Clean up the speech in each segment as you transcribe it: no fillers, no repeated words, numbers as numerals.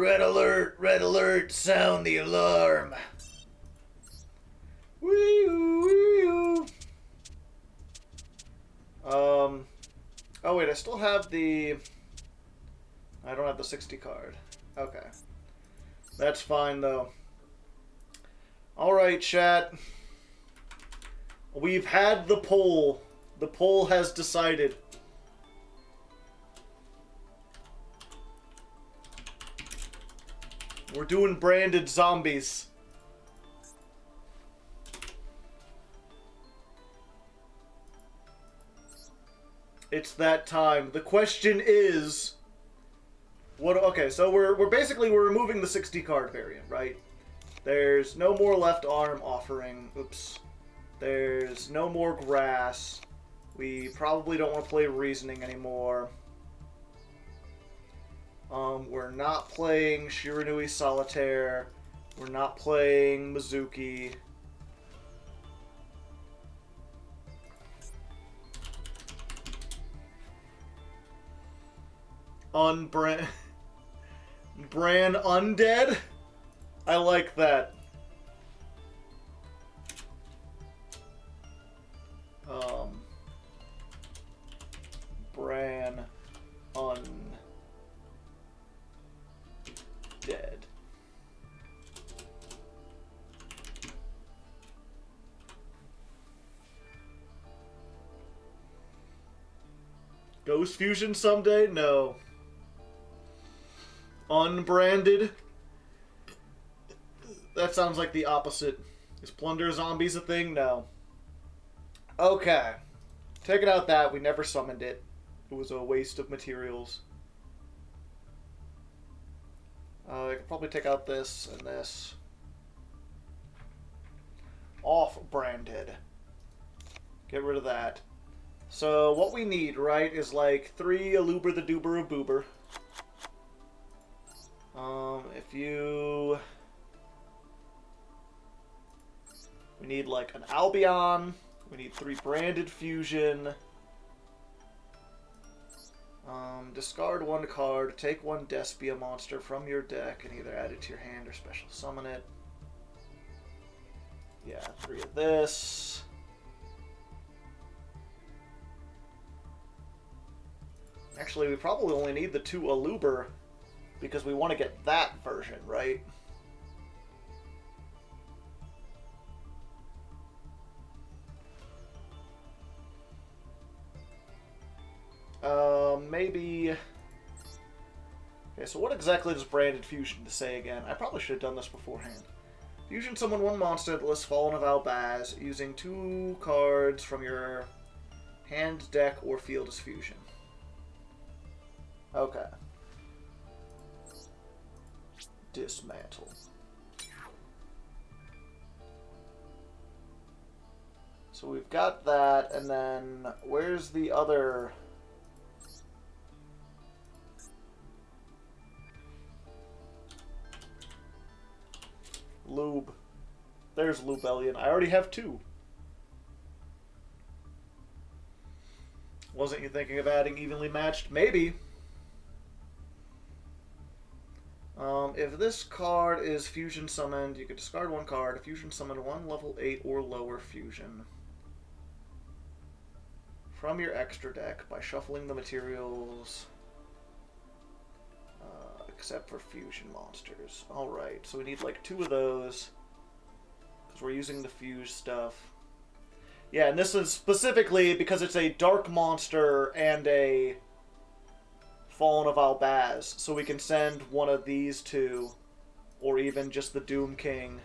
Red alert, sound the alarm. Wee-oo. Oh wait, I still have the... I don't have the 60 card. Okay. That's fine, though. Alright, chat. We've had the poll. The poll has decided. We're doing branded zombies. It's that time. The question is... What? Okay, so we're removing the 60 card variant, right? There's no more left arm offering. Oops. There's no more grass. We probably don't want to play reasoning anymore. We're not playing Shiranui Solitaire. We're not playing Mizuki. Bran Undead? I like that. Bran Undead. Ghost Fusion someday? No. Unbranded? That sounds like the opposite. Is Plunder Zombies a thing? No. Okay. Taking out that, we never summoned it. It was a waste of materials. I could probably take out this and this. Off-branded. Get rid of that. So what we need, right, is like 3 Aluber the Duber of Boober. If you... We need like an Albion. We need 3 branded fusion. Discard 1 card, take 1 Despia monster from your deck and either add it to your hand or special summon it. Yeah, 3 of this. Actually, we probably only need the 2 Aluber because we want to get that version, right? Maybe... Okay, so what exactly does Branded Fusion to say again? I probably should have done this beforehand. Fusion summon 1 monster that lists Fallen of Albaz using 2 cards from your hand, deck, or field as fusion. Okay. Dismantle. So we've got that, and then where's the other... Lube. There's Lubellion. I already have 2. Wasn't you thinking of adding evenly matched? Maybe. If this card is fusion summoned, you could discard 1 card, fusion summon 1 level 8 or lower fusion from your extra deck by shuffling the materials, except for fusion monsters. Alright, so we need like 2 of those, because we're using the fuse stuff. Yeah, and this is specifically because it's a dark monster and a Fallen of Albaz, so we can send one of these 2, or even just the Doom King.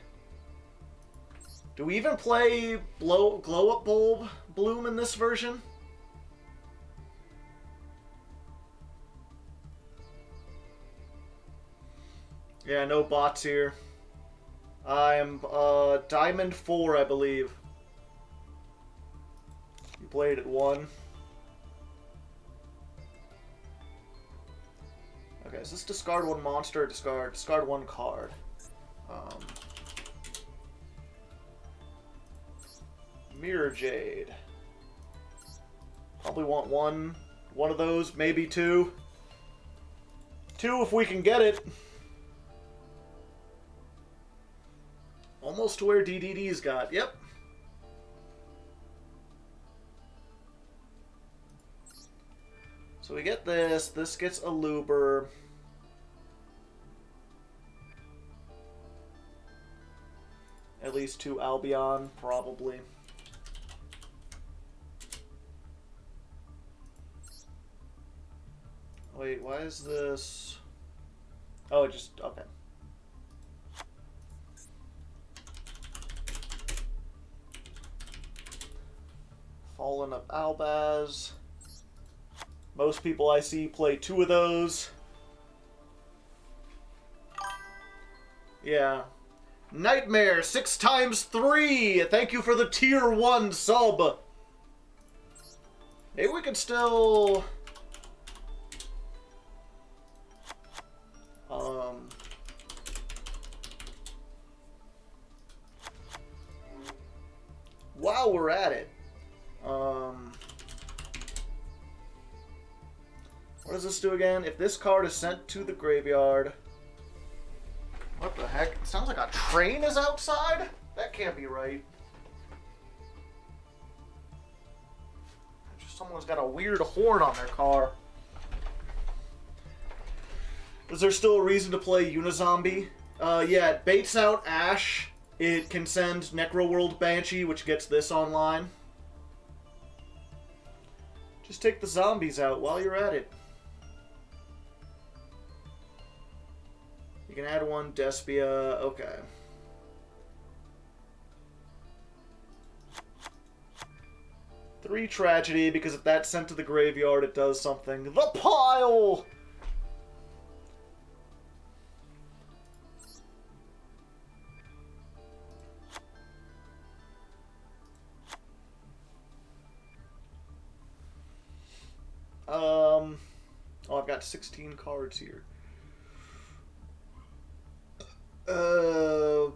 Do we even play Glow-Up Bulb Bloom in this version? Yeah, no bots here. I'm Diamond 4, I believe. You played at 1. Okay, is this discard 1 monster or discard 1 card? Mirror Jade. Probably want one of those, maybe 2. 2 if we can get it. Almost to where DDD's got. Yep. So we get this. This gets a Luber. At least 2 Albion, probably. Wait, why is this... Oh, it just... Okay. Fallen of Albaz. Most people I see play 2 of those. Yeah. Nightmare 6 times 3. Thank you for the tier 1 sub. Maybe we could still... While we're at it, what does this do again? If this card is sent to the graveyard... What the heck? It sounds like a train is outside? That can't be right. Just someone's got a weird horn on their car. Is there still a reason to play Unizombie? Yeah, it baits out Ash. It can send Necroworld Banshee, which gets this online. Just take the zombies out while you're at it. You can add 1 Despia. Okay. Three Tragedy, because if that's sent to the graveyard, it does something. The pile! Oh, I've got 16 cards here. We'll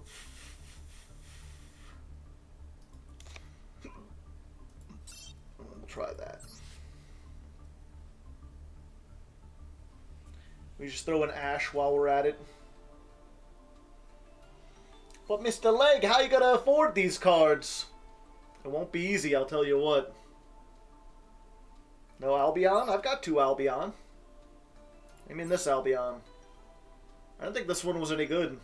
try that. We just throw an Ash while we're at it. But Mr. Leg, how you gonna afford these cards? It won't be easy, I'll tell you what. No Albion? I've got 2 Albion. I mean this Albion. I don't think this one was any good.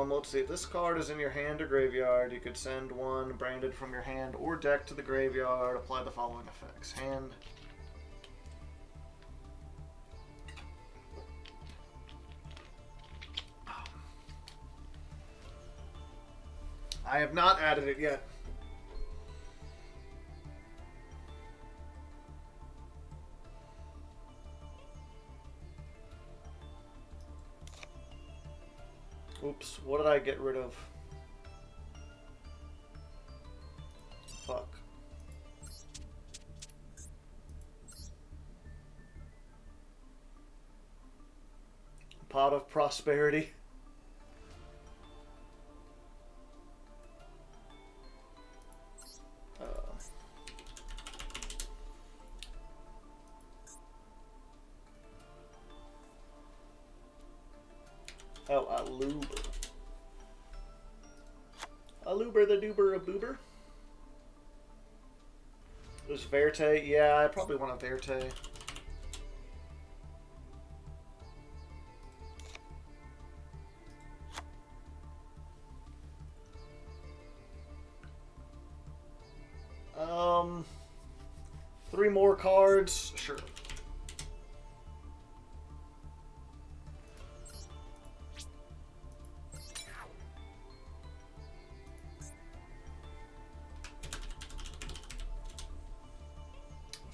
Let's see. If this card is in your hand or graveyard, you could send 1 branded from your hand or deck to the graveyard. Apply the following effects. Hand. I have not added it yet. Oops, what did I get rid of? Fuck. Pot of Prosperity. Oh, a Luber. A Luber the Duber a Boober. There's Verte. Yeah, I probably want a Verte. Three more cards. Sure.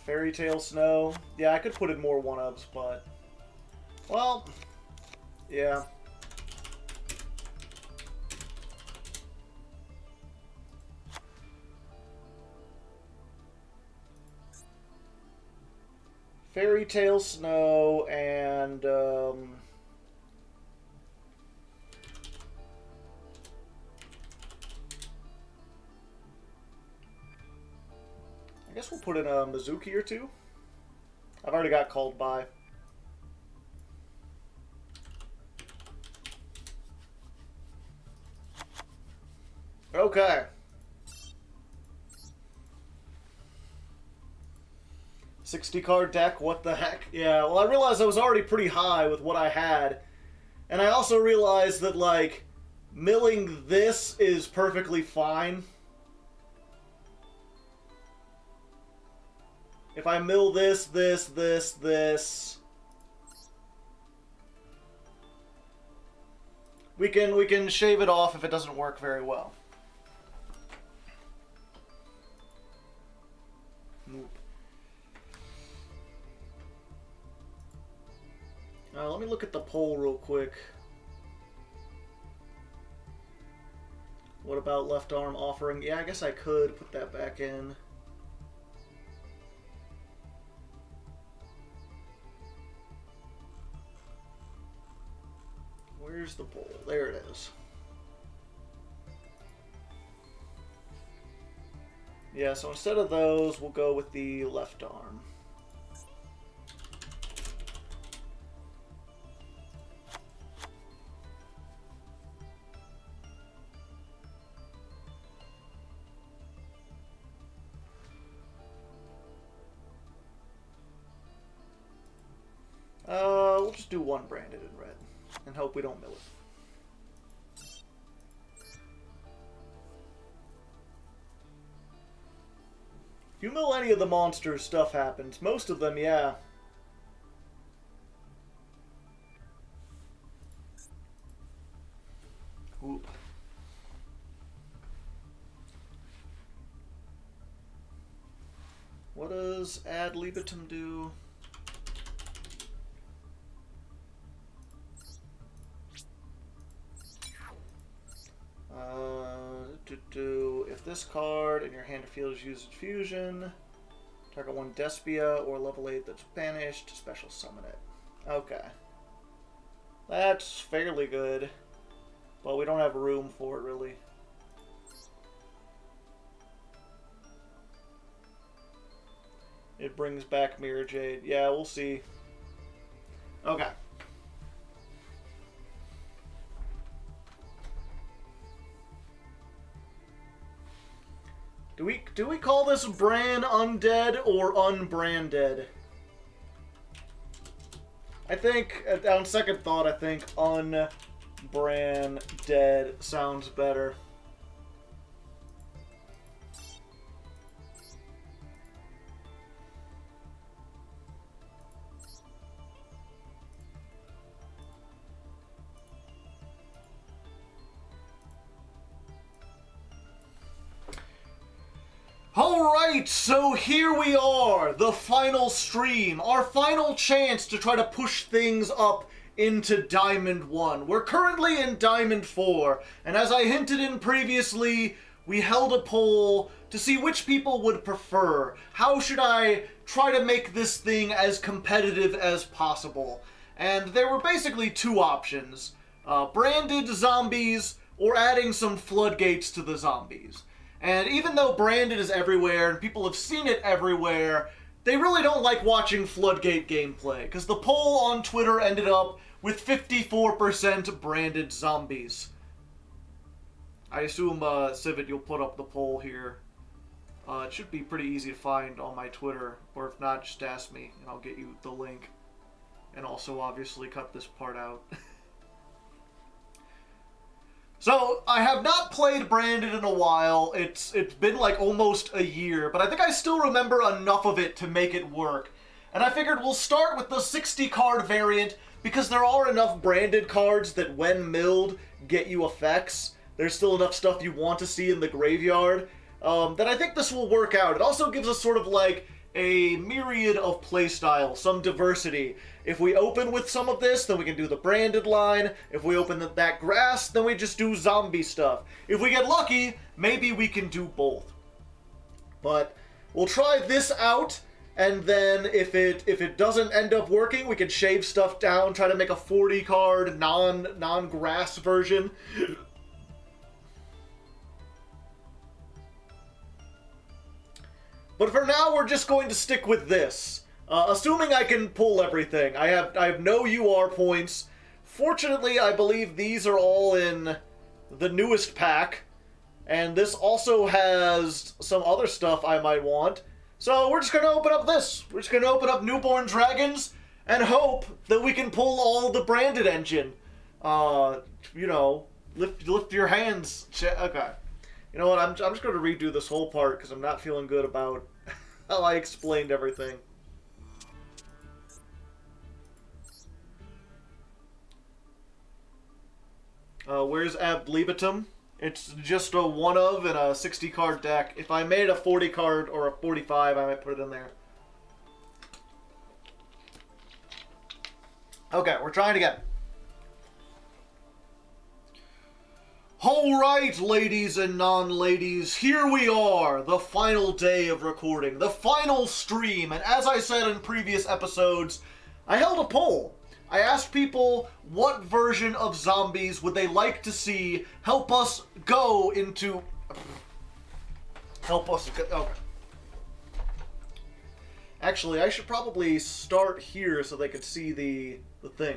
Fairy Tale Snow. Yeah, I could put in more 1-ups, but... Well... Yeah. Fairy Tale Snow and... I guess we'll put in a Mizuki or two. I've already got called by. Okay. 60 card deck, what the heck? Yeah, well, I realized I was already pretty high with what I had. And I also realized that, like, milling this is perfectly fine. If I mill this, we can shave it off if it doesn't work very well. Nope. Let me look at the poll real quick. What about left arm offering? Yeah, I guess I could put that back in. Where's the poll? There it is. Yeah, so instead of those, we'll go with the left arm. We'll just do one branded in red and hope we don't mill it. If you mill any of the monsters, stuff happens. Most of them, yeah. Oop. What does ad libitum do? If this card in your hand or field is used in fusion, target one Despia or level 8 that's banished, special summon it. Okay. That's fairly good, but we don't have room for it really. It brings back Mirror Jade. Yeah, we'll see. Okay. Do we call this Bran Undead or Unbranded? I think, on second thought, I think Unbranded sounds better. Alright, so here we are, the final stream, our final chance to try to push things up into Diamond 1. We're currently in Diamond 4, and as I hinted in previously, we held a poll to see which people would prefer. How should I try to make this thing as competitive as possible? And there were basically two options. Branded zombies, or adding some floodgates to the zombies. And even though branded is everywhere and people have seen it everywhere, they really don't like watching Floodgate gameplay, because the poll on Twitter ended up with 54% branded zombies. I assume, Civet, you'll put up the poll here. It should be pretty easy to find on my Twitter, or if not, just ask me and I'll get you the link. And also, obviously, cut this part out. So, I have not played Branded in a while. It's been like almost a year, but I think I still remember enough of it to make it work. And I figured we'll start with the 60 card variant, because there are enough Branded cards that when milled get you effects. There's still enough stuff you want to see in the graveyard, that I think this will work out. It also gives us sort of like a myriad of playstyle, some diversity. If we open with some of this, then we can do the branded line. If we open that grass, then we just do zombie stuff. If we get lucky, maybe we can do both. But we'll try this out, and then if it doesn't end up working, we can shave stuff down, try to make a 40 card non-grass version. But for now, we're just going to stick with this. Assuming I can pull everything. I have no UR points. Fortunately, I believe these are all in the newest pack. And this also has some other stuff I might want. So we're just going to open up this. We're just going to open up Newborn Dragons and hope that we can pull all the branded engine. You know, lift your hands. Okay. You know what? I'm just going to redo this whole part because I'm not feeling good about how I explained everything. Where's Ab Libitum? It's just a one of in a 60 card deck. If I made a 40 card or a 45, I might put it in there. Okay, we're trying again. Alright, ladies and non-ladies, here we are, the final day of recording, the final stream, and as I said in previous episodes, I held a poll. I asked people what version of zombies would they like to see help us go into... Okay. Actually, I should probably start here so they could see the thing.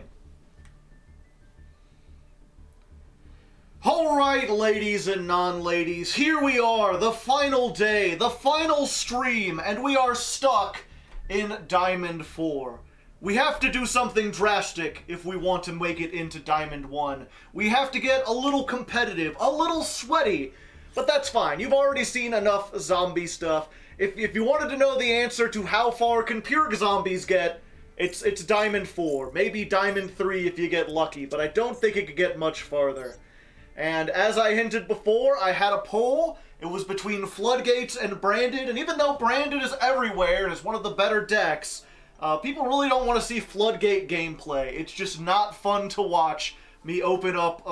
Alright, ladies and non-ladies, here we are, the final day, the final stream, and we are stuck in Diamond 4. We have to do something drastic if we want to make it into Diamond 1. We have to get a little competitive, a little sweaty, but that's fine. You've already seen enough zombie stuff. If you wanted to know the answer to how far can pure zombies get, it's Diamond 4. Maybe Diamond 3 if you get lucky, but I don't think it could get much farther. And as I hinted before, I had a poll. It was between Floodgates and Branded, and even though Branded is everywhere and is one of the better decks, people really don't want to see Floodgate gameplay. It's just not fun to watch me open up,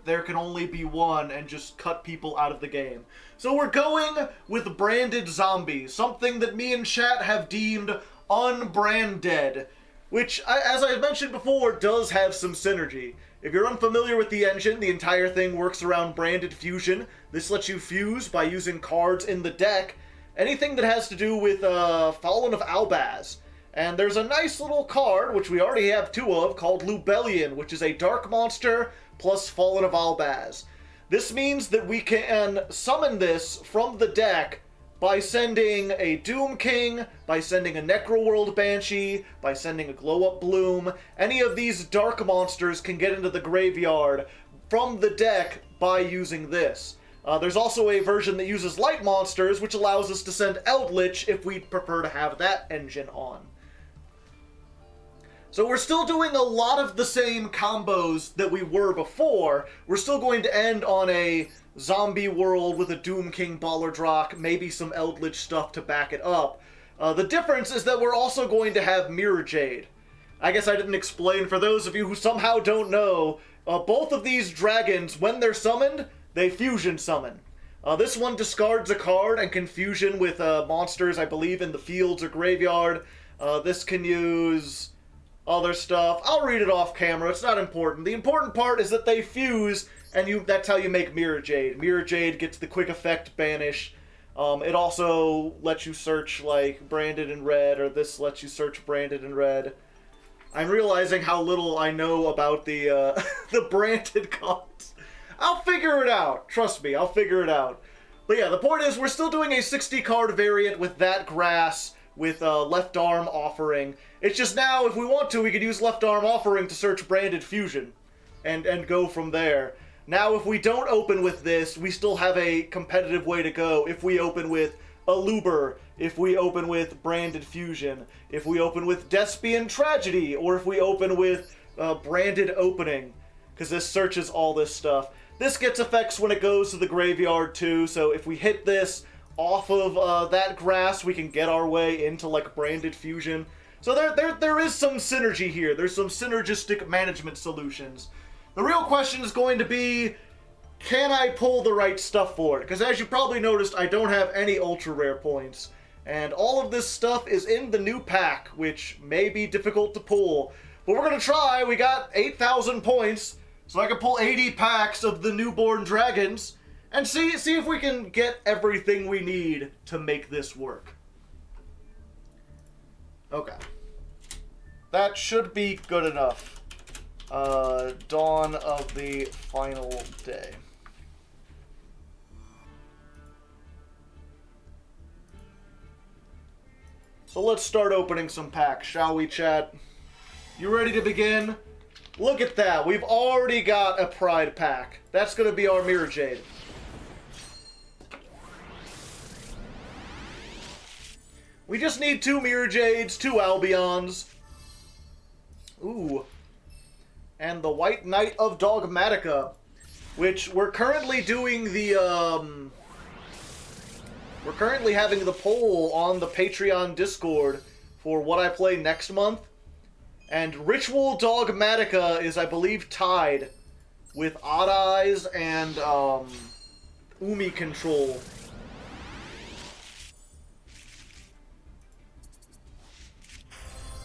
there can only be one and just cut people out of the game. So we're going with Branded Zombies, something that me and chat have deemed unbranded, which, as I mentioned before, does have some synergy. If you're unfamiliar with the engine, the entire thing works around Branded Fusion. This lets you fuse by using cards in the deck. Anything that has to do with Fallen of Albaz. And there's a nice little card, which we already have two of, called Lubellion, which is a dark monster plus Fallen of Albaz. This means that we can summon this from the deck by sending a Doom King, by sending a Necroworld Banshee, by sending a Glow-Up Bloom. Any of these dark monsters can get into the graveyard from the deck by using this. There's also a version that uses light monsters, which allows us to send Eldritch if we'd prefer to have that engine on. So we're still doing a lot of the same combos that we were before. We're still going to end on a zombie world with a Doom King Ballardrock, maybe some Eldritch stuff to back it up. The difference is that we're also going to have Mirror Jade. I guess I didn't explain for those of you who somehow don't know, both of these dragons, when they're summoned, they fusion summon. This one discards a card and can fusion with monsters, I believe, in the fields or graveyard. This can use other stuff. I'll read it off camera, it's not important. The important part is that they fuse, and that's how you make Mirror Jade. Mirror Jade gets the quick effect Banish. It also lets you search, like, Branded in Red, or this lets you search Branded in Red. I'm realizing how little I know about the the branded cards. I'll figure it out. Trust me, I'll figure it out. But yeah, the point is we're still doing a 60-card variant with that grass, with Left Arm Offering. It's just now, if we want to, we could use Left Arm Offering to search Branded Fusion and go from there. Now, if we don't open with this, we still have a competitive way to go. If we open with Aluber, if we open with Branded Fusion, if we open with Despian Tragedy, or if we open with Branded Opening, because this searches all this stuff. This gets effects when it goes to the graveyard too, so if we hit this off of that grass, we can get our way into like Branded Fusion. So there is some synergy here. There's some synergistic management solutions. The real question is going to be, can I pull the right stuff for it? Because as you probably noticed, I don't have any ultra rare points. And all of this stuff is in the new pack, which may be difficult to pull. But we're going to try. We got 8,000 points, so I can pull 80 packs of the Newborn Dragons. And see if we can get everything we need to make this work. Okay. That should be good enough. Dawn of the final day. So let's start opening some packs, shall we, chat? You ready to begin? Look at that. We've already got a Pride pack. That's going to be our Mirror Jade. We just need 2 Mirror Jades, 2 Albions. Ooh. And the White Knight of Dogmatica, which we're currently doing the, we're currently having the poll on the Patreon Discord for what I play next month. And Ritual Dogmatica is, I believe, tied with Odd Eyes and, Umi Control.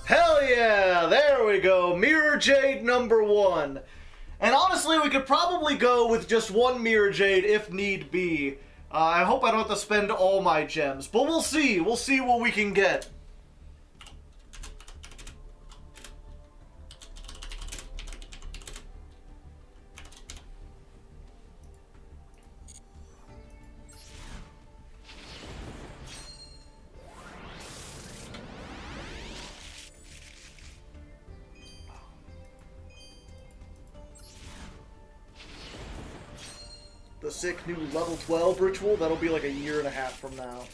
Hell yeah! There we go! Mirror Jade number 1. And honestly, we could probably go with just 1 Mirror Jade if need be. I hope I don't have to spend all my gems, but we'll see. We'll see what we can get. The sick new level 12 ritual, that'll be like a year and a half from now.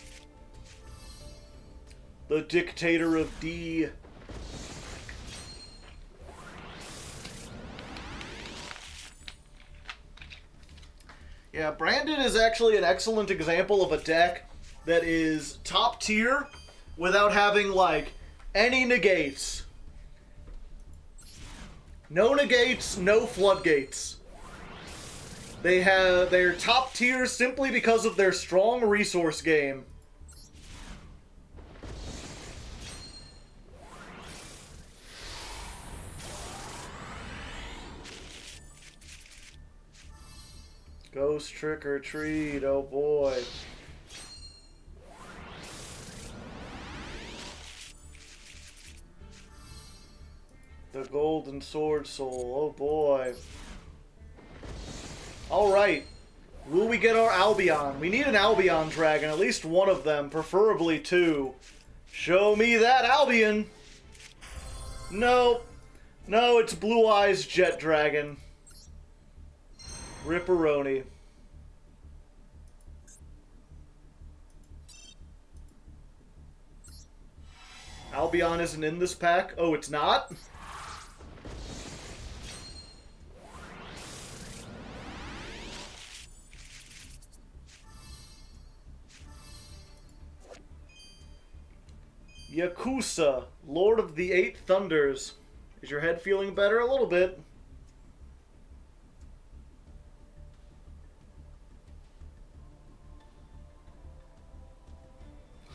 The Dictator of D. Yeah, Brandon is actually an excellent example of a deck that is top tier without having, like, any negates. No negates, no floodgates. They're top tier simply because of their strong resource game. Ghost Trick or Treat, oh boy. The Golden Sword Soul, oh boy. Alright, will we get our Albion? We need an Albion dragon, at least one of them, preferably 2. Show me that Albion! No, no, it's Blue Eyes Jet Dragon. Ripperoni. Albion isn't in this pack? Oh, it's not? Yakuza, Lord of the Eight Thunders. Is your head feeling better? A little bit.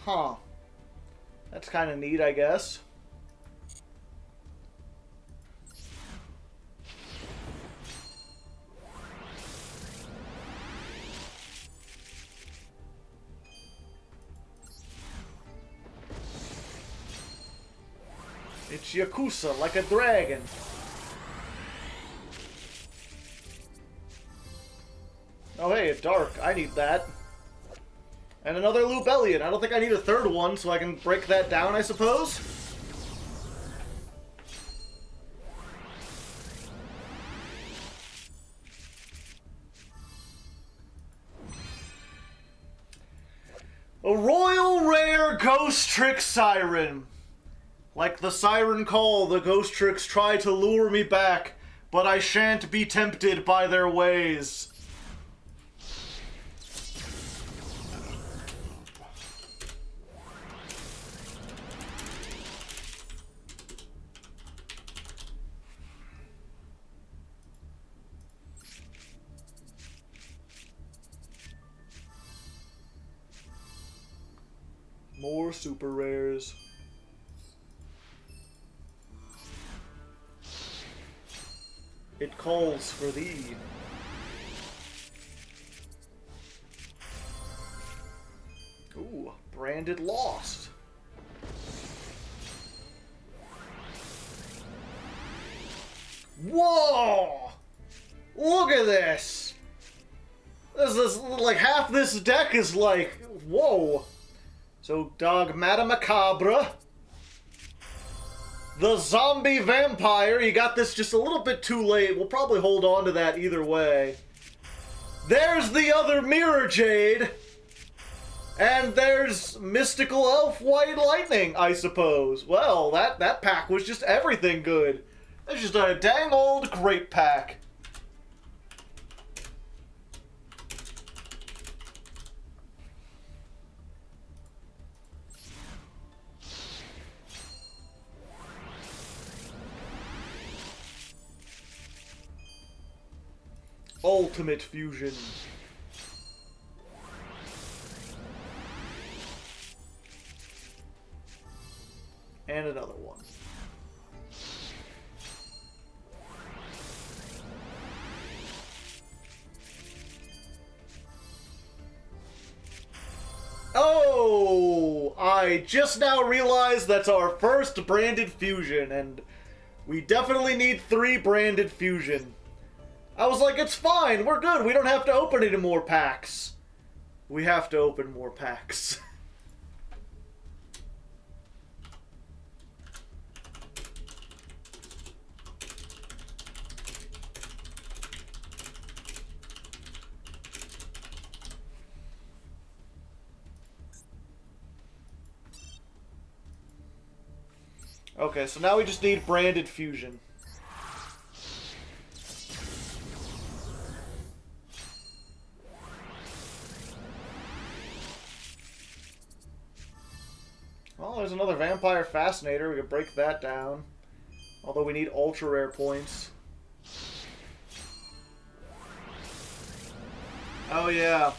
Huh. That's kind of neat, I guess. It's Yakuza, like a dragon. Oh hey, it's dark. I need that. And another Lubellion. I don't think I need a third one, so I can break that down, I suppose? A royal rare Ghost Trick Siren. Like the siren call, the Ghost Tricks try to lure me back, but I shan't be tempted by their ways. More super rares. It calls for thee. Ooh, branded lost. Whoa! Look at this! This is like half this deck is like, whoa. So, Dogmata Macabre. The Zombie Vampire. You got this just a little bit too late. We'll probably hold on to that either way. There's the other Mirror Jade. And there's Mystical Elf White Lightning, I suppose. Well, that pack was just everything good. That's just a dang old great pack. Ultimate Fusion. And another one. Oh! I just now realized that's our first branded fusion, and we definitely need 3 branded fusion. I was like, it's fine, we're good, we don't have to open any more packs. We have to open more packs. Okay, so now we just need branded fusion. Well, there's another Vampire Fascinator. We could break that down. Although we need ultra rare points. Oh, yeah.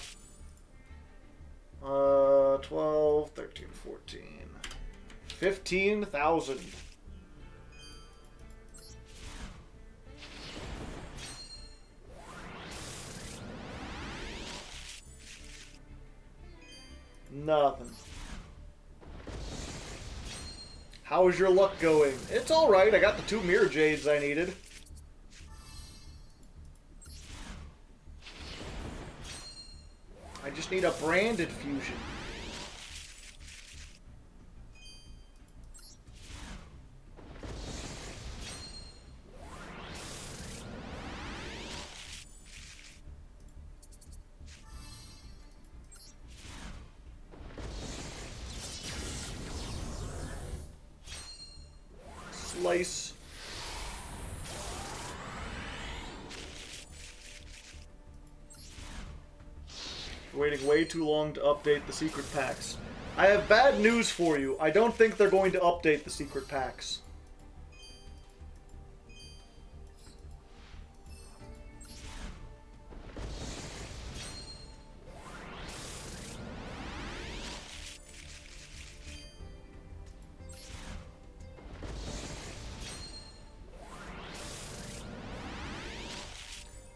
12, 13, 14. 15,000. Nothing. How is your luck going? It's alright, I got the 2 Mirror Jades I needed. I just need a branded fusion. Slice. Waiting way too long to update the secret packs. I have bad news for you. I don't think they're going to update the secret packs.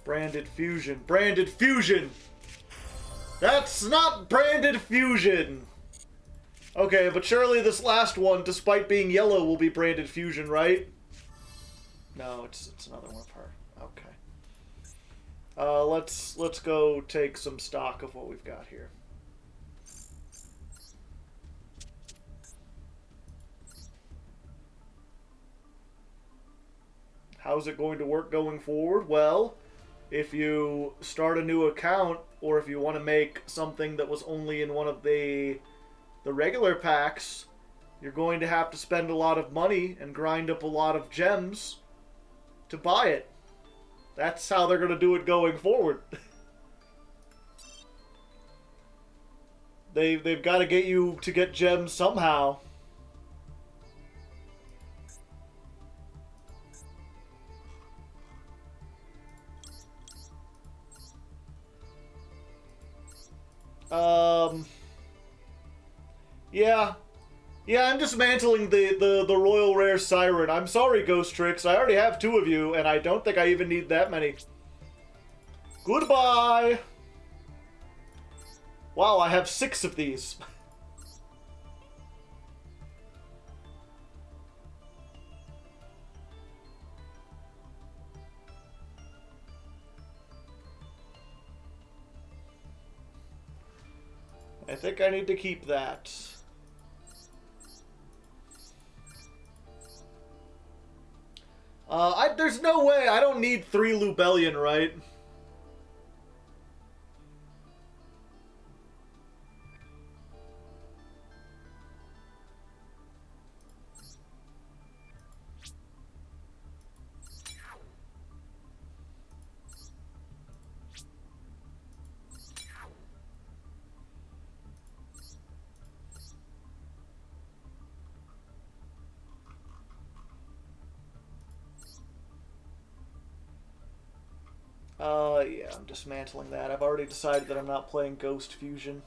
Branded fusion. Branded fusion! That's not branded fusion! Okay, but surely this last one, despite being yellow, will be branded fusion, right? No, it's another one of her. Okay. Let's go take some stock of what we've got here. How's it going to work going forward? Well, if you start a new account, or if you want to make something that was only in one of the regular packs, you're going to have to spend a lot of money and grind up a lot of gems to buy it. That's how they're going to do it going forward. They've got to get you to get gems somehow. Yeah, I'm dismantling the Royal Rare Siren. I'm sorry, Ghost Tricks. I already have 2 of you, and I don't think I even need that many. Goodbye! Wow, I have 6 of these. I think I need to keep that. There's no way. I don't need 3 Lubellion, right? Yeah, I'm dismantling that. I've already decided that I'm not playing Ghost Fusion.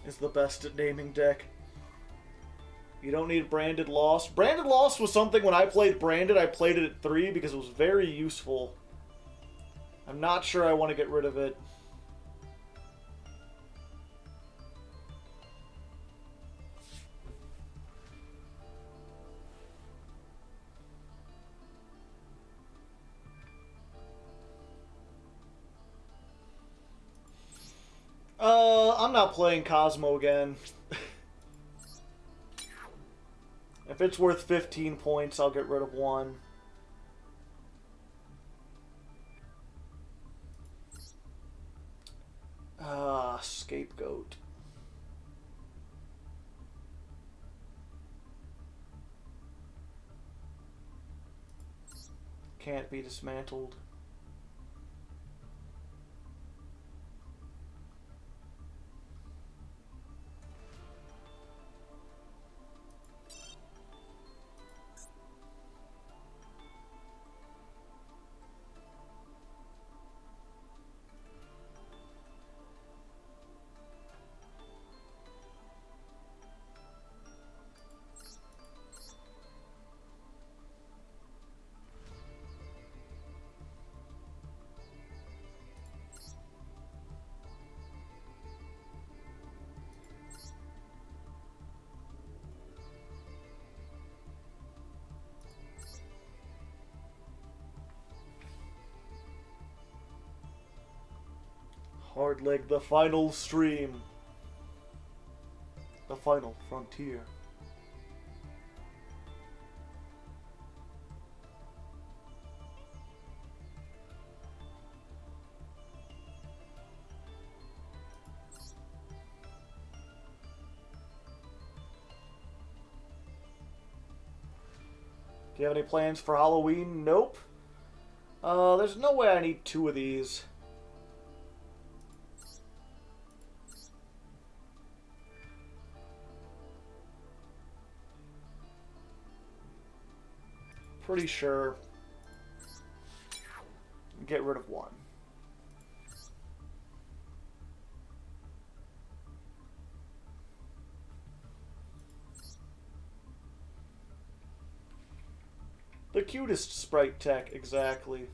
Is the best at naming deck. You don't need Branded Lost. Branded Lost was something when I played Branded, I played it at 3 because it was very useful. I'm not sure I want to get rid of it. I'm not playing Cosmo again. If it's worth 15 points, I'll get rid of 1. Scapegoat. Can't be dismantled. Hardleg, the final stream. The final frontier. Do you have any plans for Halloween? Nope. There's no way I need 2 of these. Pretty sure. Get rid of 1. The cutest sprite tech, exactly.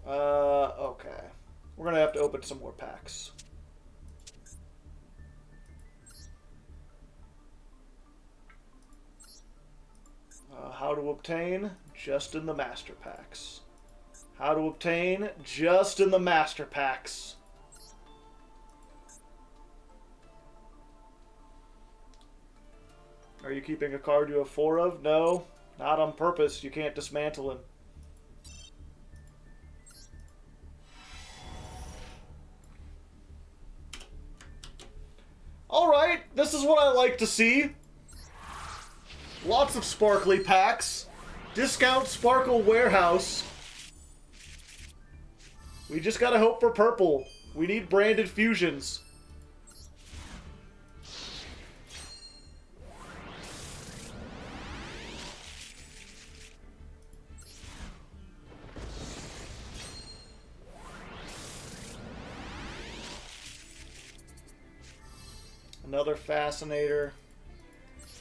Okay. We're gonna have to open some more packs. How to obtain? Just in the master packs. How to obtain? Just in the master packs. Are you keeping a card you have 4 of? No, not on purpose. You can't dismantle him. This is what I like to see. Lots of sparkly packs. Discount Sparkle Warehouse. We just gotta hope for purple. We need branded fusions. Another Fascinator.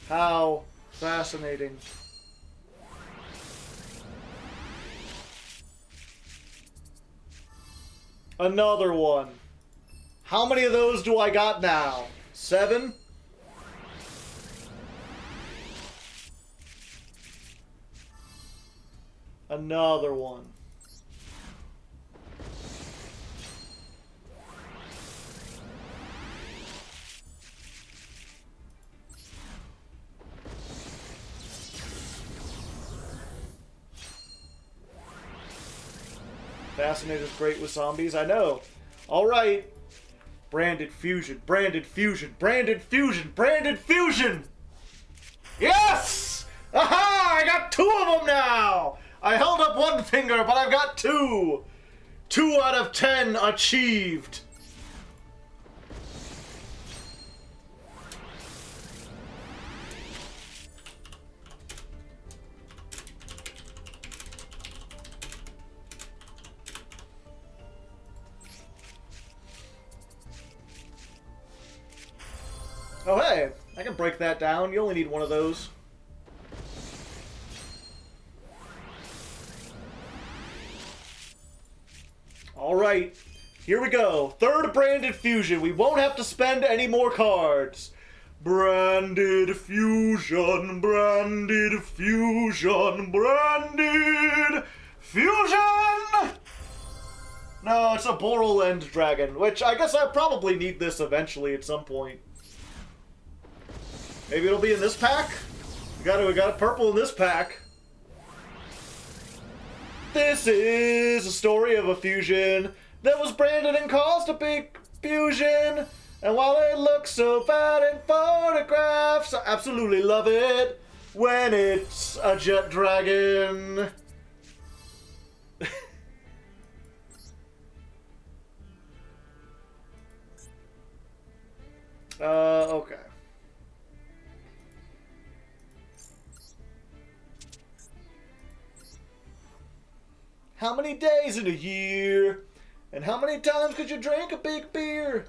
How fascinating. Another one. How many of those do I got now? 7? Another one. Fascinator's great with zombies, I know. Alright. Branded fusion, branded fusion, branded fusion, branded fusion! Yes! Aha! I got 2 of them now! I held up one finger, but I've got 2! 2 out of 10 achieved! Oh hey, I can break that down. You only need one of those. Alright, here we go. 3rd branded fusion. We won't have to spend any more cards. Branded fusion, branded fusion, branded fusion! No, it's a Boral End Dragon, which I guess I probably need this eventually at some point. Maybe it'll be in this pack? We got a purple in this pack. This is a story of a fusion that was branded and caused a big fusion. And while it looks so bad in photographs, I absolutely love it when it's a jet dragon. Okay. How many days in a year? And how many times could you drink a big beer?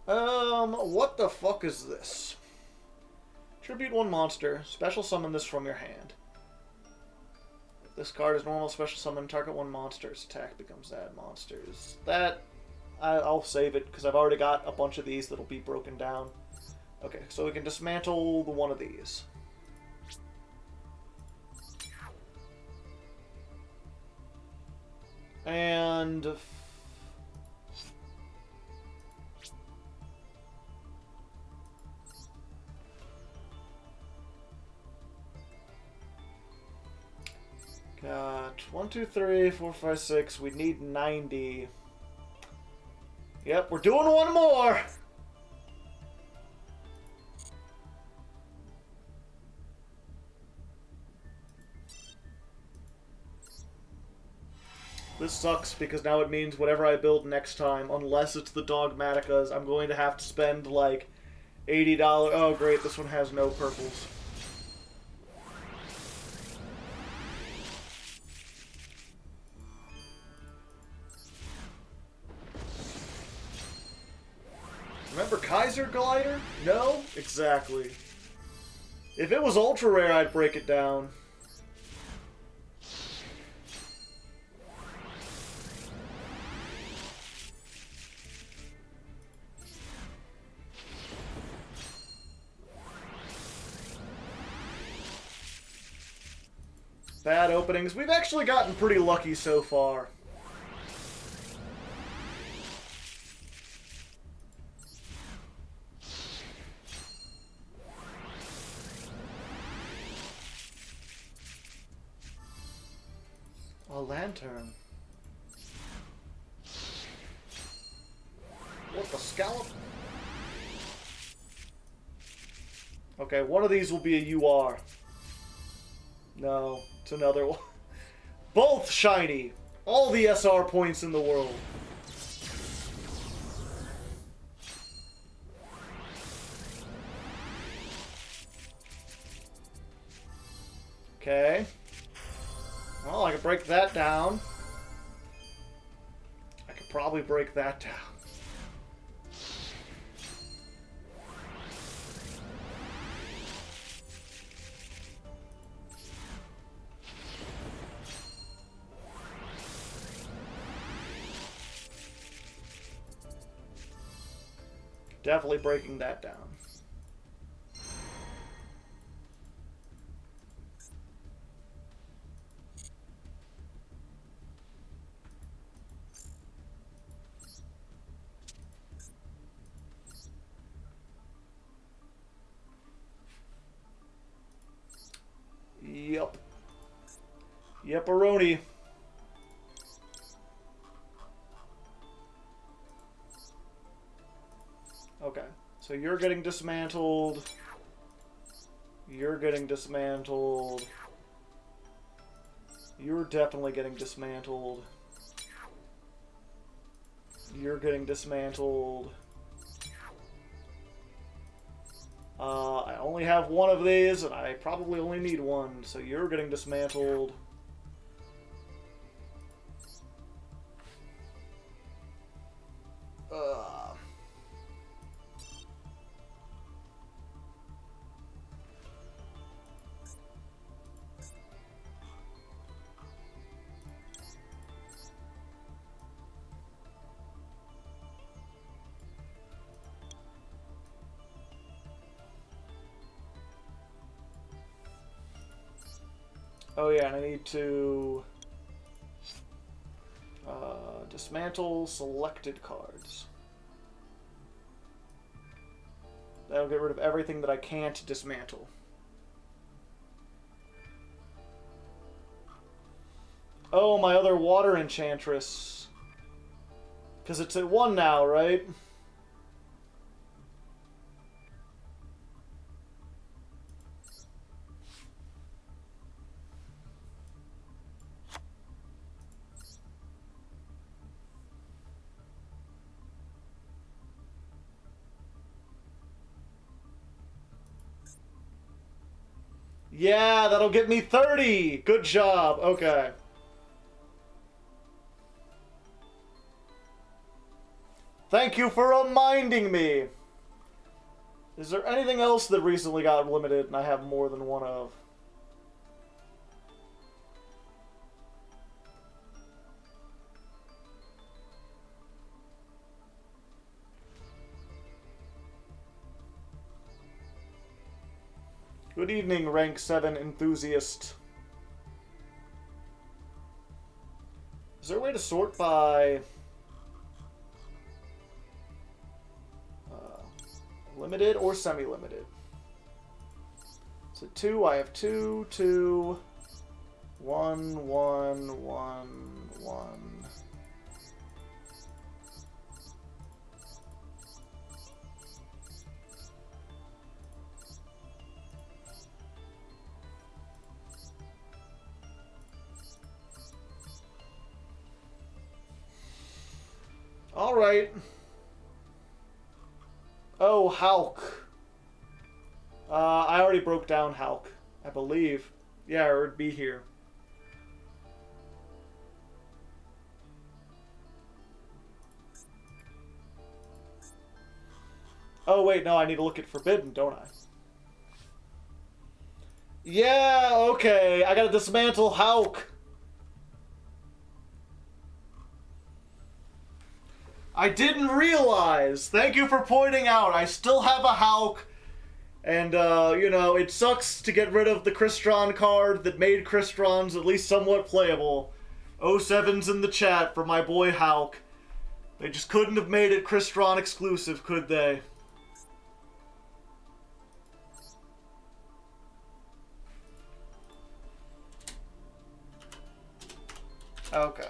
What the fuck is this? Tribute 1 monster. Special summon this from your hand. If this card is normal, special summon, target 1 monster's attack becomes add monsters. That... I'll save it, because I've already got a bunch of these that'll be broken down. Okay, so we can dismantle the one of these. And... got 1, 2, 3, 4, 5, 6. We need 90. Yep, we're doing one more! This sucks because now it means whatever I build next time, unless it's the Dogmaticas, I'm going to have to spend like $80. Oh great, this one has no purples. Remember Kaiser Glider? No? Exactly. If it was ultra rare, I'd break it down. Bad openings. We've actually gotten pretty lucky so far. A lantern. What the scallop? Okay, one of these will be a UR. No, it's another one. Both shiny! All the SR points in the world. Okay. Well, I could break that down. I could probably break that down. Definitely breaking that down. Yep. Yep-a-roni. Okay, so you're getting dismantled. You're getting dismantled. You're definitely getting dismantled. You're getting dismantled. I only have one of these, and I probably only need one, so you're getting dismantled. Oh yeah, and I need to dismantle selected cards. That'll get rid of everything that I can't dismantle. Oh, my other water enchantress. Because it's at 1 now, right? Yeah, that'll get me 30! Good job. Okay. Thank you for reminding me. Is there anything else that recently got limited and I have more than one of? Good evening, Rank 7 enthusiast. Is there a way to sort by limited or semi-limited? So 2, I have 2, 2, 1, 1, 1, 1. All right. Oh, Hulk. I already broke down Hulk, I believe. Yeah, or it'd be here. Oh, wait, no, I need to look at Forbidden, don't I? Yeah, okay, I gotta dismantle Hulk. I didn't realize. Thank you for pointing out. I still have a Hulk. And, you know, it sucks to get rid of the Crystron card that made Krystrons at least somewhat playable. 07's in the chat for my boy Hulk. They just couldn't have made it Crystron exclusive, could they? Okay.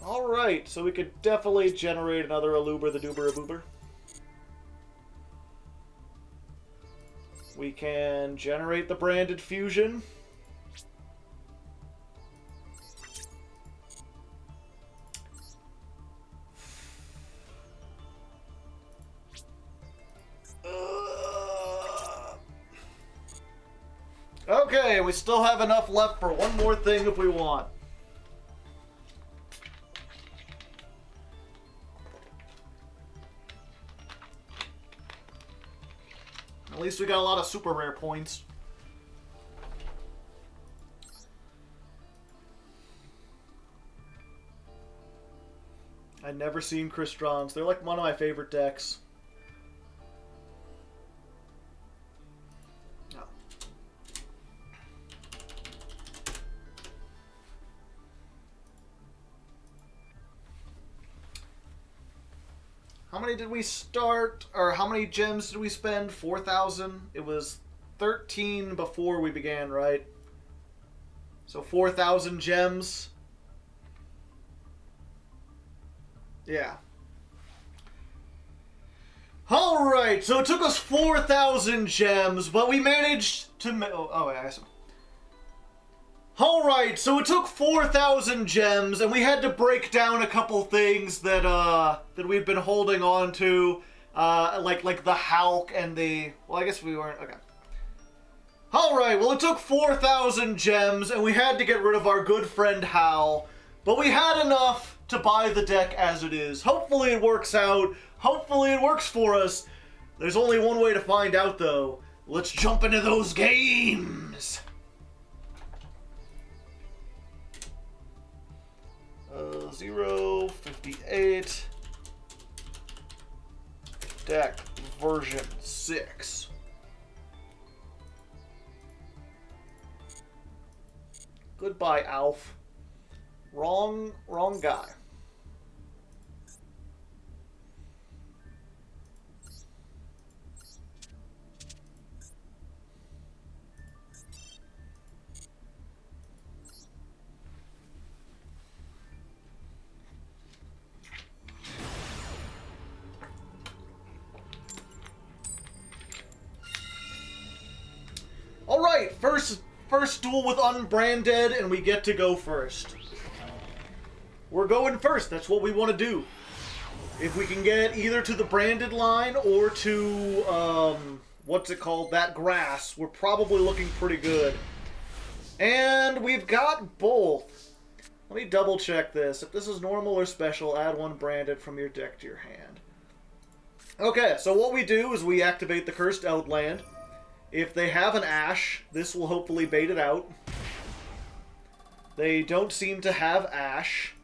Alright, so we could definitely generate another Aluber the Duber Boober. We can generate the branded fusion. Okay, we still have enough left for one more thing if we want. At least we got a lot of super rare points. I'd never seen Crystons. They're like one of my favorite decks. Oh. How many did we start, or how many gems did we spend? 4,000? It was 13 before we began, right? So 4,000 gems. Yeah. Alright, so it took us 4,000 gems, but we managed to... I see. Alright, so it took 4,000 gems, and we had to break down a couple things that that we've been holding on to, like the Hulk and the... Well, I guess we weren't... Okay. Alright, well it took 4,000 gems, and we had to get rid of our good friend Hal, but we had enough to buy the deck as it is. Hopefully it works out. Hopefully it works for us. There's only one way to find out, though. Let's jump into those games! 058 deck version 6. Goodbye, Alf. Wrong guy. Alright, first duel with Unbranded, and we get to go first. We're going first, that's what we want to do. If we can get either to the branded line or to, what's it called, that grass, we're probably looking pretty good. And we've got both. Let me double check this. If this is normal or special, add one branded from your deck to your hand. Okay, so what we do is we activate the Cursed Outland. If they have an Ash, this will hopefully bait it out. They don't seem to have Ash,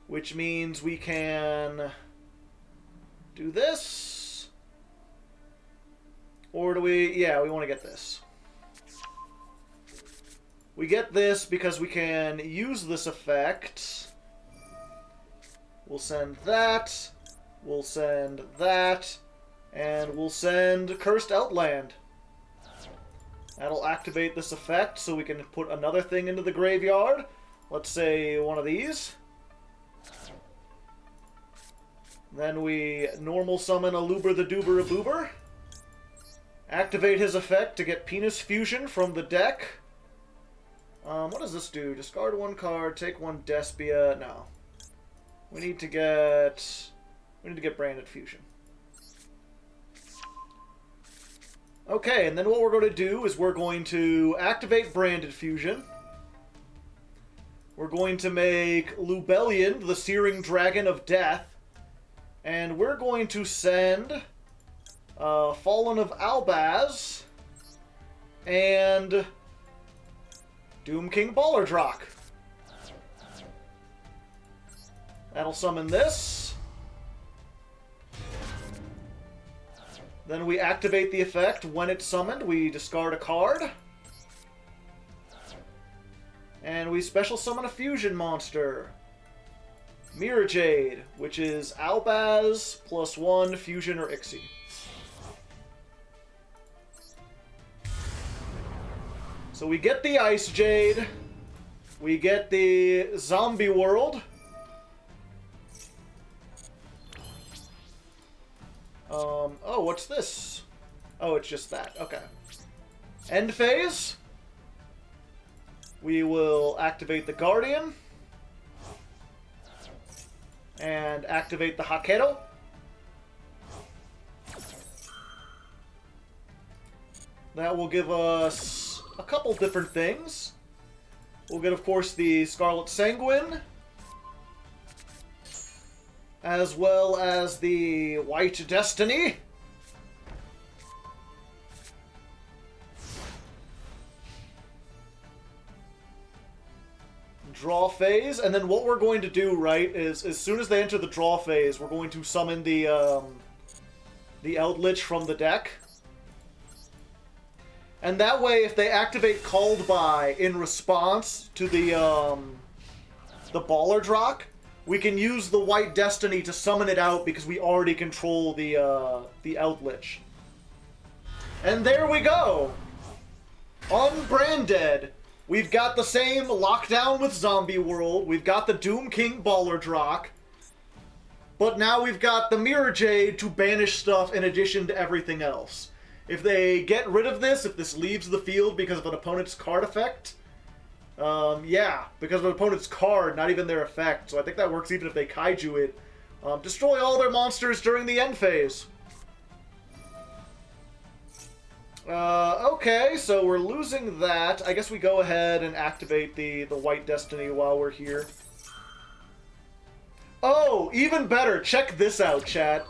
which means we can do this. Or do we... Yeah, we want to get this. We get this because we can use this effect. We'll send that. We'll send that. And we'll send Cursed Outland. That'll activate this effect so we can put another thing into the graveyard. Let's say one of these. Then we normal summon Aluber the Duber Boober. Activate his effect to get Penis Fusion from the deck. What does this do? Discard one card, take one Despia. No. We need to get Branded Fusion. Okay, and then what we're going to do is we're going to activate Branded Fusion. We're going to make Lubellion, the Searing Dragon of Death. And we're going to send Fallen of Albaz and Doom King Ballerdrock. That'll summon this. Then we activate the effect. When it's summoned, we discard a card. And we special summon a fusion monster. Mirror Jade, which is Albaz +1 Fusion or Ixie. So we get the Ice Jade. We get the Zombie World. Oh, what's this? Oh, it's just that. Okay. End phase. We will activate the Guardian. And activate the Hakero. That will give us a couple different things. We'll get, of course, the Scarlet Sanguine. As well as the White Destiny. Draw phase, and then what we're going to do, right, is as soon as they enter the draw phase, we're going to summon the Eldritch from the deck. And that way, if they activate Called By in response to the Baller Drock, we can use the White Destiny to summon it out because we already control the Eldritch. And there we go! Unbranded! We've got the same lockdown with Zombie World, we've got the Doom King Baller Drock, but now we've got the Mirror Jade to banish stuff in addition to everything else. If they get rid of this, if this leaves the field because of an opponent's card effect, yeah, because of an opponent's card, not even their effect. So I think that works even if they kaiju it. Destroy all their monsters during the end phase. Okay, so we're losing that. I guess we go ahead and activate the White Destiny while we're here. Oh, even better. Check this out, chat.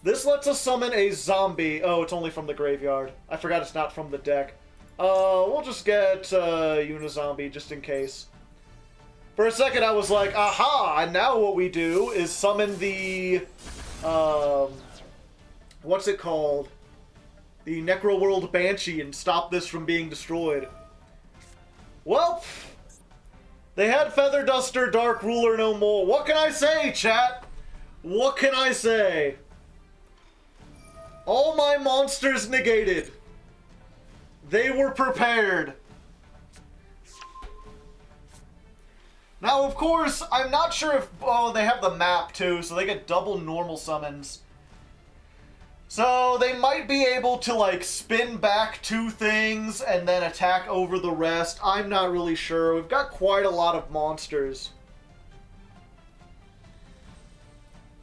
This lets us summon a zombie. Oh, it's only from the graveyard. I forgot it's not from the deck. We'll just get Unizombie just in case. For a second I was like, aha! And now what we do is summon the... what's it called? The Necroworld Banshee and stop this from being destroyed. Well, they had Feather Duster, Dark Ruler no more. What can I say, chat? What can I say? All my monsters negated. They were prepared. Now, of course, I'm not sure if... Oh, they have the map, too, so they get double normal summons. So, they might be able to, like, spin back 2 things and then attack over the rest. I'm not really sure. We've got quite a lot of monsters.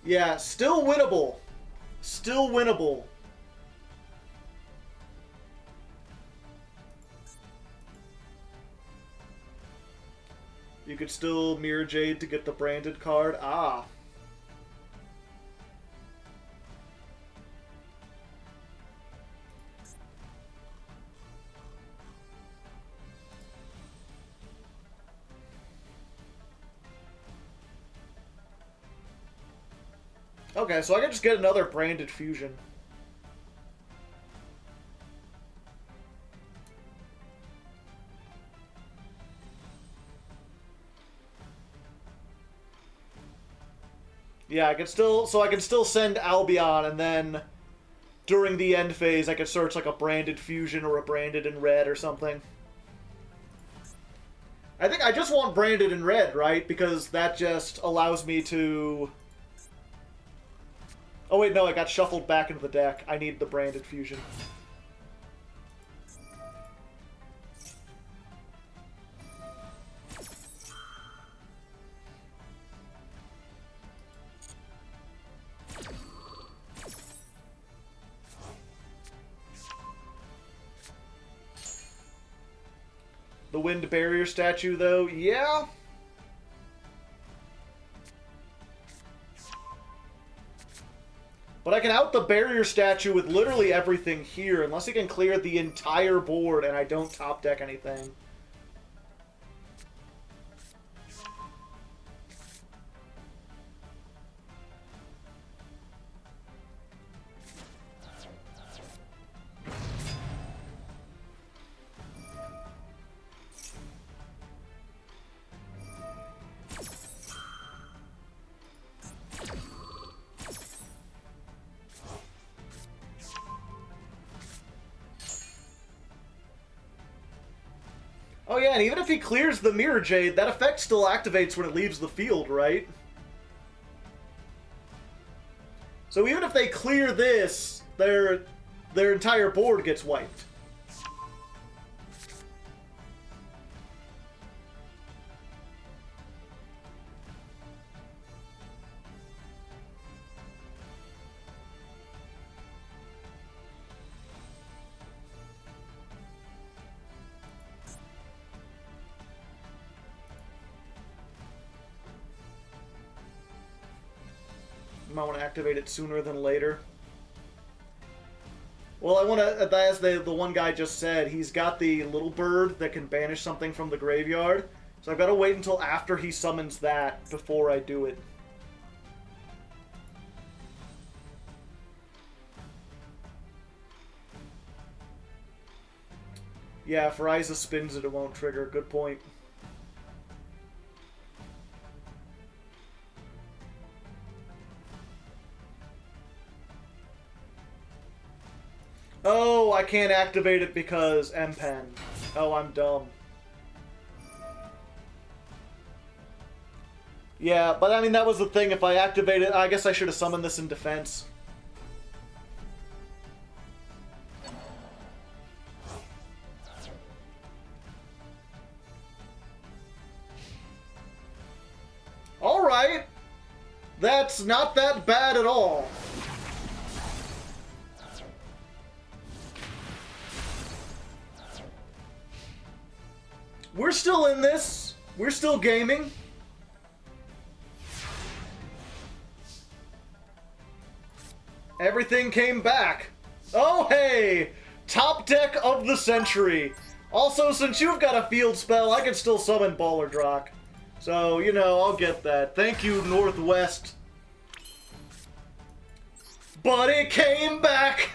Yeah, still winnable. Still winnable. You could still Mirror Jade to get the branded card. Ah. Okay, so I can just get another branded fusion. Yeah, I can still send Albion, and then during the end phase I could search like a branded fusion or a branded in red or something. I think I just want branded in red, right? Because that just allows me to... Oh wait, no, I got shuffled back into the deck. I need the branded fusion. The Wind Barrier statue, though, yeah. But I can out the barrier statue with literally everything here, unless he can clear the entire board and I don't top deck anything. yeah, and even if he clears the Mirror Jade, that effect still activates when it leaves the field, right? So even if they clear this, their entire board gets wiped. You might want to activate it sooner than later. Well, I want to, as the one guy just said, he's got the little bird that can banish something from the graveyard. So I've got to wait until after he summons that before I do it. Yeah, if Ryza spins it, it won't trigger. Good point. Oh, I can't activate it because M-Pen. Oh, I'm dumb. Yeah, but I mean, that was the thing. If I activate it, I guess I should have summoned this in defense. Alright. That's not that bad at all. We're still in this. We're still gaming. Everything came back. Oh, hey! Top deck of the century. Also, since you've got a field spell, I can still summon Ballardrock. So, you know, I'll get that. Thank you, Northwest. But it came back!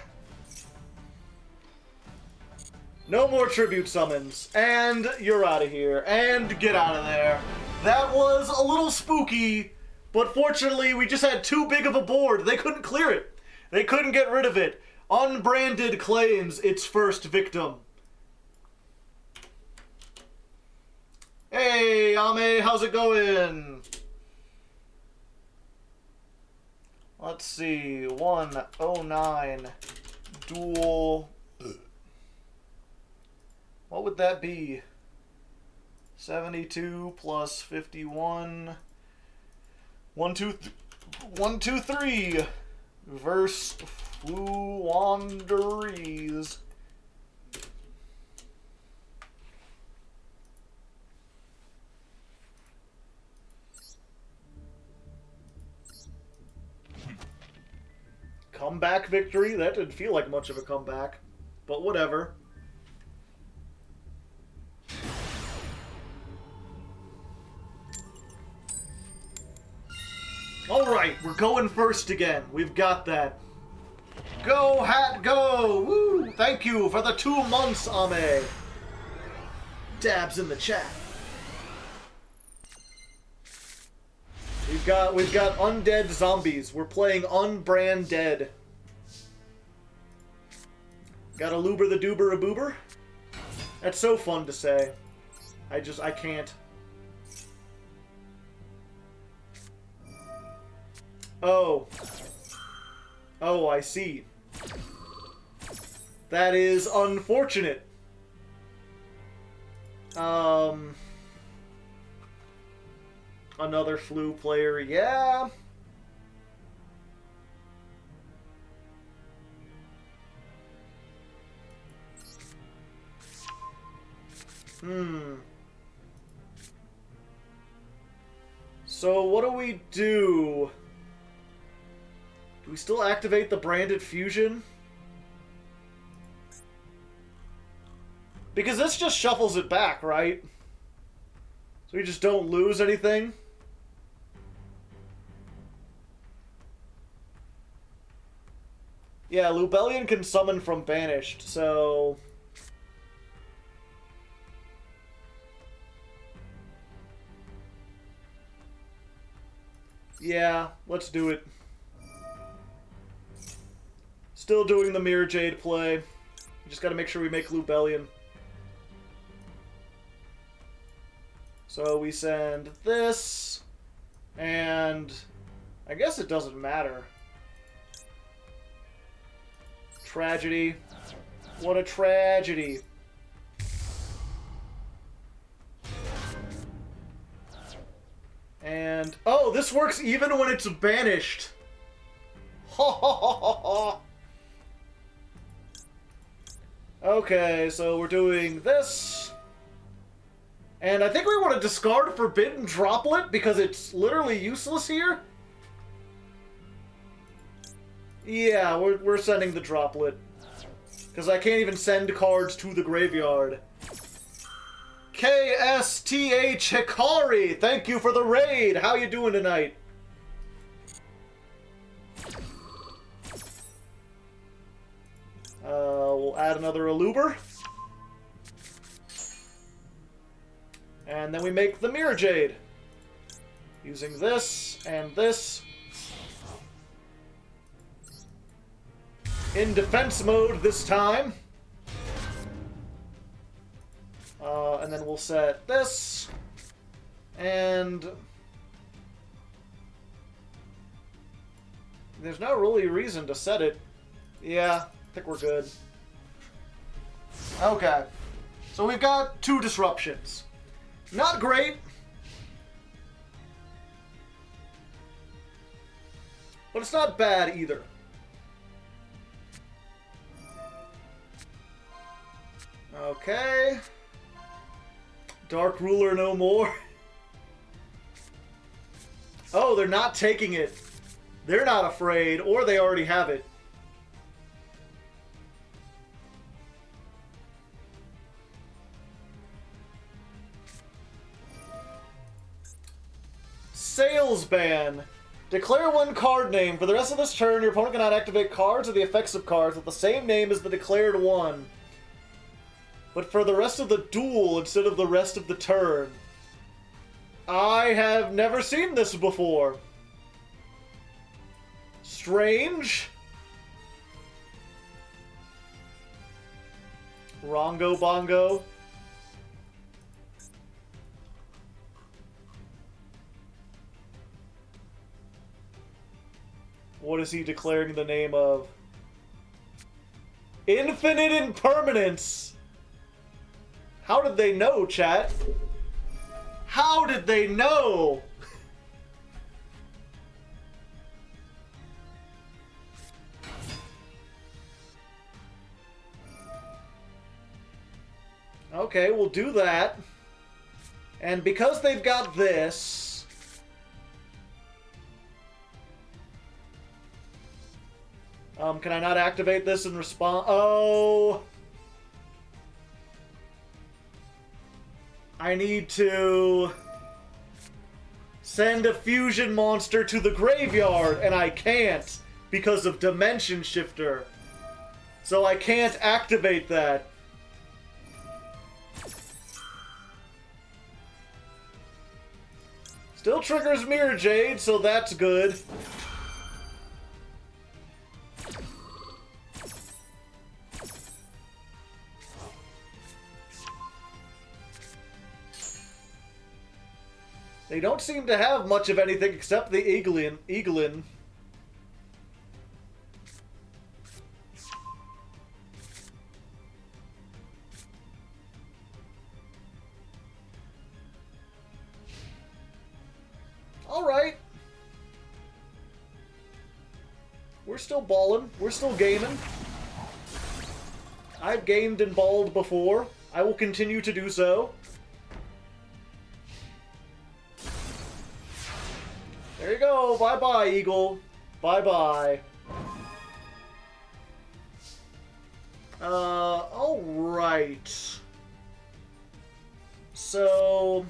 No more tribute summons. And you're out of here. And get out of there. That was a little spooky, but fortunately we just had too big of a board. They couldn't clear it. They couldn't get rid of it. Unbranded claims its first victim. Hey, Ame, how's it going? Let's see. 109 duel. What would that be? 72 plus 51. 1, 2, 3. Verse Fluwanderies. Comeback victory? That didn't feel like much of a comeback. But whatever. Alright, we're going first again. We've got that. Go, Hat, go! Woo! Thank you for the 2 months, Ame. Dabs in the chat. We've got undead zombies. We're playing Unbrand Dead. Got a Loober the Doober a Boober? That's so fun to say. I can't. Oh. Oh, I see. That is unfortunate. Another flu player, yeah. So what do we do? Do we still activate the branded fusion? Because this just shuffles it back, right? So we just don't lose anything? Yeah, Lubellion can summon from Banished, so... Yeah, let's do it. Still doing the Mirror Jade play. We just gotta make sure we make Lubellion. So we send this, and I guess it doesn't matter. Tragedy. What a tragedy. And, oh, this works even when it's banished. Ha ha ha ha ha. Okay, so we're doing this. And I think we want to discard Forbidden Droplet because it's literally useless here. Yeah, we're sending the Droplet. Because I can't even send cards to the graveyard. KSTH Hikari, thank you for the raid. How you doing tonight? We'll add another Aluber. And then we make the Mirror Jade. Using this and this. In defense mode this time. And then we'll set this. And there's no really reason to set it. Yeah, I think we're good. Okay. So we've got 2 disruptions. Not great. But it's not bad either. Okay. Dark Ruler no more. Oh, they're not taking it. They're not afraid, or they already have it. Sales ban. Declare 1 card name. For the rest of this turn, your opponent cannot activate cards or the effects of cards with the same name as the declared one. But for the rest of the duel instead of the rest of the turn. I have never seen this before. Strange. Rongo Bongo. What is he declaring the name of? Infinite Impermanence! How did they know, chat? How did they know? Okay, we'll do that. And because they've got this... can I not activate this in response? Oh... I need to send a fusion monster to the graveyard, and I can't because of Dimension Shifter. So I can't activate that. Still triggers Mirror Jade, so that's good. They don't seem to have much of anything except the Eaglin. Alright. We're still ballin'. We're still gaming. I've gamed and balled before. I will continue to do so. There you go. Bye-bye, Eagle. Bye-bye. Alright. So...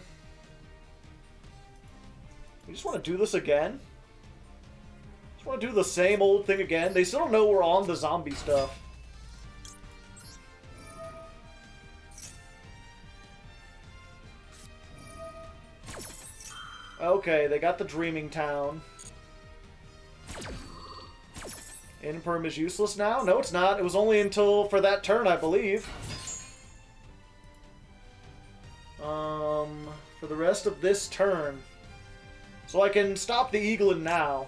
we just want to do this again? Just want to do the same old thing again? They still don't know we're on the zombie stuff. Okay, they got the Dreaming Town. Imperm is useless now? No, it's not. It was only until for that turn, I believe. For the rest of this turn. So I can stop the Eaglin now.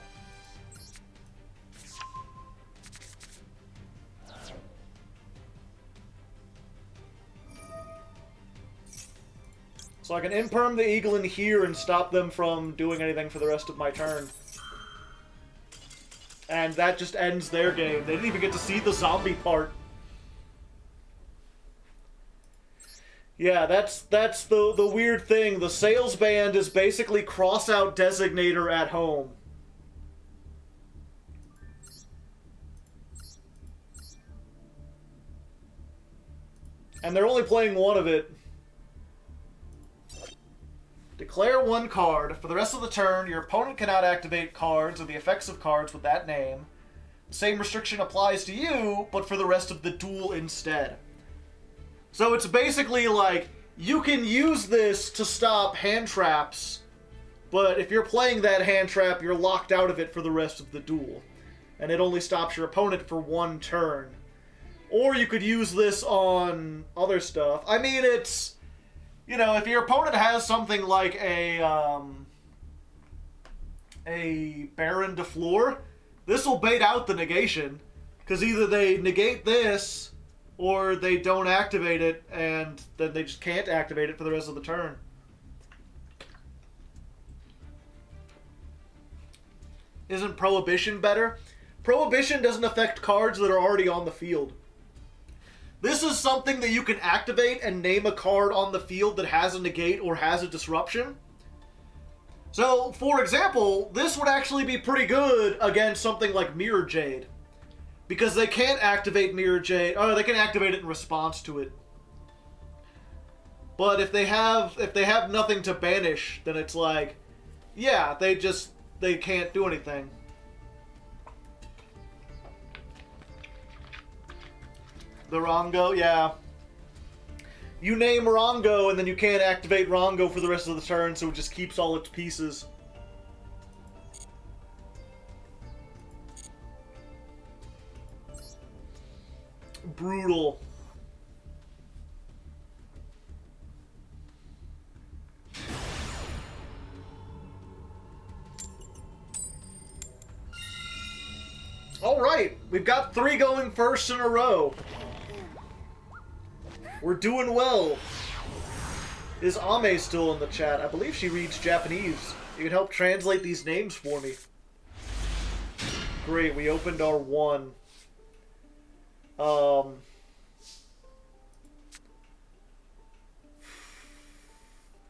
So I can imperm the Eaglin here and stop them from doing anything for the rest of my turn. And that just ends their game. They didn't even get to see the zombie part. Yeah, that's the weird thing. The sales band is basically cross-out designator at home. And they're only playing one of it. Declare one card. For the rest of the turn, your opponent cannot activate cards or the effects of cards with that name. The same restriction applies to you, but for the rest of the duel instead. So it's basically like, you can use this to stop hand traps, but if you're playing that hand trap, you're locked out of it for the rest of the duel. And it only stops your opponent for one turn. Or you could use this on other stuff. I mean, it's... You know, if your opponent has something like a Baron de Fleur, this will bait out the negation. Because either they negate this, or they don't activate it, and then they just can't activate it for the rest of the turn. Isn't Prohibition better? Prohibition doesn't affect cards that are already on the field. This is something that you can activate and name a card on the field that has a negate or has a disruption. So, for example, this would actually be pretty good against something like Mirror Jade. Because they can't activate Mirror Jade, or they can activate it in response to it. But if they have nothing to banish, then it's like, yeah, they can't do anything. The Rongo, yeah. You name Rongo, and then you can't activate Rongo for the rest of the turn, so it just keeps all its pieces. Brutal. Alright, we've got 3 going first in a row. We're doing well. Is Ame still in the chat? I believe she reads Japanese. You can help translate these names for me. Great, we opened our 1.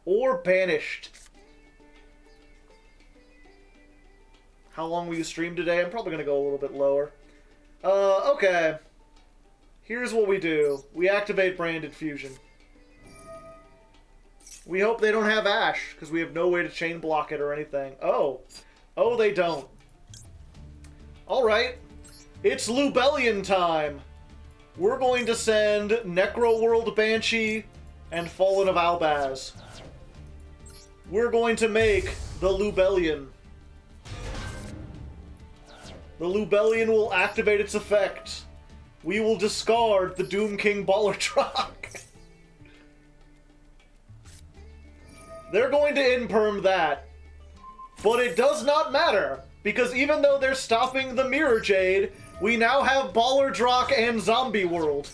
Or banished. How long will you stream today? I'm probably going to go a little bit lower. Okay. Here's what we do. We activate Branded Fusion. We hope they don't have Ash, because we have no way to chain block it or anything. Oh. Oh, they don't. Alright. It's Lubellion time. We're going to send Necro World Banshee and Fallen of Albaz. We're going to make the Lubellion. The Lubellion will activate its effect. We will discard the Doom King Ballertrock. They're going to imperm that. But it does not matter, because even though they're stopping the Mirror Jade, we now have Ballardrock and Zombie World.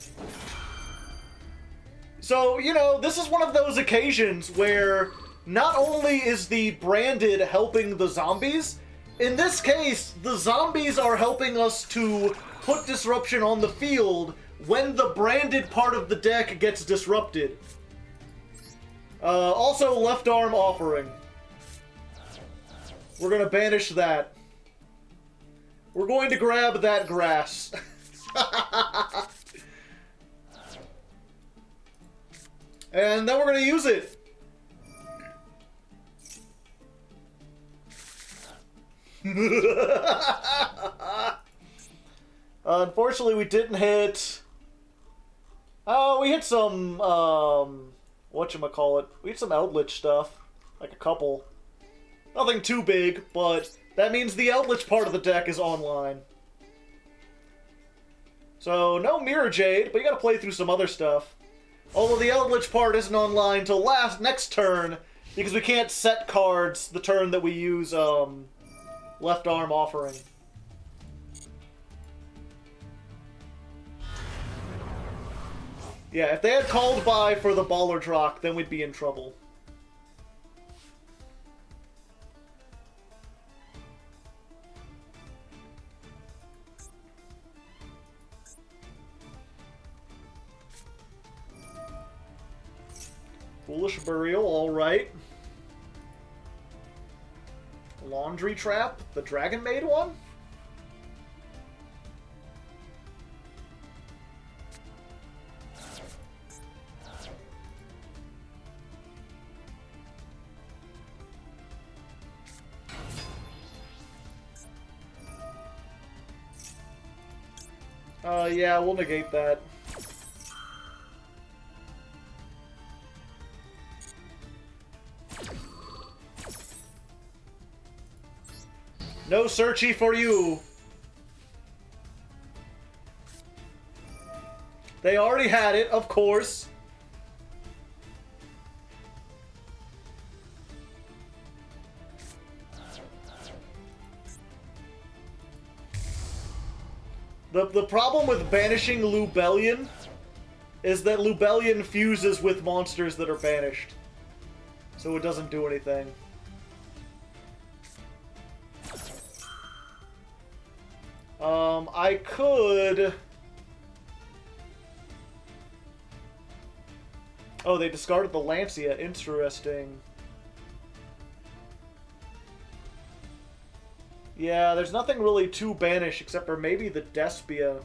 So, you know, this is one of those occasions where not only is the branded helping the zombies, in this case, the zombies are helping us to put disruption on the field when the branded part of the deck gets disrupted. Also, Left Arm Offering. We're going to banish that. We're going to grab that grass. And then we're going to use it. Unfortunately, we didn't hit... Oh, we hit some, whatchamacallit. We hit some Eldritch stuff. Like a couple. Nothing too big, but that means the Eldritch part of the deck is online. So, no Mirror Jade, but you gotta play through some other stuff. Although the Eldritch part isn't online till next turn, Because we can't set cards the turn that we use left arm offering. Yeah, if they had called by for the Baller Drock, then we'd be in trouble. Foolish Burial, alright. Laundry Trap, the Dragon Maid one? Yeah, we'll negate that. No searchy for you! They already had it, of course. The problem with banishing Lubellion is that Lubellion fuses with monsters that are banished. So it doesn't do anything. I could... Oh, they discarded the Lancia. Interesting. Yeah, there's nothing really to banish except for maybe the Despia.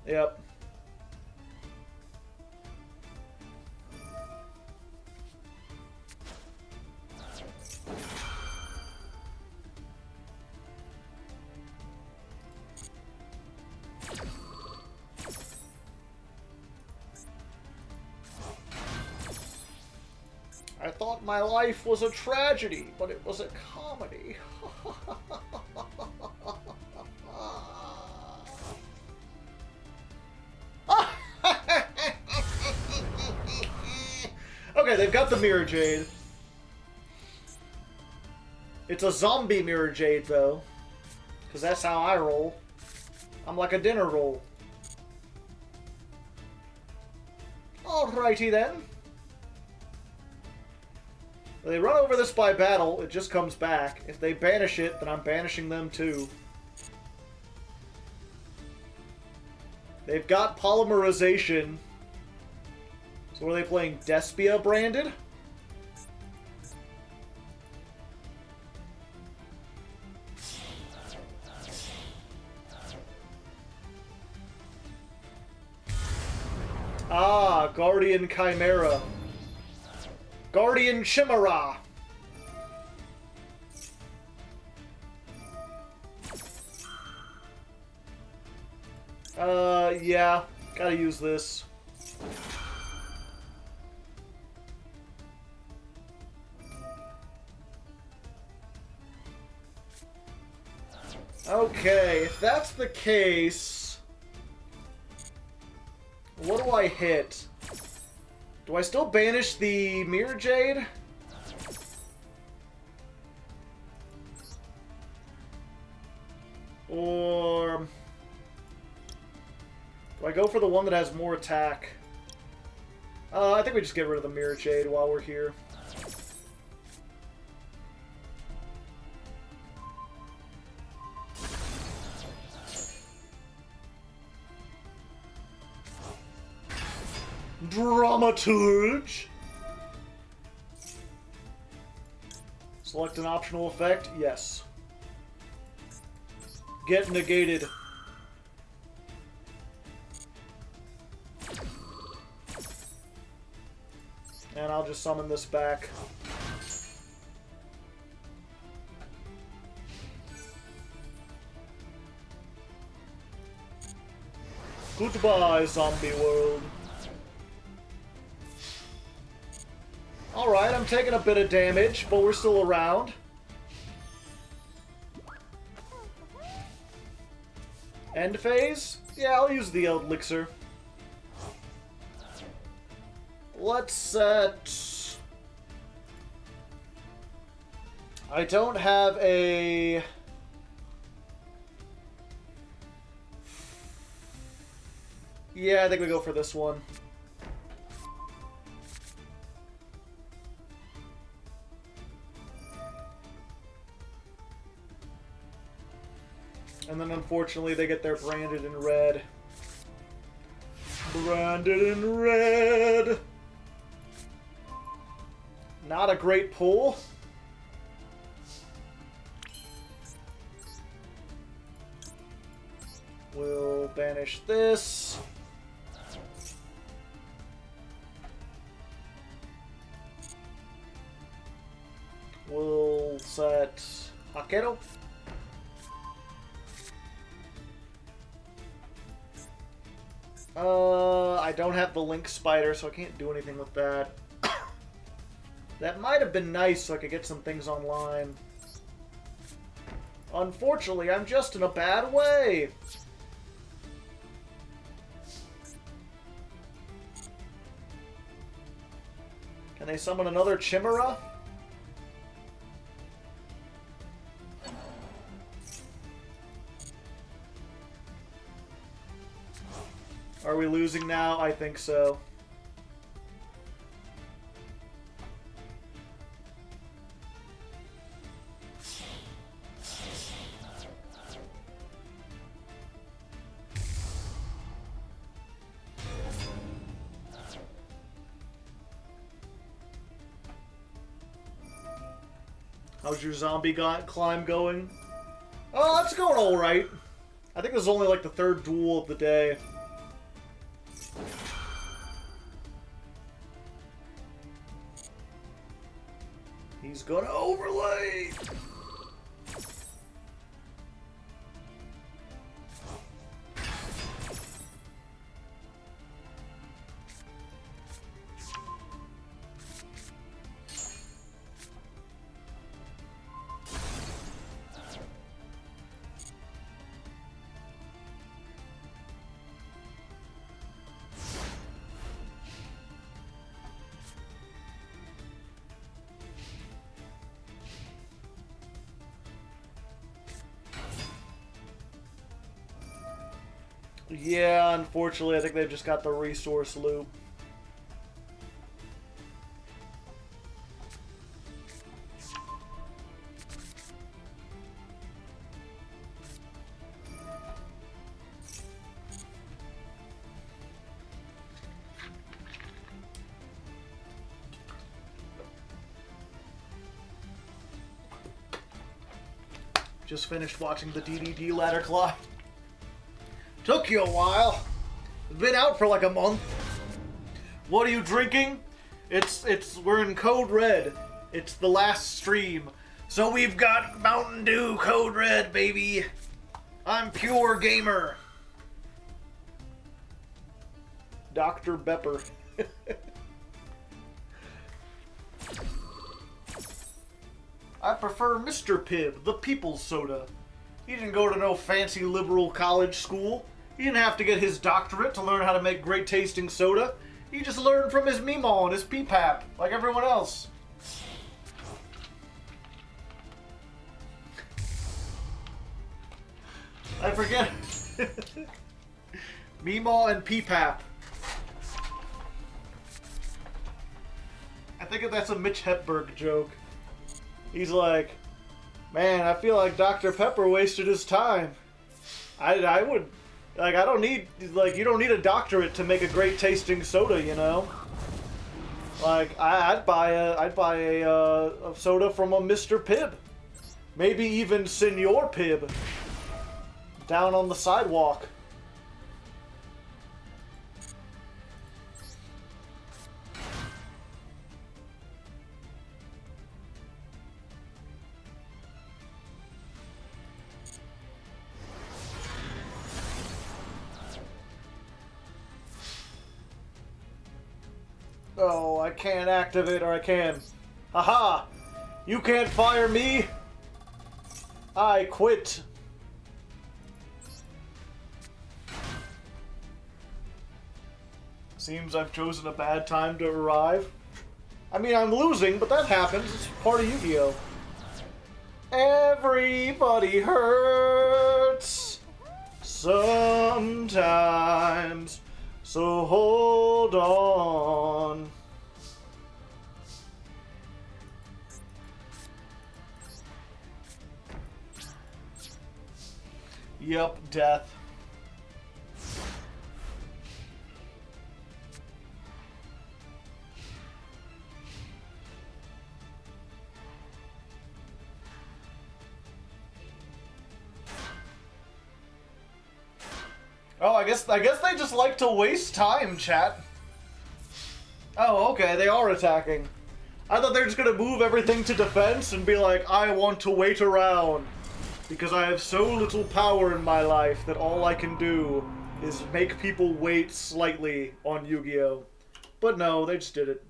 Yep. I thought my life was a tragedy, but it was a comedy. Okay, they've got the Mirror Jade. It's a zombie Mirror Jade, though. Because that's how I roll. I'm like a dinner roll. Alrighty then. If they run over this by battle, it just comes back. If they banish it, then I'm banishing them too. They've got Polymerization. So are they playing Despia branded? Ah, Guardian Chimera. Guardian Chimera! Yeah. Gotta use this. Okay, if that's the case... What do I hit? Do I still banish the Mirror Jade? Or... do I go for the one that has more attack? I think we just get rid of the Mirror Jade while we're here. Dramaturge! Select an optional effect? Yes. Get negated. And I'll just summon this back. Goodbye, zombie world. Alright, I'm taking a bit of damage, but we're still around. End phase? Yeah, I'll use the elixir. Let's set... I don't have a... Yeah, I think we go for this one. And then unfortunately they get their branded in red. Branded in red! Not a great pull. We'll banish this. We'll set Hakero. I don't have the Link Spider, so I can't do anything with that. That might have been nice so I could get some things online. Unfortunately, I'm just in a bad way. Can they summon another Chimera? Are we losing now? I think so. How's your zombie climb going? Oh, that's going alright. I think this is only like the third duel of the day. He's gonna overlay! Yeah, unfortunately, I think they've just got the resource loop. Just finished watching the DDD ladder climb. Took you a while. Been out for like a month. What are you drinking? We're in Code Red. It's the last stream. So we've got Mountain Dew Code Red, baby. I'm pure gamer. Dr. Pepper. I prefer Mr. Pibb, the people's soda. He didn't go to no fancy liberal college school. He didn't have to get his doctorate to learn how to make great tasting soda. He just learned from his Meemaw and his Peepap, like everyone else. I forget. Meemaw and Peepap. I think that's a Mitch Hepburn joke. He's like, man, I feel like Dr. Pepper wasted his time. I would, like, I don't need, like, you don't need a doctorate to make a great tasting soda, you know? Like, I'd buy a soda from a Mr. Pibb. Maybe even Senor Pibb. Down on the sidewalk. Oh, I can't activate, or I can. Haha! You can't fire me! I quit. Seems I've chosen a bad time to arrive. I mean, I'm losing, but that happens. It's part of Yu-Gi-Oh! Everybody hurts sometimes, so hold on. Yep, death. Oh, I guess they just like to waste time, chat. Oh, okay, they are attacking. I thought they were just gonna move everything to defense and be like, I want to wait around. Because I have so little power in my life that all I can do is make people wait slightly on Yu-Gi-Oh! But no, they just did it.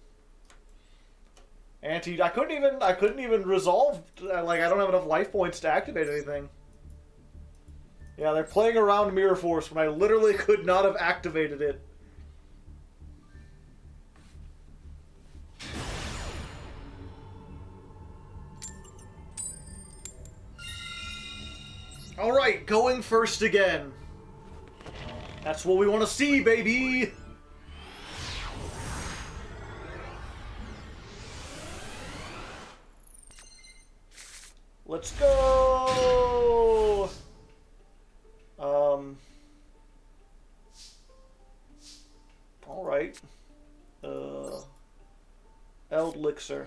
I couldn't even resolve, like, I don't have enough life points to activate anything. Yeah, they're playing around Mirror Force when I literally could not have activated it. Alright, going first again. That's what we want to see, baby! Let's go! Alright. Eldlixir.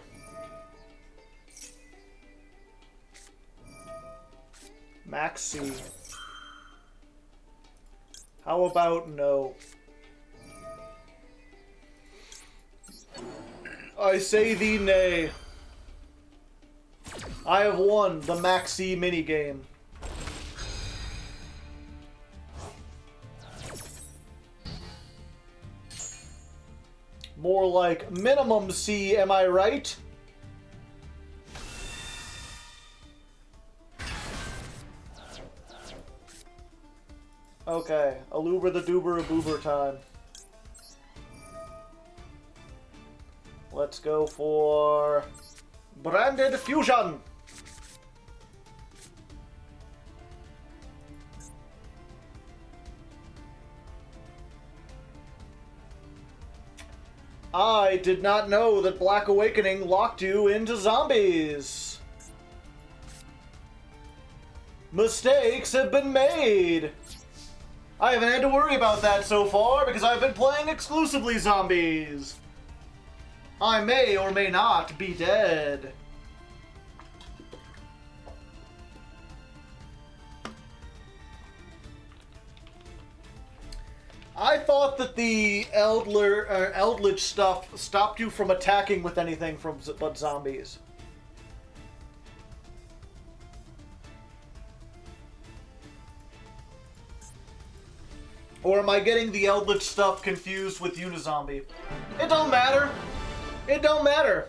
Maxi. How about no? I say thee nay. I have won the Maxi minigame. More like minimum C, am I right? Okay, Aluber the Doober Boober time. Let's go for Branded Fusion. I did not know that Black Awakening locked you into zombies. Mistakes have been made. I haven't had to worry about that so far because I've been playing exclusively zombies. I may or may not be dead. I thought that the Eldritch stuff stopped you from attacking with anything but zombies. Or am I getting the Eldritch stuff confused with Unizombie? It don't matter. It don't matter.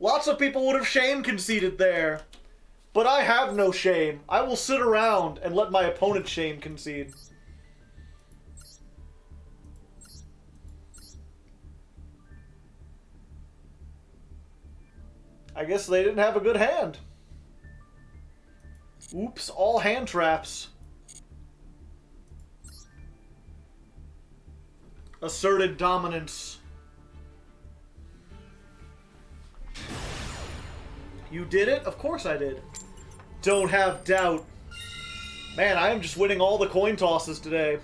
Lots of people would have shame conceded there. But I have no shame. I will sit around and let my opponent shame concede. I guess they didn't have a good hand. Oops, all hand traps. Asserted dominance. You did it? Of course I did. Don't have doubt. Man, I am just winning all the coin tosses today.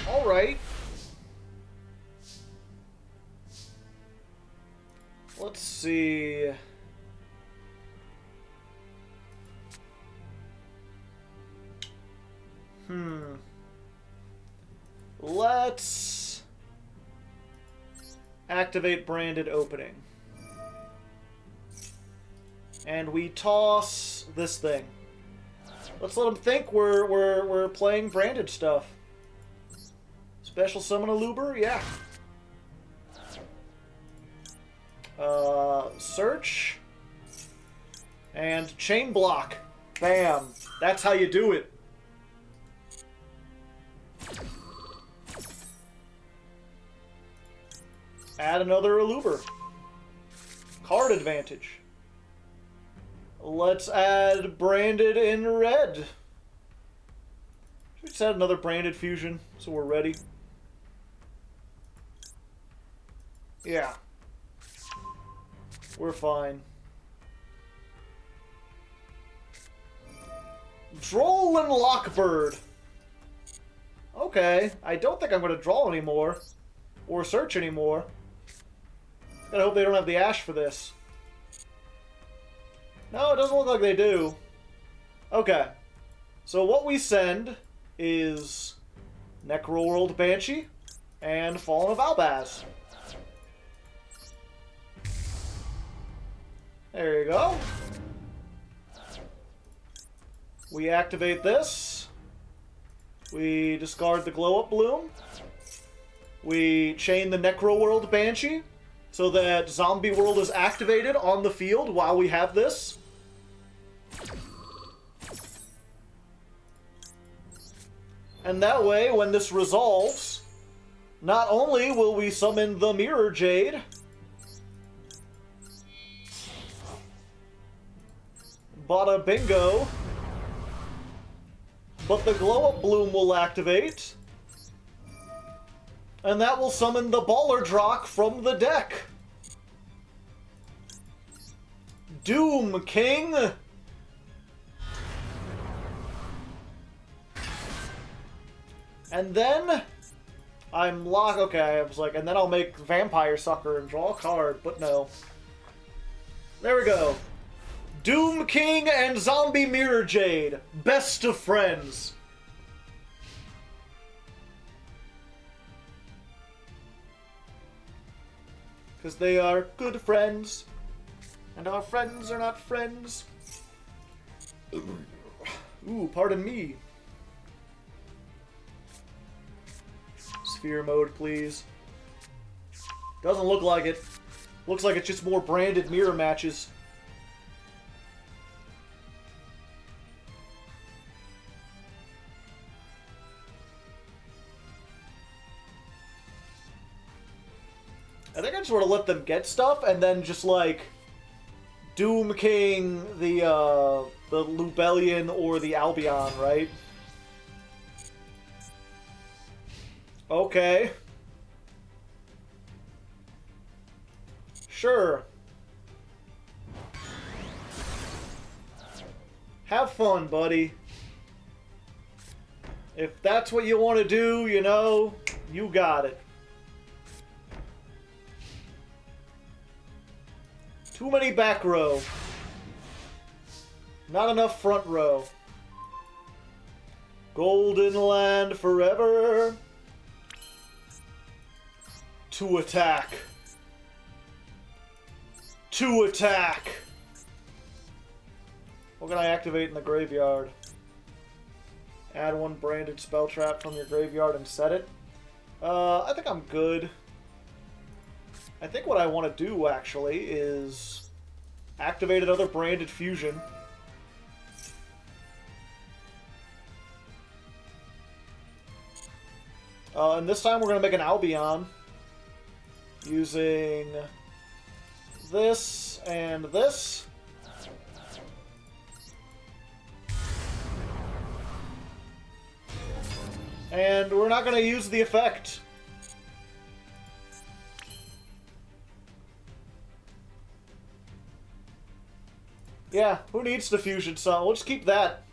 Alright. Let's see. Let's activate branded opening. And we toss this thing. Let's let them think we're playing branded stuff. Special summon a Luber? Yeah. Search. And chain block. Bam. That's how you do it. Add another Eluber. Card advantage. Let's add branded in red. Should we just add another branded fusion so we're ready? Yeah. We're fine. Droll and Lockbird. Okay, I don't think I'm going to draw anymore. Or search anymore. Gotta hope they don't have the Ash for this. No, it doesn't look like they do. Okay. So what we send is Necroworld Banshee and Fallen of Albaz. There you go. We activate this. We discard the Glow-Up Bloom. We chain the Necroworld Banshee so that Zombie World is activated on the field while we have this. And that way, when this resolves, not only will we summon the Mirror Jade, bada bingo, but the Glow-Up Bloom will activate, and that will summon the Baller Drock from the deck. Doom King! And then I'm locked. Okay, I was like, and then I'll make Vampire Sucker and draw a card, but no. There we go. Doom King and Zombie Mirror Jade. Best of friends. Because they are good friends. And our friends are not friends. Ooh, pardon me. Sphere mode, please. Doesn't look like it. Looks like it's just more branded mirror matches. I think I just want to let them get stuff and then just like Doom King the Lubellion or the Albion, right? Okay. Sure. Have fun, buddy. If that's what you want to do, you know, you got it. Too many back row. Not enough front row. Golden Land forever. To attack. To attack. What can I activate in the graveyard? Add one branded spell trap from your graveyard and set it. I think I'm good. I think what I want to do, actually, is activate another branded fusion. And this time we're going to make an Albion. Using this and this. And we're not going to use the effect. Yeah, who needs the fusion cell? We'll just keep that.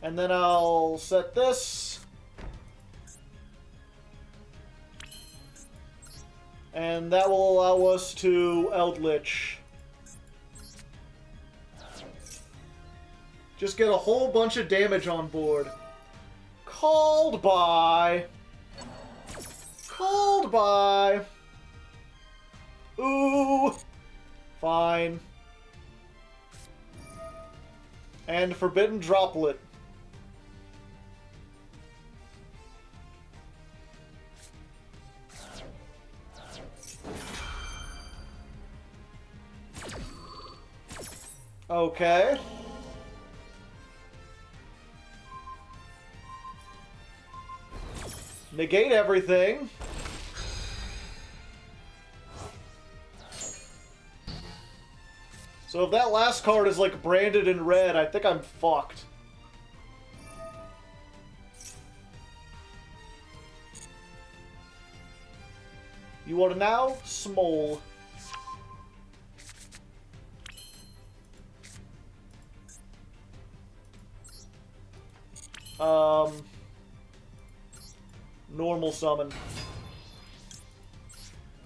And then I'll set this. And that will allow us to Eldritch. Just get a whole bunch of damage on board. Called by. Called by. Ooh. Fine. And Forbidden Droplet. Okay. Negate everything. So if that last card is like branded in red, I think I'm fucked. You are now small. Normal summon.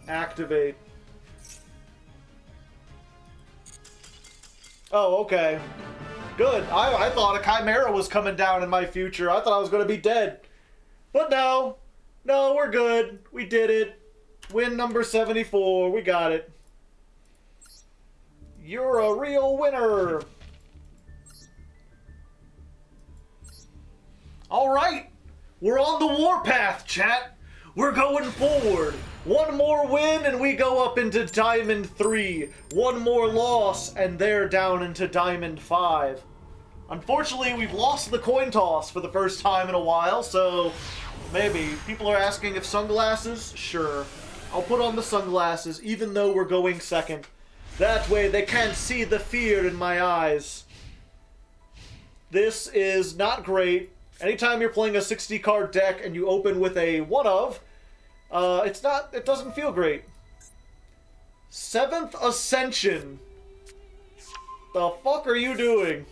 Activate. Oh, okay. Good. I thought a Chimera was coming down in my future. I thought I was going to be dead. But no. No, we're good. We did it. Win number 74. We got it. You're a real winner. Alright. We're on the warpath, chat. We're going forward. One more win and we go up into Diamond 3. One more loss and they're down into Diamond 5. Unfortunately, we've lost the coin toss for the first time in a while, so maybe. People are asking if sunglasses? Sure. I'll put on the sunglasses even though we're going second. That way they can't see the fear in my eyes. This is not great. Anytime you're playing a 60-card deck and you open with a one-of, it doesn't feel great. 7th Ascension. The fuck are you doing?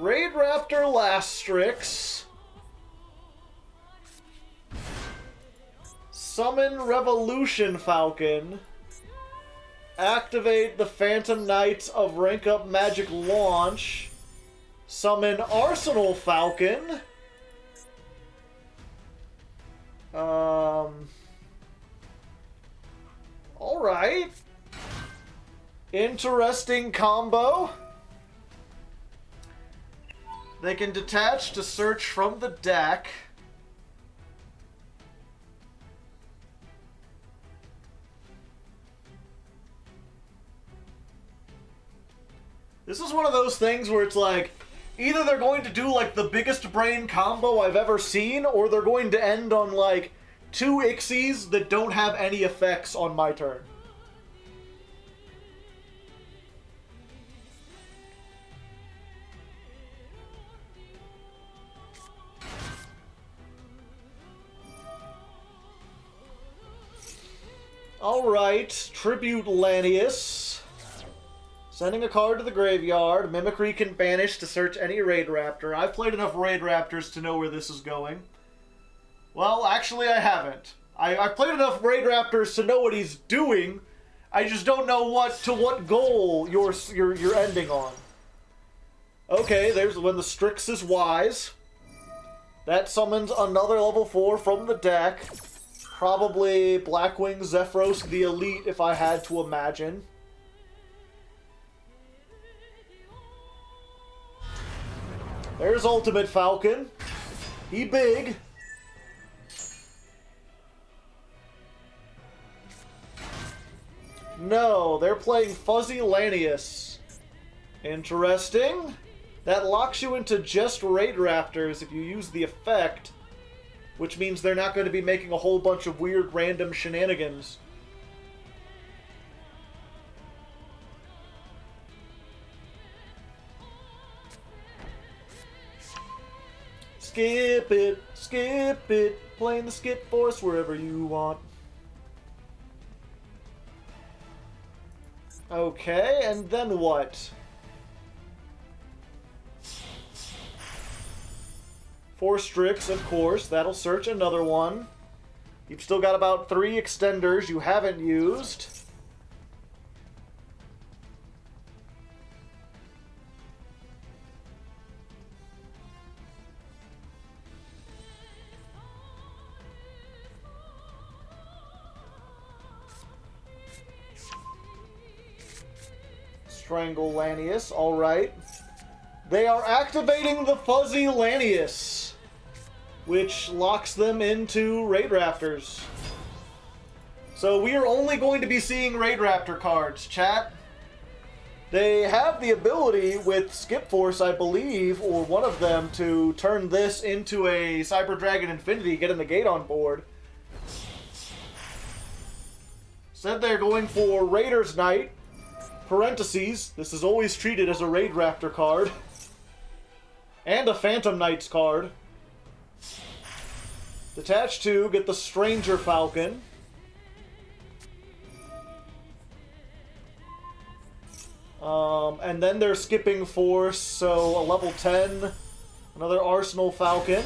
Raid Raptor Lastrix. Summon Revolution Falcon. Activate the Phantom Knights of Rank Up Magic Launch. Summon Arsenal Falcon. Alright. Interesting combo. They can detach to search from the deck. This is one of those things where it's like, either they're going to do like the biggest brain combo I've ever seen, or they're going to end on like 2 Ixies that don't have any effects on my turn. Alright, Tribute Lanius. Sending a card to the graveyard. Mimicry can banish to search any Raid Raptor. I've played enough Raid Raptors to know where this is going. Well, actually I haven't. I've played enough Raid Raptors to know what he's doing. I just don't know what goal you're ending on. Okay, there's when the Strix is wise. That summons another level 4 from the deck. Probably Blackwing Zephyros the Elite if I had to imagine. There's Ultimate Falcon. He big. No, they're playing Fuzzy Lanius. Interesting. That locks you into just Raid Raptors if you use the effect, which means they're not going to be making a whole bunch of weird random shenanigans. Skip it, playing the skip force wherever you want. Okay, and then what? 4 Strix, of course, that'll search another one. You've still got about 3 extenders you haven't used. Strangle Lanius, alright. They are activating the Fuzzy Lanius, which locks them into Raid Raptors. So we are only going to be seeing Raid Raptor cards, chat. They have the ability with Skip Force, I believe, or one of them, to turn this into a Cyber Dragon Infinity, getting the gate on board. Said they're going for Raiders Knight. Parentheses, this is always treated as a Raid Raptor card. And a Phantom Knights card. Detach 2, get the Stranger Falcon. And then they're skipping Force, so a level 10, another Arsenal Falcon.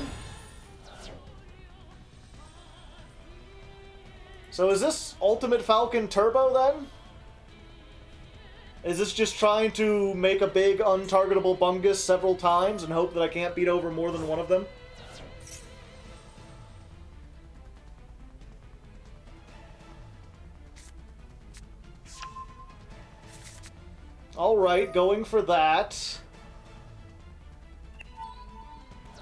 So is this Ultimate Falcon Turbo then? Is this just trying to make a big untargetable Bungus several times and hope that I can't beat over more than one of them? Alright, going for that.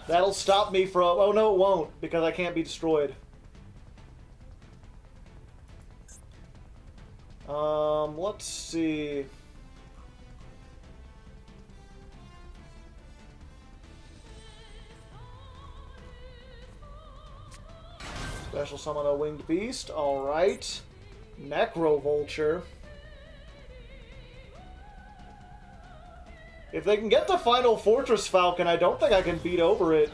That'll stop me from... Oh no, it won't, because I can't be destroyed. Let's see... Special summon a winged beast, alright. Necro Vulture. If they can get the final Fortress Falcon, I don't think I can beat over it.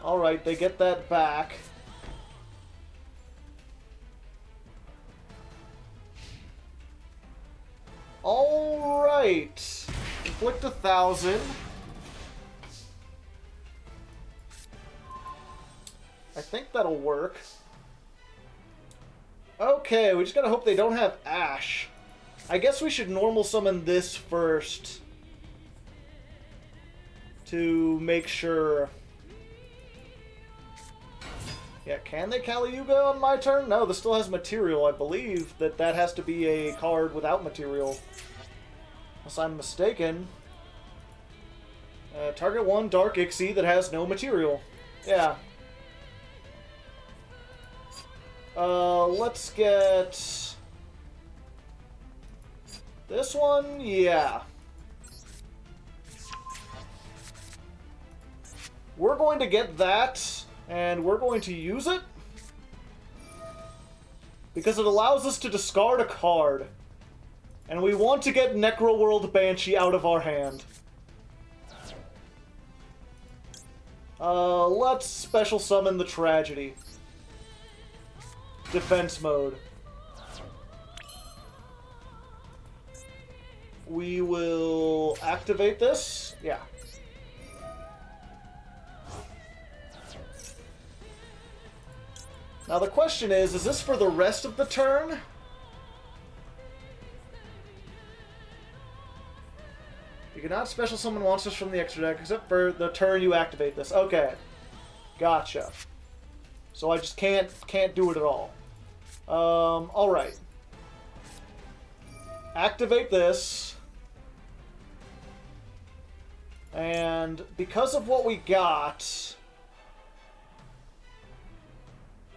Alright, they get that back. Alright. Inflict 1,000. I think that'll work. Okay, we just gotta hope they don't have Ash. I guess we should normal summon this first. To make sure... Yeah, can they Caliuga on my turn? No, this still has material. I believe that that has to be a card without material. Unless I'm mistaken. Target 1 Dark Ixie that has no material. Yeah. Let's get... this one? Yeah. We're going to get that, and we're going to use it. Because it allows us to discard a card. And we want to get Necroworld Banshee out of our hand. Let's special summon the Tragedy. Defense mode. We will activate this. Yeah. Now the question is this for the rest of the turn? You cannot special summon monsters from the extra deck except for the turn you activate this. Okay. Gotcha. So I just can't do it at all. Alright. Activate this. And because of what we got...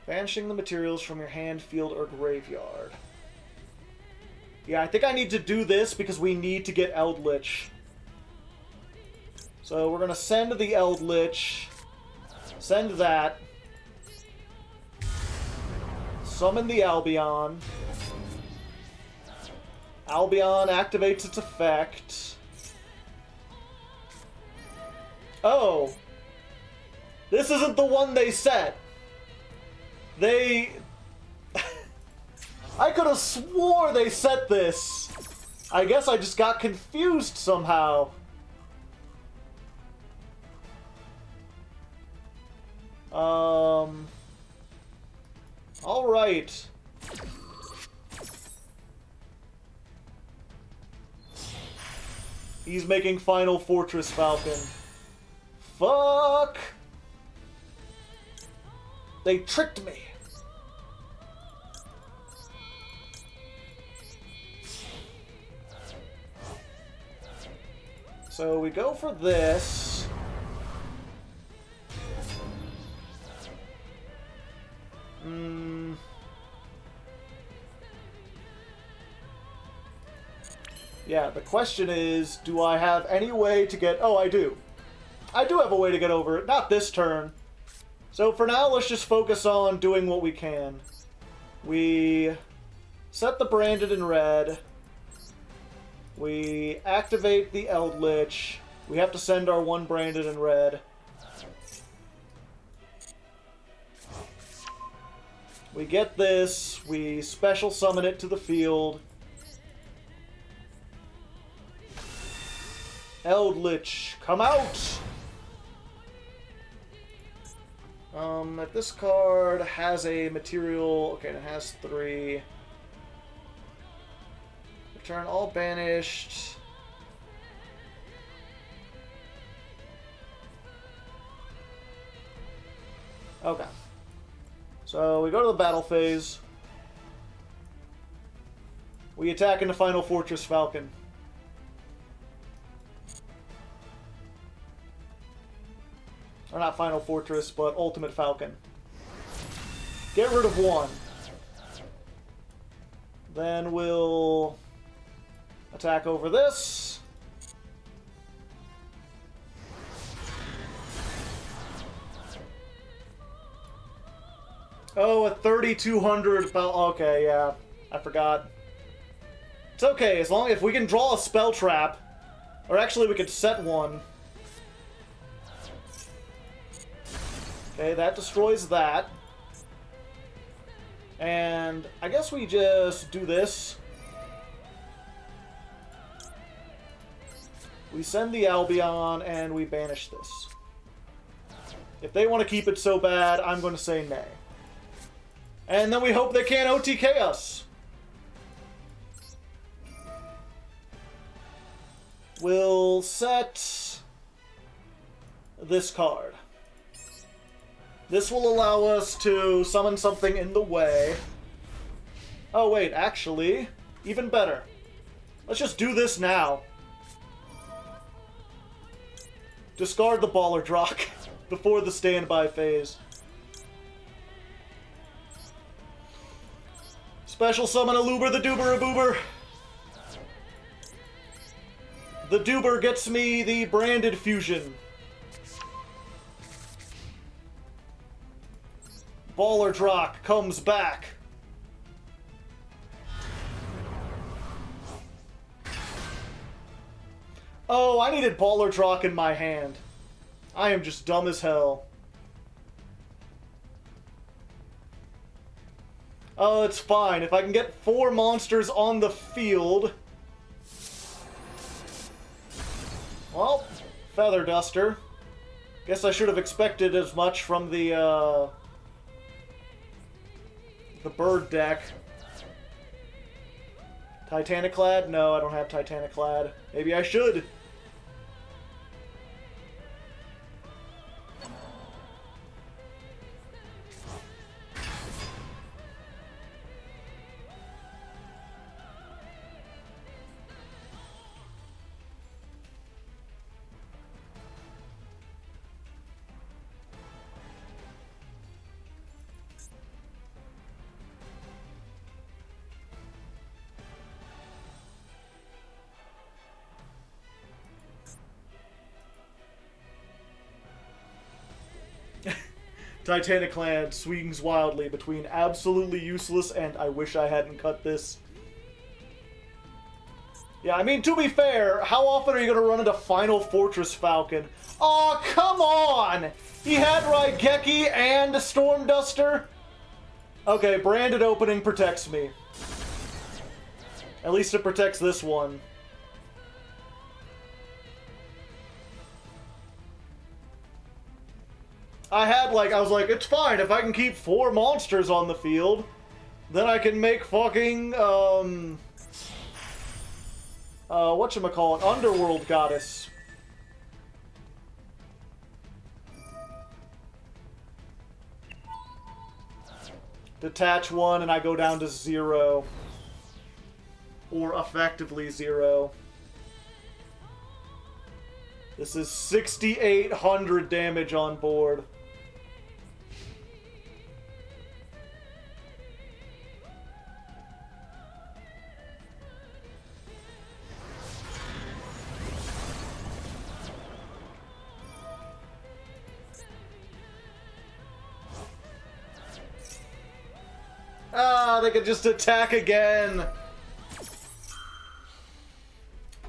banishing the materials from your hand, field, or graveyard. Yeah, I think I need to do this because we need to get Eldritch. So we're going to send the Eldritch. Send that. Summon the Albion. Albion activates its effect. Oh! This isn't the one they said! They... I could have swore they set this! I guess I just got confused somehow. Alright. He's making Final Fortress Falcon. Fuck! They tricked me. So we go for this. Yeah, the question is, do I have any way to get... Oh, I do. I do have a way to get over it. Not this turn. So for now, let's just focus on doing what we can. We set the branded in red. We activate the Eldritch. We have to send our one branded in red. We get this. We special summon it to the field. Eldritch, come out! This card has a material... Okay, it has 3. Return all banished. Okay. So we go to the battle phase. We attack into Final Fortress Falcon. Or not Final Fortress, but Ultimate Falcon. Get rid of 1. Then we'll attack over this. Oh, a 3,200... Okay, yeah. I forgot. It's okay, as long as we can draw a spell trap. Or actually, we could set one. Okay, that destroys that. And I guess we just do this. We send the Albion, and we banish this. If they want to keep it so bad, I'm going to say nay. And then we hope they can't OTK us. We'll set this card. This will allow us to summon something in the way. Oh wait, actually, even better. Let's just do this now. Discard the Baller Drock before the standby phase. Special summon a Loober the Doober a Boober. The Doober gets me the branded fusion. Baller Drock comes back. Oh, I needed Baller Drock in my hand. I am just dumb as hell. Oh, it's fine. If I can get 4 monsters on the field... Well, Feather Duster. Guess I should have expected as much from the bird deck. Titaniclad? No, I don't have Titaniclad. Maybe I should. Titaniclad swings wildly between absolutely useless and I wish I hadn't cut this. Yeah, I mean, to be fair, how often are you going to run into Final Fortress Falcon? Aw, come on! He had Raigeki and Storm Duster? Okay, branded opening protects me. At least it protects this one. I was like, it's fine, if I can keep 4 monsters on the field, then I can make fucking, whatchamacallit, Underworld Goddess. Detach 1 and I go down to 0. Or effectively 0. This is 6,800 damage on board. Ah, they could just attack again.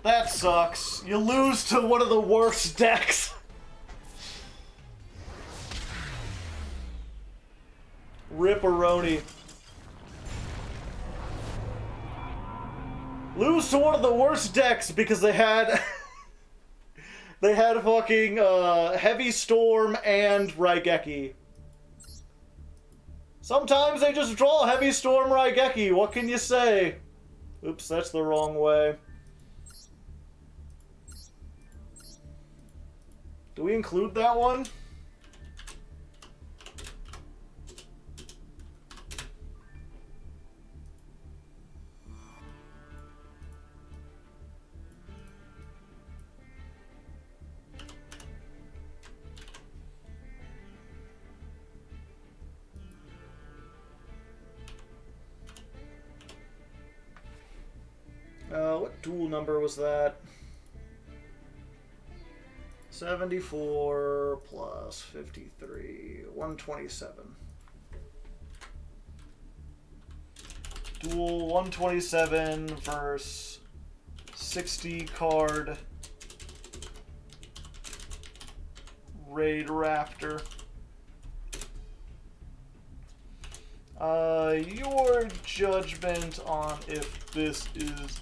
That sucks. You lose to one of the worst decks. Ripperoni. Lose to one of the worst decks because they had... they had fucking Heavy Storm and Raigeki. Sometimes they just draw Heavy Storm Raigeki. What can you say? Oops, that's the wrong way. Do we include that one? What duel number was that? 74 plus 53, 127. Duel 127 versus 60 card Raid Raptor. Your judgment on if this is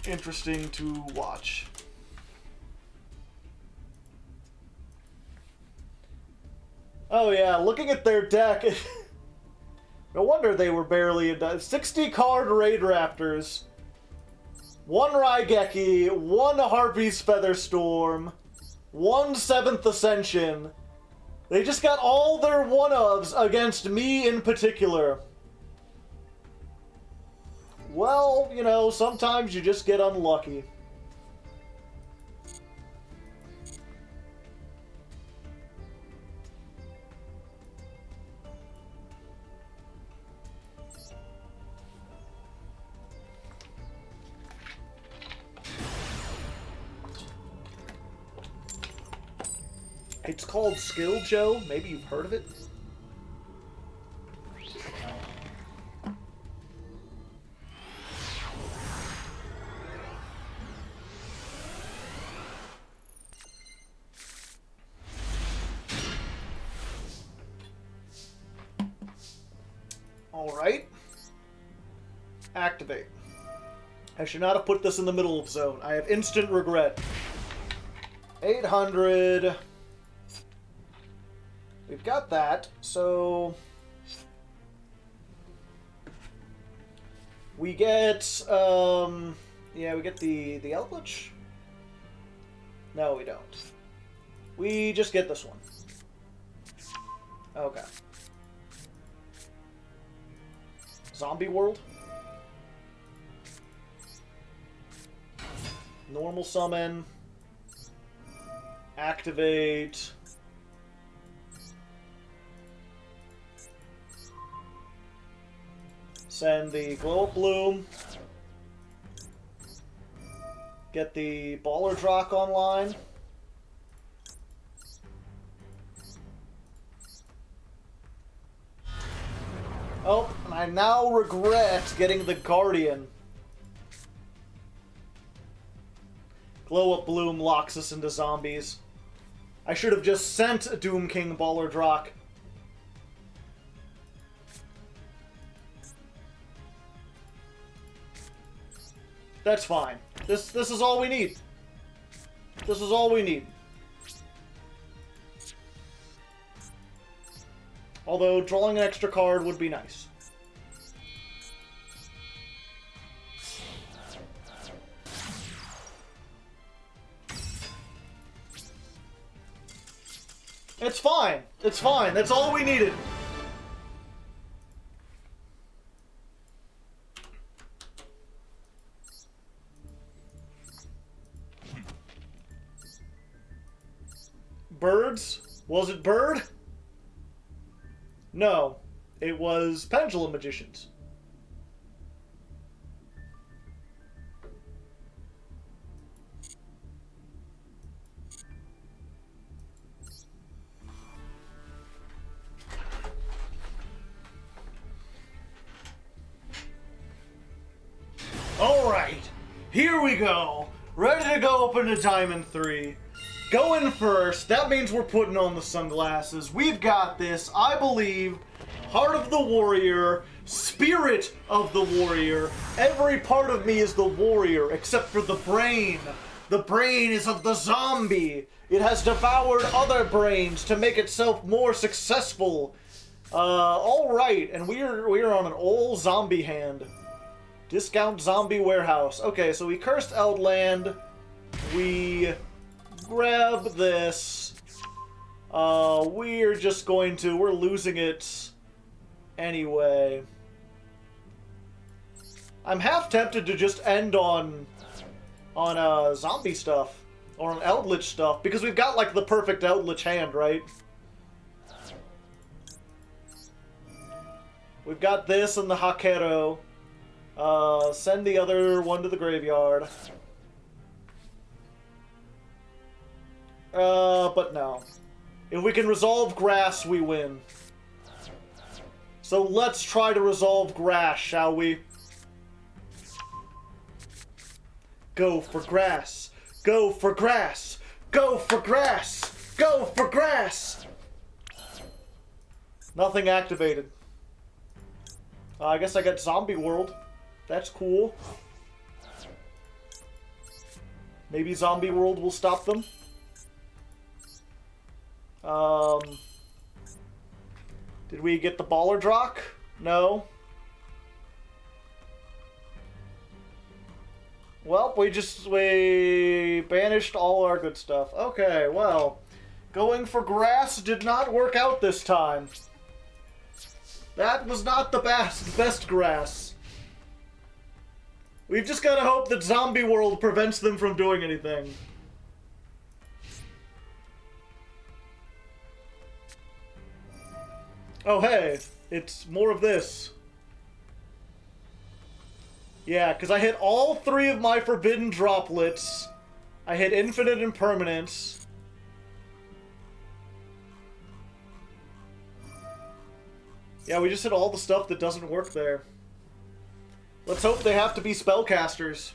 interesting to watch. Oh yeah, looking at their deck, no wonder they were barely in 60 card Raid Raptors, 1 Raigeki, 1 Harpy's Featherstorm, 1 7th Ascension. They just got all their one-ofs against me in particular. Well, you know, sometimes you just get unlucky. It's called Skill Joe. Maybe you've heard of it. Alright. Activate. I should not have put this in the middle of zone. I have instant regret. 800. We've got that, so... we get, yeah, we get the Eldritch? No, we don't. We just get this one. Okay. Zombie World. Normal summon. Activate. Send the Glow Up Bloom. Get the Baller Drock online. Oh, and I now regret getting the Guardian. Glow Up Bloom locks us into zombies. I should have just sent a Doom King Baller Drock. That's fine. This is all we need. This is all we need. Although drawing an extra card would be nice. It's fine. It's fine. That's all we needed. Birds? Was it Bird? No. It was Pendulum Magicians. Alright, here we go. Ready to go up into Diamond 3. Going first, that means we're putting on the sunglasses. We've got this, I believe. Heart of the warrior, spirit of the warrior. Every part of me is the warrior, except for the brain. The brain is of the zombie. It has devoured other brains to make itself more successful. Alright, and we are on an old zombie hand. Discount zombie warehouse. Okay, so we cursed Outland. We grab this. We're just going to... We're losing it anyway. I'm half tempted to just end on zombie stuff. Or on Eldritch stuff. Because we've got, like, the perfect Eldritch hand, right? We've got this and the Hakero. Send the other one to the graveyard. But no. If we can resolve grass, we win. So let's try to resolve grass, shall we? Go for grass. Go for grass. Go for grass. Go for grass. Nothing activated. I guess I got Zombie World. That's cool. Maybe Zombie World will stop them. Did we get the Baller Drock? No. Well, we banished all our good stuff. Okay, well, going for grass did not work out this time. That was not the best grass. We've just gotta hope that Zombie World prevents them from doing anything. Oh hey, it's more of this. Yeah, because I hit all 3 of my forbidden droplets. I hit infinite impermanence. Yeah, we just hit all the stuff that doesn't work there. Let's hope they have to be spellcasters.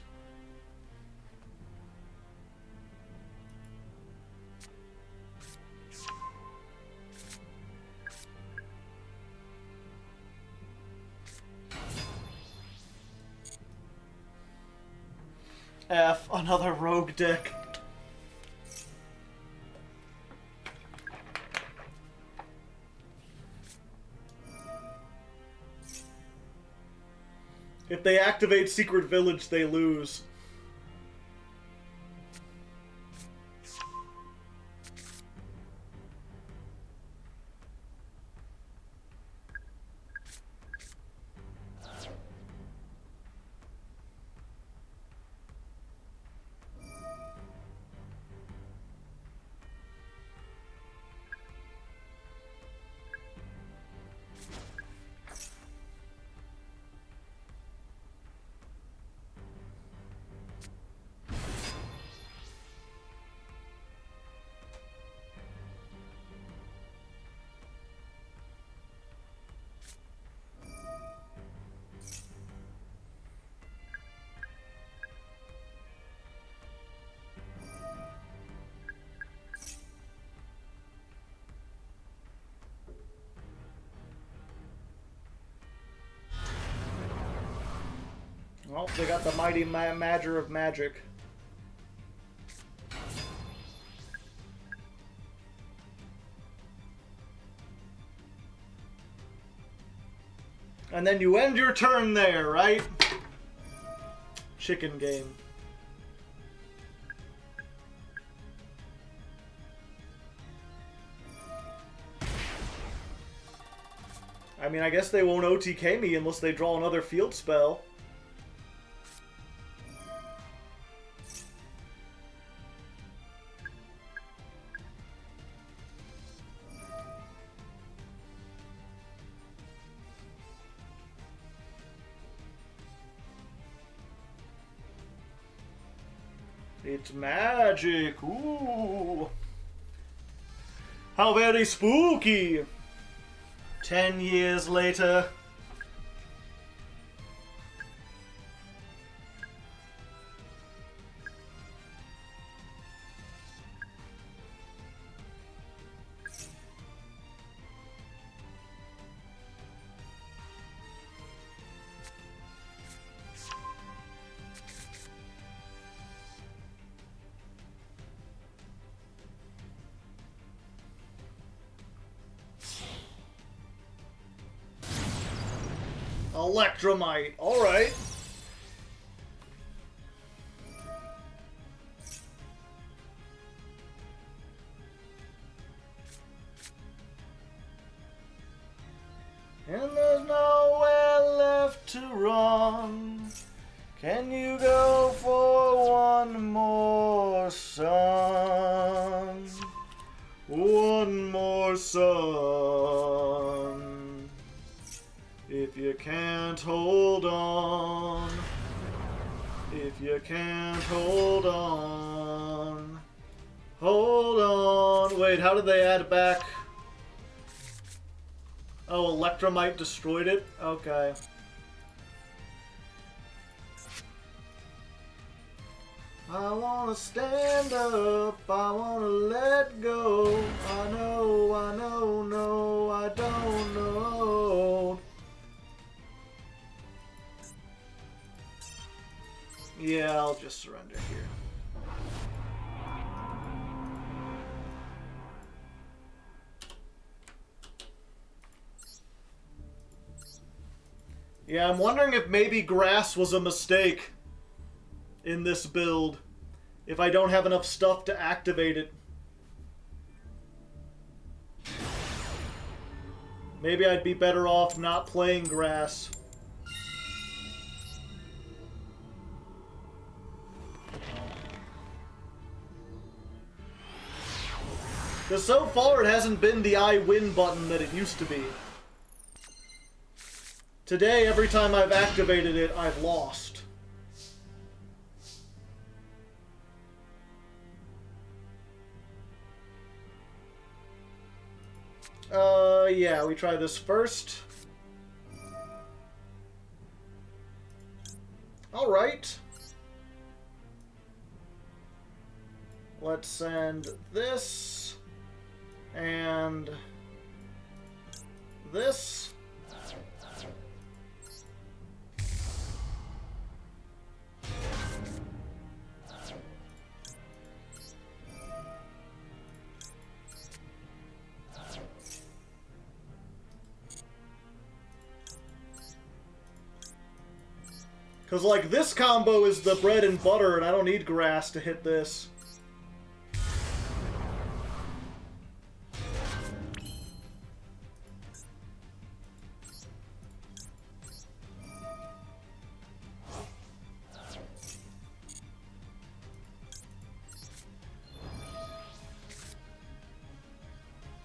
F, another rogue deck. If they activate Secret Village, they lose. Well, they got the mighty Madger of Magic. And then you end your turn there, right? Chicken game. I mean, I guess they won't OTK me unless they draw another field spell. It's magic. Ooh. How very spooky. 10 years later. Electromite. Alright. And there's nowhere left to run. Can you go for one more sun? One more sun. If you can't hold on. If you can't hold on. Hold on. Wait, how did they add back? Oh, Electromite destroyed it? Okay. I wanna stand up, I wanna let go. I know, no, I don't know. Yeah, I'll just surrender here. Yeah, I'm wondering if maybe grass was a mistake in this build. If I don't have enough stuff to activate it. Maybe I'd be better off not playing grass. Because so far it hasn't been the I win button that it used to be. Today, every time I've activated it, I've lost. Yeah, we try this first. Alright. Let's send this and this. Because, like, this combo is the bread and butter, and I don't need grass to hit this.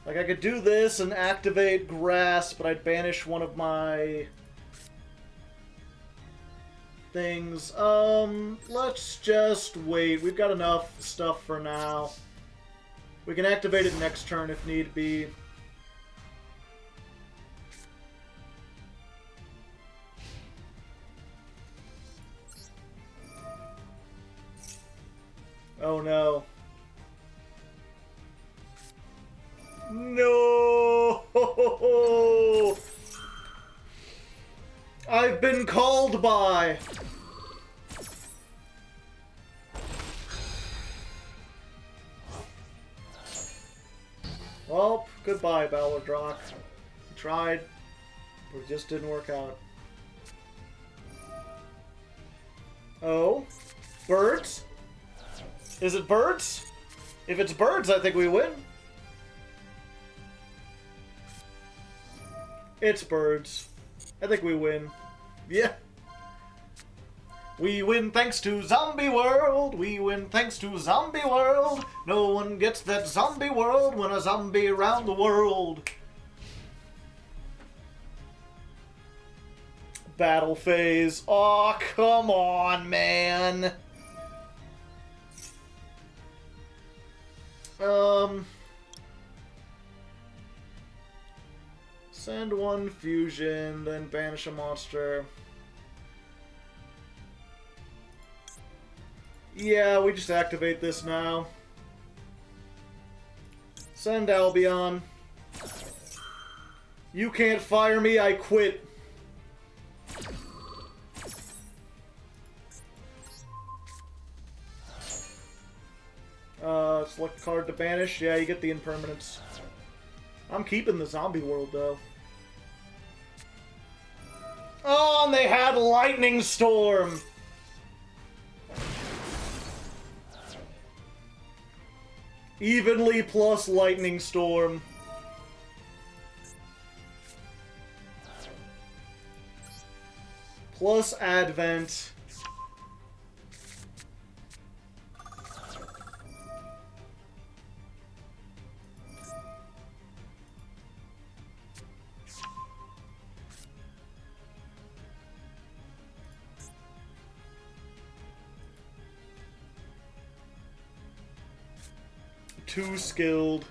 Like, I could do this and activate grass, but I'd banish one of my things. Let's just wait. We've got enough stuff for now. We can activate it next turn if need be. Oh no. No! I've been called by! Well, goodbye, Balladrock. We tried, but it just didn't work out. Oh? Birds? Is it birds? If it's birds, I think we win. It's birds. I think we win. Yeah. We win thanks to Zombie World. We win thanks to Zombie World. No one gets that zombie world when a zombie around the world. Battle phase. Aw, come on, man. Send one fusion, then banish a monster. Yeah, we just activate this now. Send Albion. You can't fire me, I quit. Select a card to banish. Yeah, you get the impermanence. I'm keeping the zombie world, though. Oh! they had Lightning Storm! Evenly plus Lightning Storm. Plus Advent. Too skilled.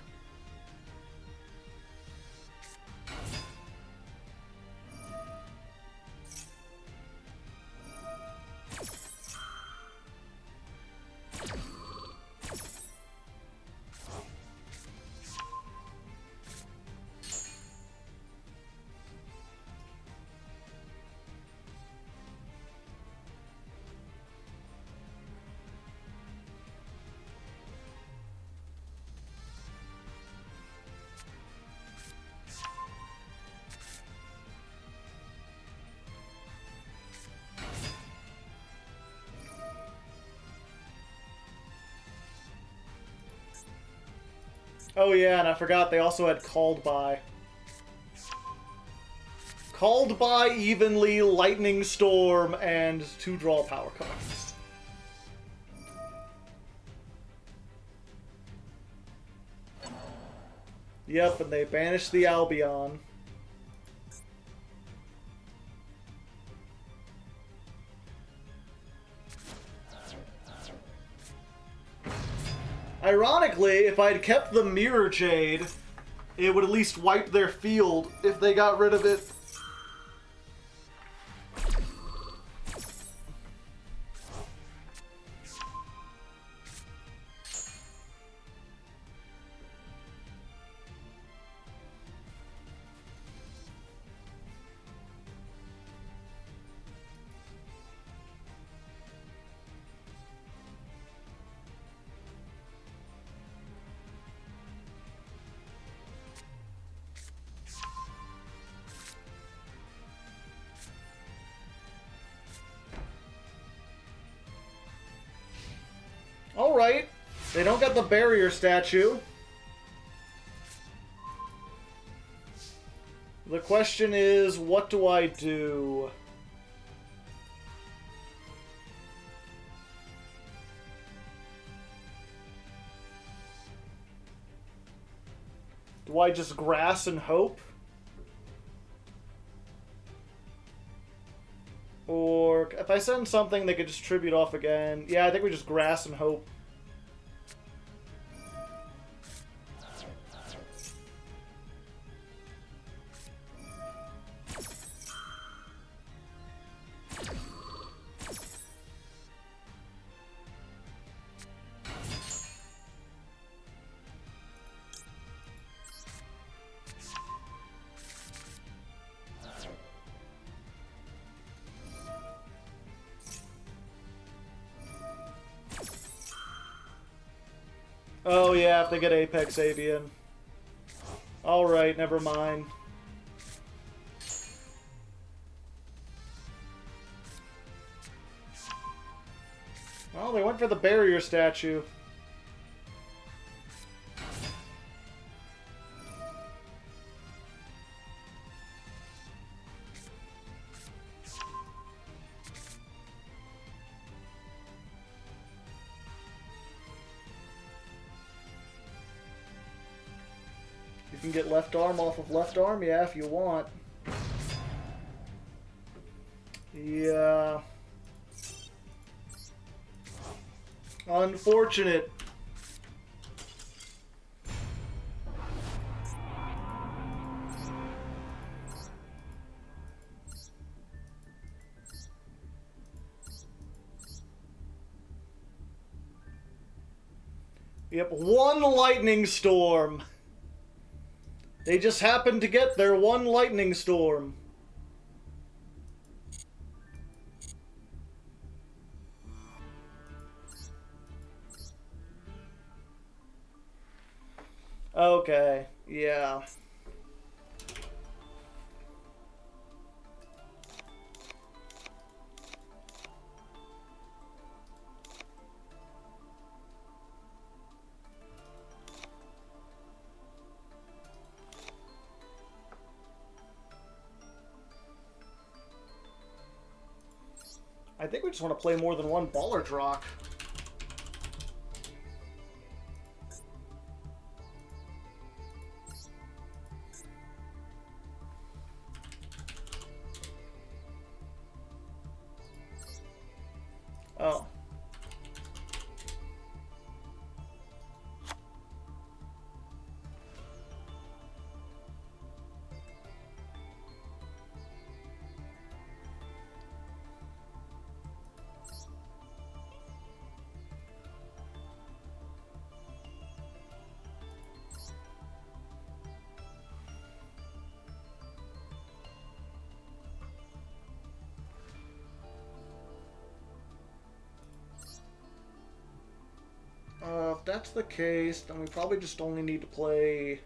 Oh yeah, and I forgot they also had Called By. Called By, Evenly, Lightning Storm, and 2 draw power cards. Yep, and they banished the Albion. Ironically, if I'd kept the Mirror Jade, it would at least wipe their field if they got rid of it. Alright. They don't get the barrier statue. The question is, what do I do? Do I just grass and hope? Or if I send something, they could just tribute off again. Yeah, I think we just grass and hope. Oh yeah, if they get Apex Avian. Alright, never mind. Well, they went for the barrier statue. You can get left arm off of left arm, yeah, if you want. Yeah. Unfortunate. Yep, 1 lightning storm. They just happened to get their 1 lightning storm. Okay, yeah. I think we just want to play more than one Baller Drock. Oh. If that's the case, then we probably just only need to play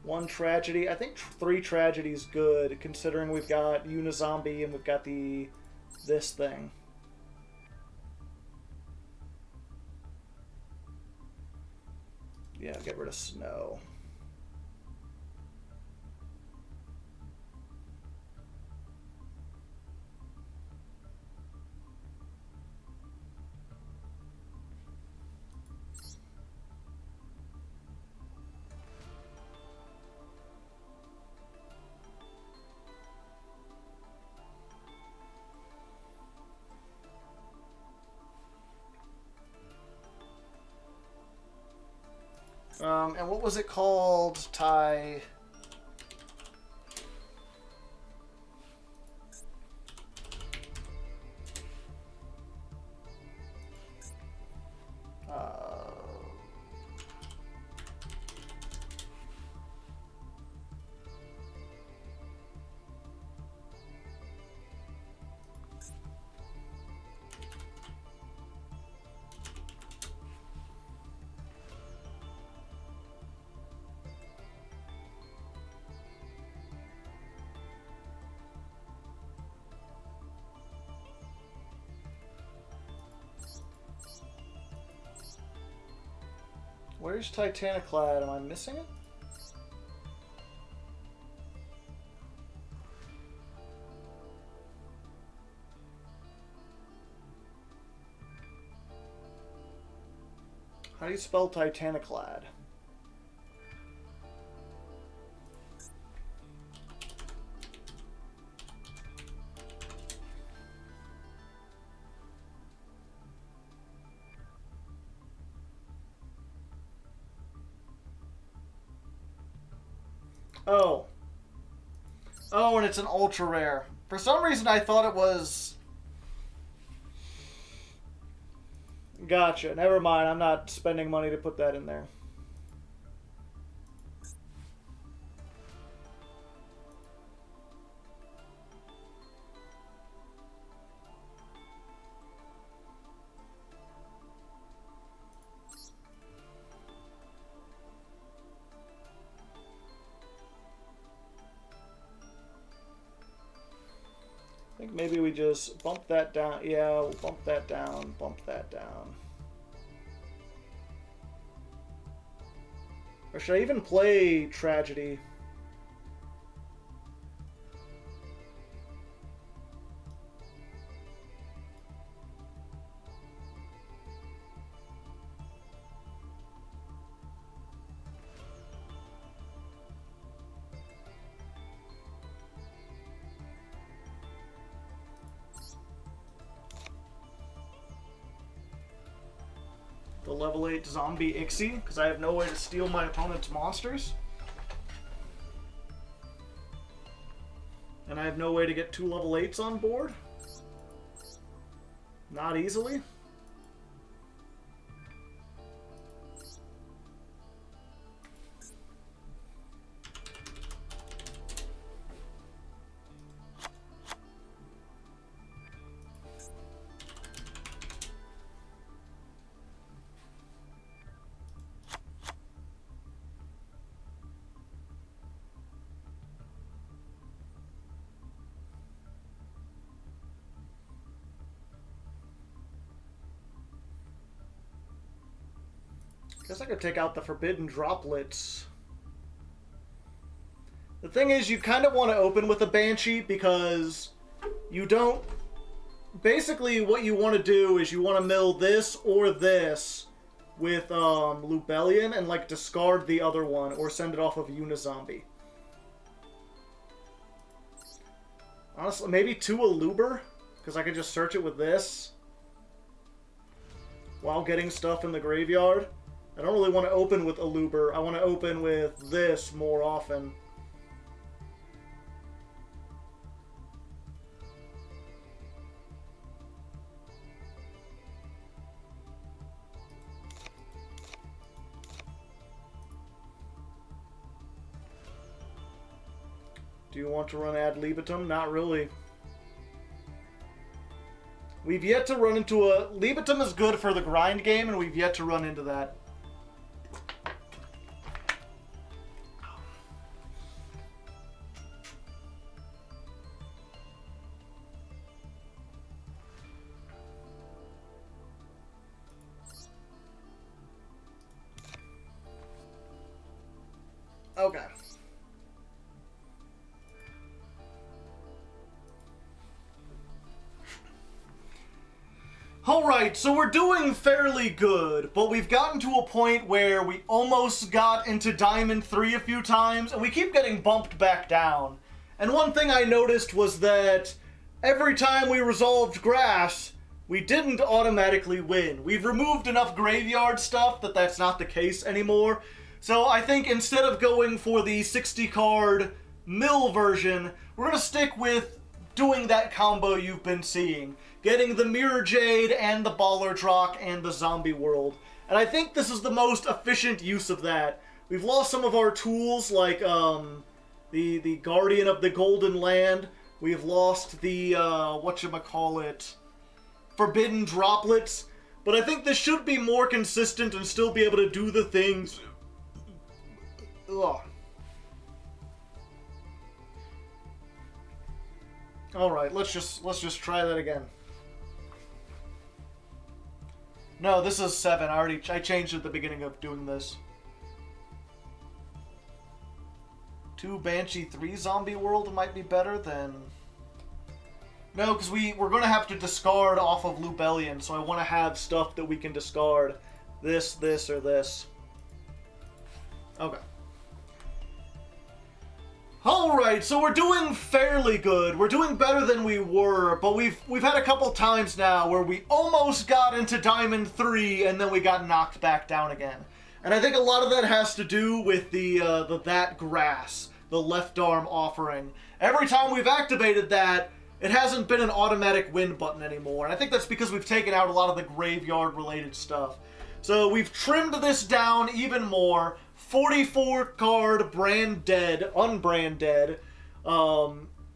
one tragedy. I think 3 tragedies good, considering we've got Unizombie and we've got this thing. Yeah, get rid of Snow. And what was it called, Ty? Where's Titaniclad? Am I missing it? How do you spell Titaniclad? Oh. Oh, and it's an ultra rare. For some reason, I thought it was... Gotcha. Never mind. I'm not spending money to put that in there. I think maybe we just bump that down. Yeah, we'll bump that down, bump that down. Or should I even play Tragedy? The level 8 zombie Ixie, because I have no way to steal my opponent's monsters. And I have no way to get 2 level 8s on board. Not easily. Guess I could take out the Forbidden Droplets. The thing is, you kind of want to open with a Banshee because you don't... Basically, what you want to do is you want to mill this or this with Lubellion and, like, discard the other one or send it off of Unizombie. Honestly, maybe 2 Aluber, because I could just search it with this while getting stuff in the graveyard. I don't really want to open with Aluber. I want to open with this more often. Do you want to run ad libitum? Not really. We've yet to run into a... Libitum is good for the grind game, and we've yet to run into that. Okay. Alright, so we're doing fairly good, but we've gotten to a point where we almost got into Diamond 3 a few times, and we keep getting bumped back down. And one thing I noticed was that every time we resolved grass, we didn't automatically win. We've removed enough graveyard stuff that that's not the case anymore. So I think instead of going for the 60-card mill version, we're going to stick with doing that combo you've been seeing. Getting the Mirror Jade and the Baller Drock and the Zombie World. And I think this is the most efficient use of that. We've lost some of our tools, like the Guardian of the Golden Land. We've lost the, whatchamacallit, Forbidden Droplets. But I think this should be more consistent and still be able to do the things. Ugh. Alright, let's just try that again. No, this is 7. I changed at the beginning of doing this. 2 Banshee, 3 Zombie World might be better than... No, because we're going to have to discard off of Lubellion, so I want to have stuff that we can discard. This, or this. Okay. Alright, so we're doing fairly good. We're doing better than we were, but we've had a couple times now where we almost got into Diamond 3 and then we got knocked back down again. And I think a lot of that has to do with the that grass, the left arm offering. Every time we've activated that, it hasn't been an automatic win button anymore. And I think that's because we've taken out a lot of the graveyard related stuff. So we've trimmed this down even more. 44 card brand dead, unbrand dead.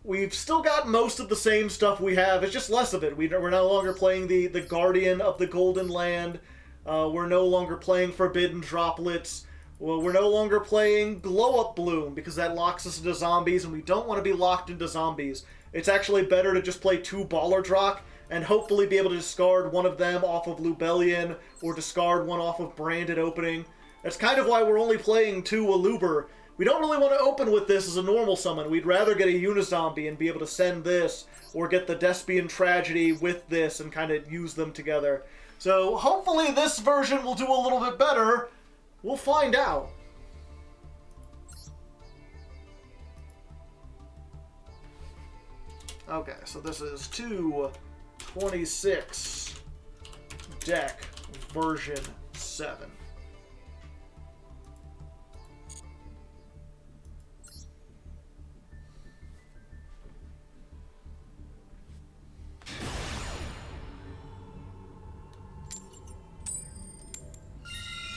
We've still got most of the same stuff we have. It's just less of it. We're no longer playing the Guardian of the Golden Land. We're no longer playing Forbidden Droplets. Well, we're no longer playing Glow Up Bloom because that locks us into zombies, and we don't want to be locked into zombies. It's actually better to just play 2 Baller Drock and hopefully be able to discard one of them off of Lubellion or discard one off of Branded Opening. That's kind of why we're only playing 2 Aluber. We don't really want to open with this as a normal summon. We'd rather get a Unizombie and be able to send this, or get the Despian Tragedy with this and kind of use them together. So hopefully this version will do a little bit better. We'll find out. Okay, so this is 226 deck version 7.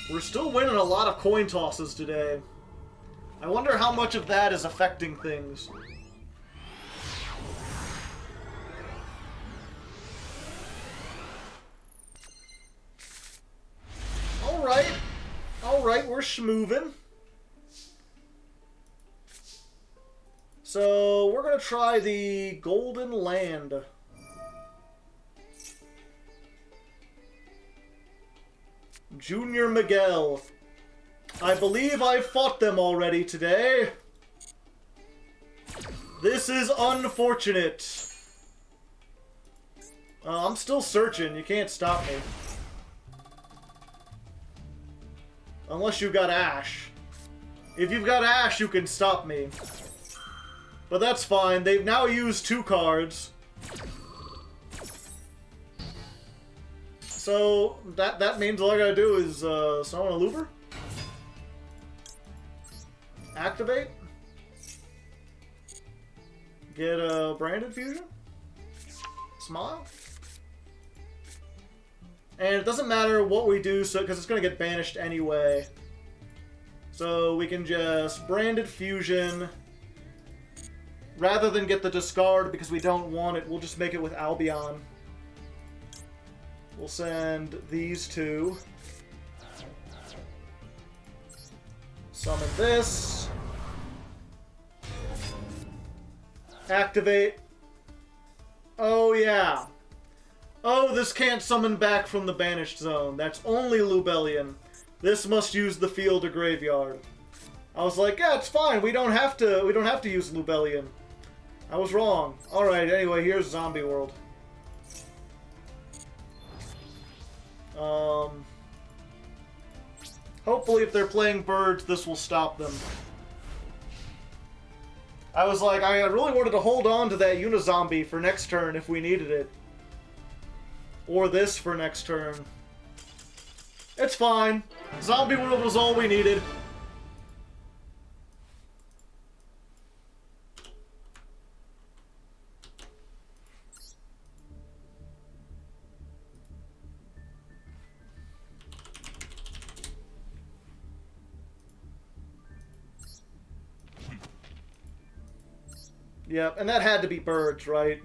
We're still winning a lot of coin tosses today. I wonder how much of that is affecting things. Alright, we're schmoovin'. So, we're gonna try the Golden Land. Junior Miguel. I believe I fought them already today. This is unfortunate. I'm still searching. You can't stop me. Unless you've got Ash. If you've got Ash, you can stop me. But that's fine. They've now used 2 cards. So, that means all I gotta do is, summon a Looper? Activate? Get a Branded Fusion? Smile? And it doesn't matter what we do, so because it's going to get banished anyway. So we can just Branded Fusion. Rather than get the discard because we don't want it, we'll just make it with Albion. We'll send these 2. Summon this. Activate. Oh, yeah. Oh, this can't summon back from the banished zone. That's only Lubellion. This must use the field or graveyard. I was like, yeah, it's fine. We don't have to use Lubellion. I was wrong. Alright, anyway, here's Zombie World. Hopefully if they're playing birds, this will stop them. I was like, I really wanted to hold on to that Unizombie for next turn if we needed it. Or this for next turn. It's fine. Zombie World was all we needed. Yep, and that had to be birds, right?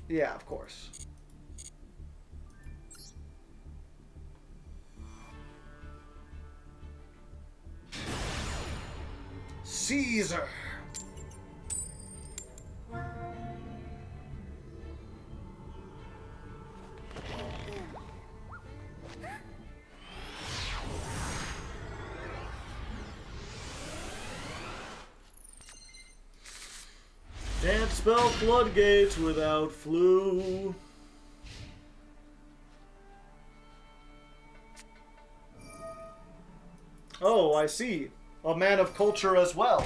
Yeah, of course. Caesar! Can't spell floodgates without flu. Oh, I see. A man of culture as well.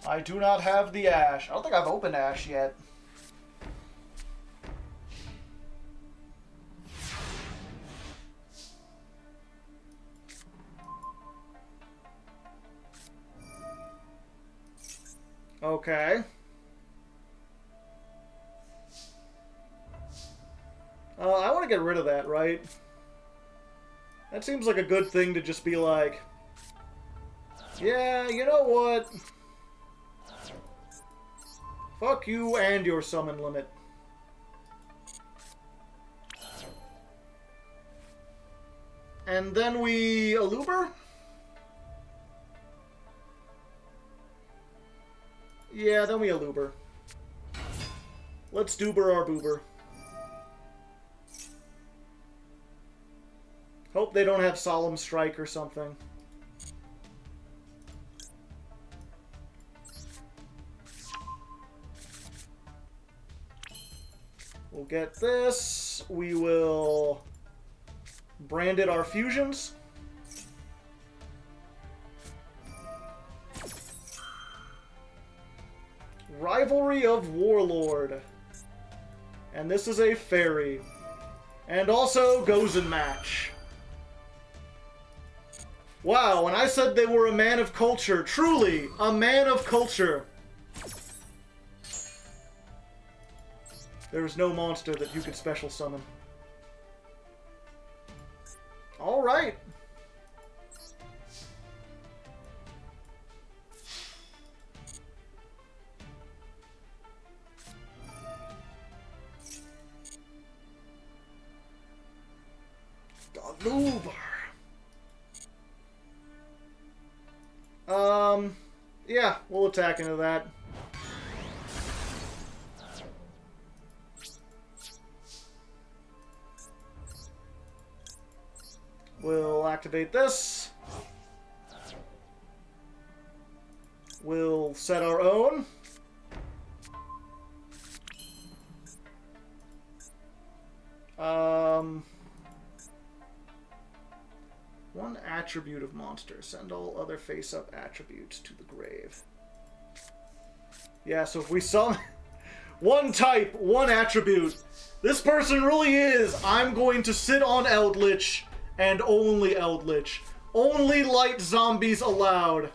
I do not have the Ash. I don't think I've opened Ash yet. Okay. I want to get rid of that, right? That seems like a good thing to just be like, yeah, you know what? Fuck you and your summon limit. And then we Aluber? Yeah, then we Aluber. Let's Doober our Boober. Hope they don't have Solemn Strike or something. We'll get this. We will Branded our fusions. Rivalry of Warlord. And this is a fairy. And also Gozen Match. Wow, and I said they were a man of culture. Truly, a man of culture. There is no monster that you could special summon. Alright. Galubar. Yeah, we'll attack into that. We'll activate this. We'll set our own. One attribute of monster. Send all other face-up attributes to the grave. Yeah, so if we summon one type, one attribute, this person really is, I'm going to sit on Eldritch and only Eldritch. Only light zombies allowed.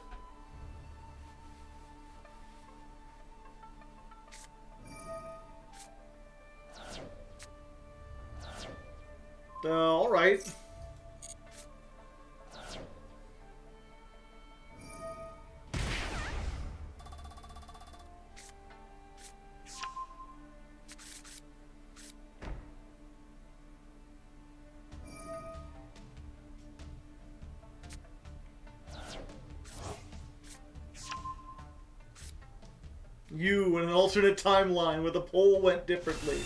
Alright. You in an alternate timeline where the poll went differently.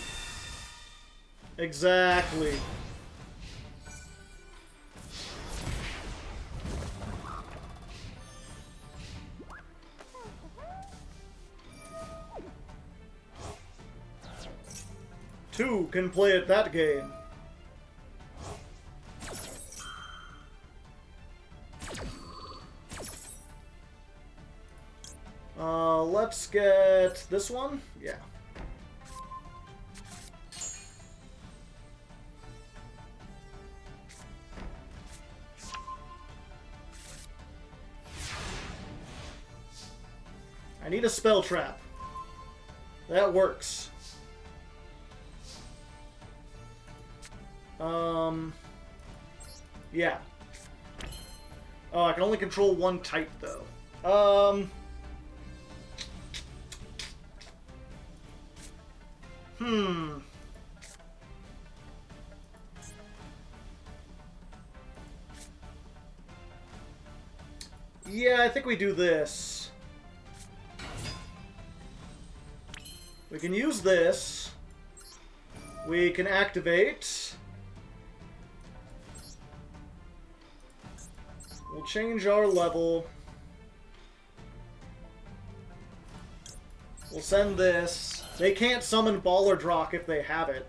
Exactly. Two can play at that game. Let's get this one. Yeah. I need a spell trap. That works. Yeah. Oh, I can only control one type, though. Yeah, I think we do this. We can use this. We can activate. We'll change our level. We'll send this. They can't summon Ballardrock if they have it.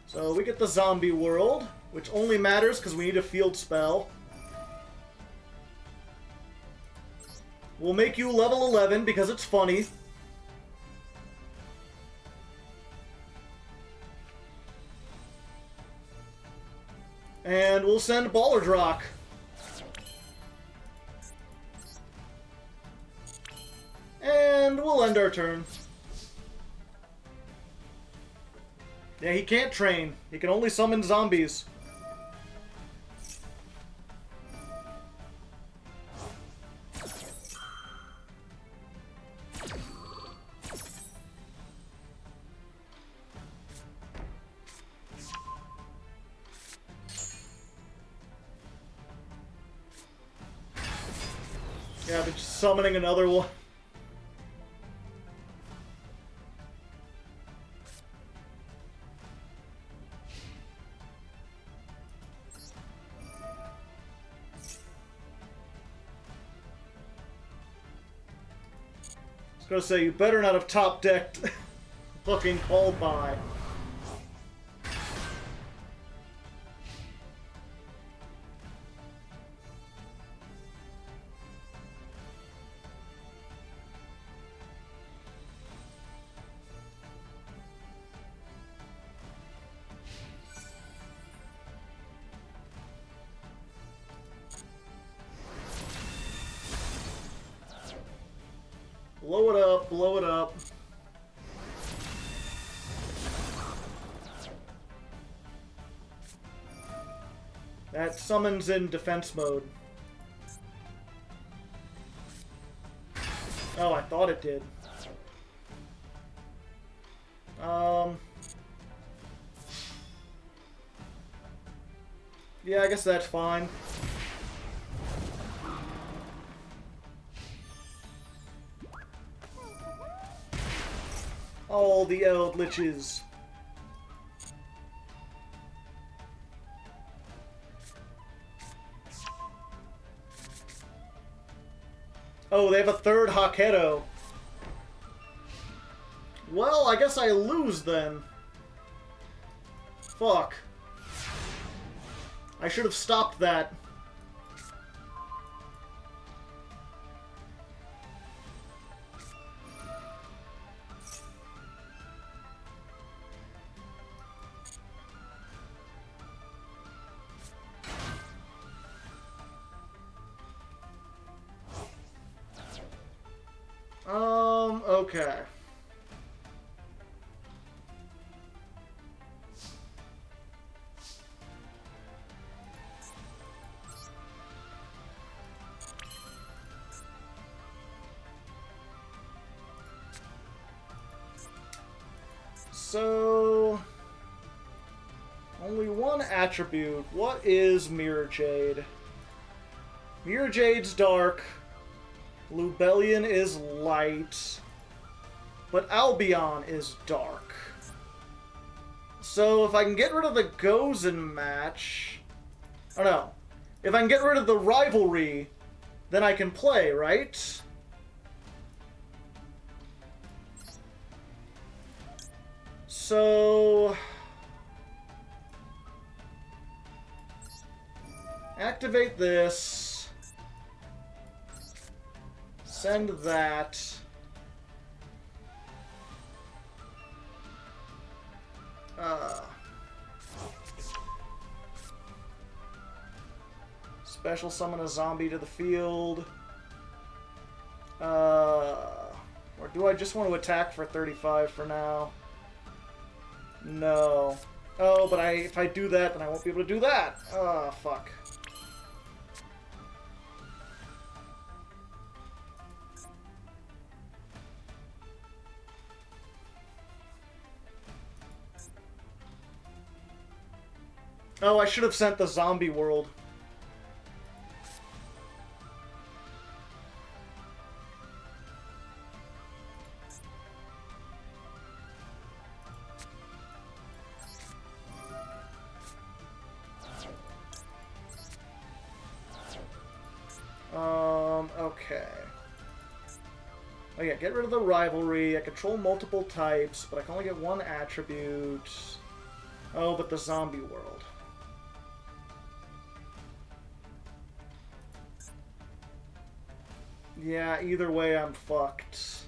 So we get the zombie world, which only matters because we need a field spell. We'll make you level 11 because it's funny. And we'll send Ballardrock. And we'll end our turn. Yeah, he can't train. He can only summon zombies. Yeah, but just summoning another one. I was gonna say, you better not have top decked fucking called by. Blow it up, blow it up. That summons in defense mode. Oh, I thought it did. Yeah, I guess that's fine. All the Eldliches. Oh, they have a third Haketo. Well, I guess I lose then. Fuck. I should have stopped that. Okay. So, only one attribute. What is Mirror Jade? Mirror Jade's dark. Lubellion is light. But Albion is dark. So if I can get rid of the Gozen match... Oh no. If I can get rid of the rivalry, then I can play, right? So... activate this. Send that. Special summon a zombie to the field. Or do I just want to attack for 35 for now? No. Oh, but if I do that, then I won't be able to do that. Oh, fuck. Oh, I should have sent the zombie world. Okay. Oh yeah, get rid of the rivalry. I control multiple types, but I can only get one attribute. Oh, but the zombie world. Yeah, either way, I'm fucked.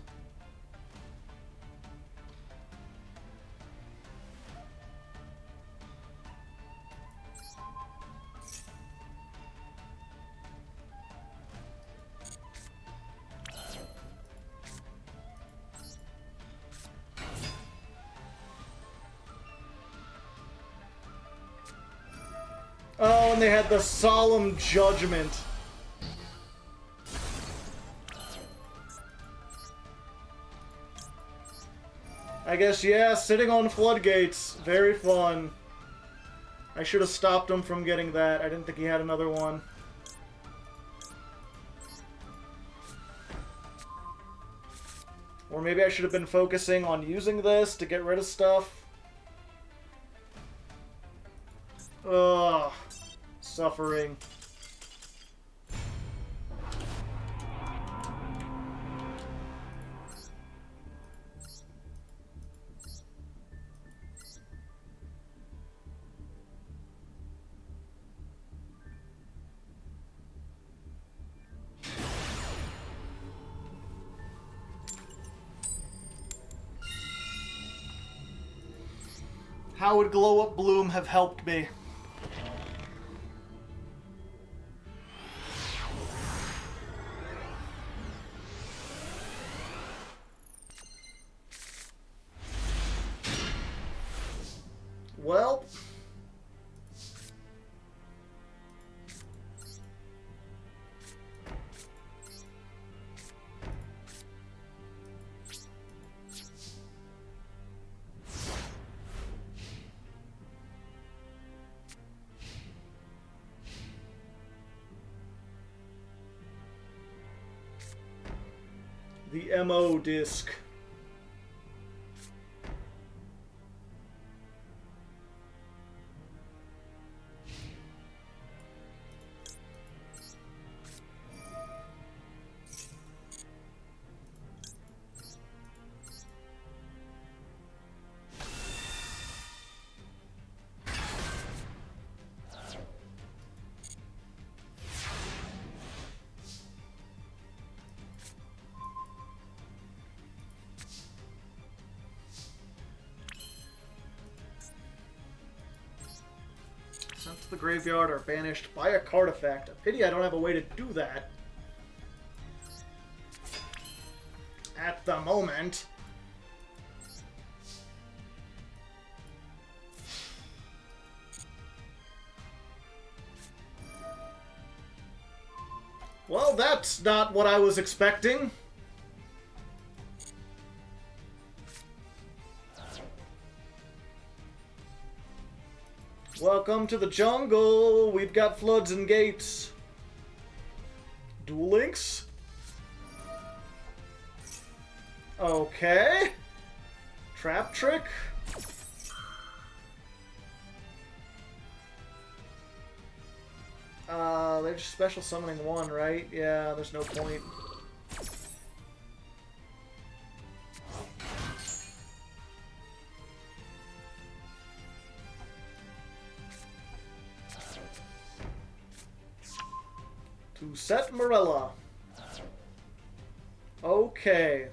Oh, and they had the Solemn Judgment. I guess, yeah, sitting on floodgates. Very fun. I should have stopped him from getting that. I didn't think he had another one. Or maybe I should have been focusing on using this to get rid of stuff. Ugh. Suffering. How would Glow Up Bloom have helped me? Well... the MO disc. Sent to the graveyard or banished by a card effect. A pity I don't have a way to do that. At the moment. Well, that's not what I was expecting. Welcome to the jungle. We've got floods and gates. Duel Links? Okay. Trap trick? They're just special summoning one, right? Yeah, there's no point. To set Morella. Okay.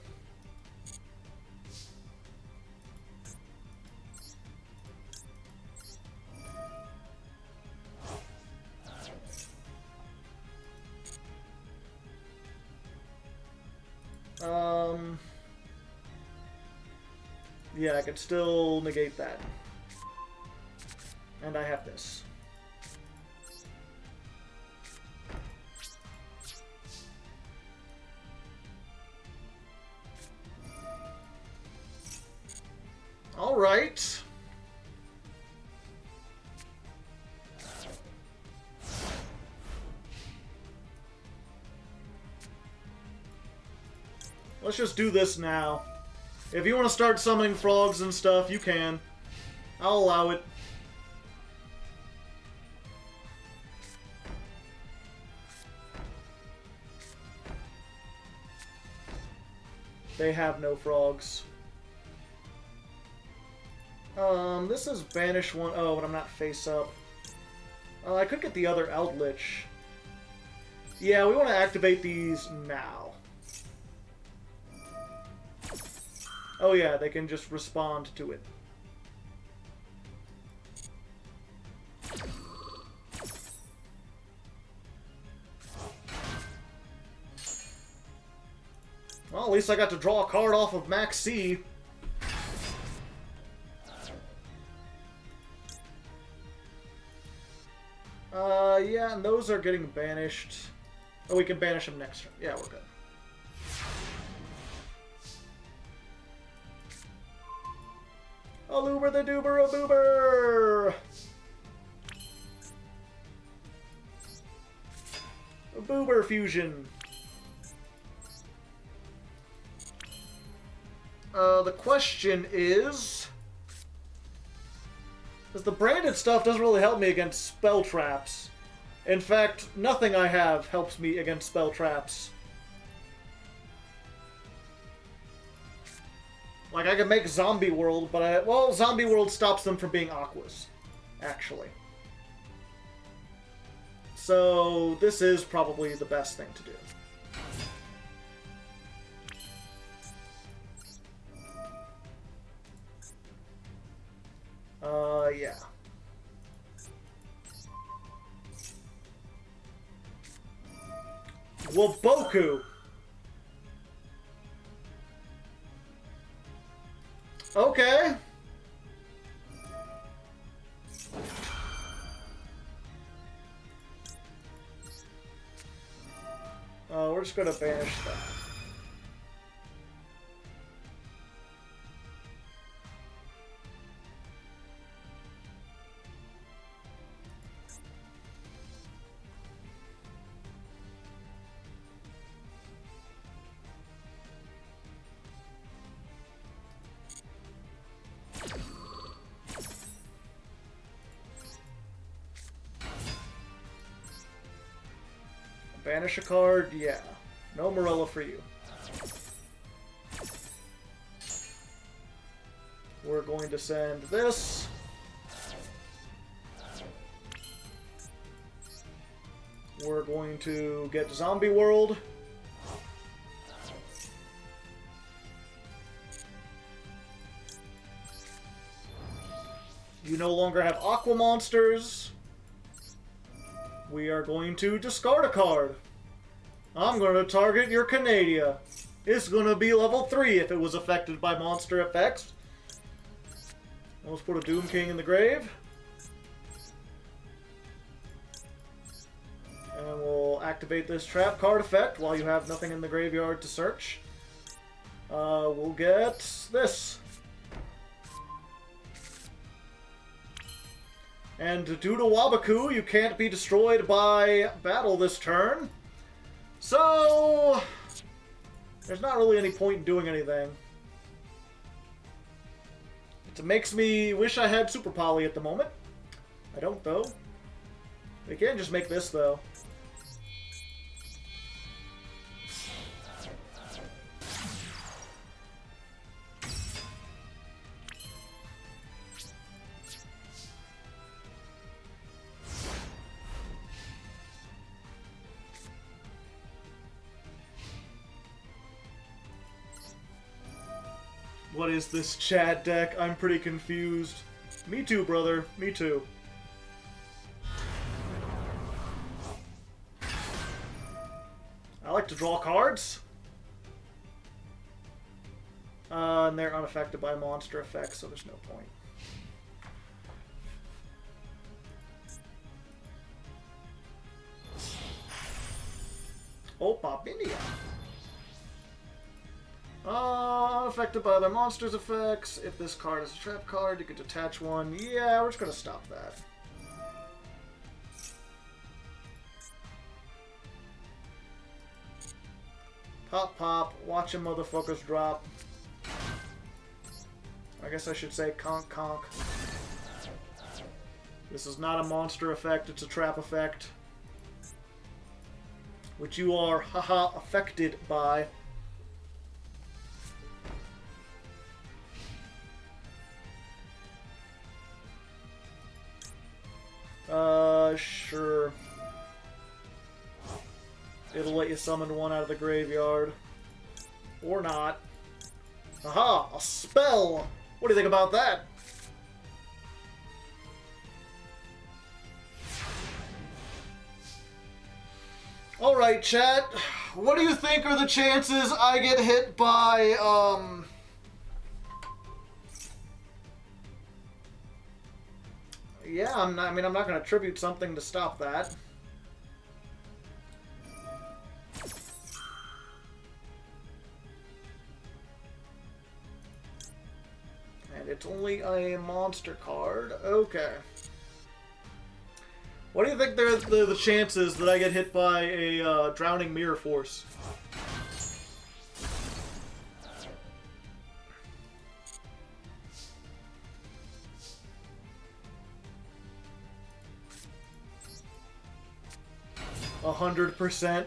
Yeah, I could still negate that. And I have this. All right. Let's just do this now. If you want to start summoning frogs and stuff, you can. I'll allow it. They have no frogs. This is banish one. Oh, but I'm not face up. I could get the other Eldritch. Yeah, we want to activate these now. Oh yeah, they can just respond to it. Well, at least I got to draw a card off of Max C. Yeah, and those are getting banished. Oh, we can banish them next turn. Yeah, we're good. Aluber the Doober a Boober! A Boober fusion. The question is... Because the branded stuff doesn't really help me against spell traps. In fact, nothing I have helps me against spell traps. Like, I could make Zombie World, but well, Zombie World stops them from being Aquas, actually. So, this is probably the best thing to do. Yeah. Waboku! Okay. We're just gonna banish that. Banish a card? Yeah. No Morella for you. We're going to send this. We're going to get Zombie World. You no longer have Aqua Monsters. we are going to discard a card. I'm going to target your Canadia. It's going to be level 3 if it was affected by monster effects. Let's put a Doom King in the grave. And we'll activate this trap card effect while you have nothing in the graveyard to search. We'll get this. And due to Wabaku, you can't be destroyed by battle this turn. So, there's not really any point in doing anything. It makes me wish I had Super Poly at the moment. I don't, though. We can just make this, though. What is this Chad deck? I'm pretty confused. Me too, brother. Me too. I like to draw cards. And they're unaffected by monster effects, so there's no point. Oh, Papinia. Unaffected by other monsters' effects. If this card is a trap card, you can detach one. Yeah, we're just gonna stop that. Pop, pop. Watching motherfuckers drop. I guess I should say conk, conk. This is not a monster effect, it's a trap effect. Which you are, haha, affected by. Sure. It'll let you summon one out of the graveyard. Or not. Aha! A spell! What do you think about that? Alright, chat. What do you think are the chances I get hit by, Yeah, I'm not going to attribute something to stop that. And it's only a monster card. Okay. What do you think are the chances that I get hit by a Drowning Mirror Force? %.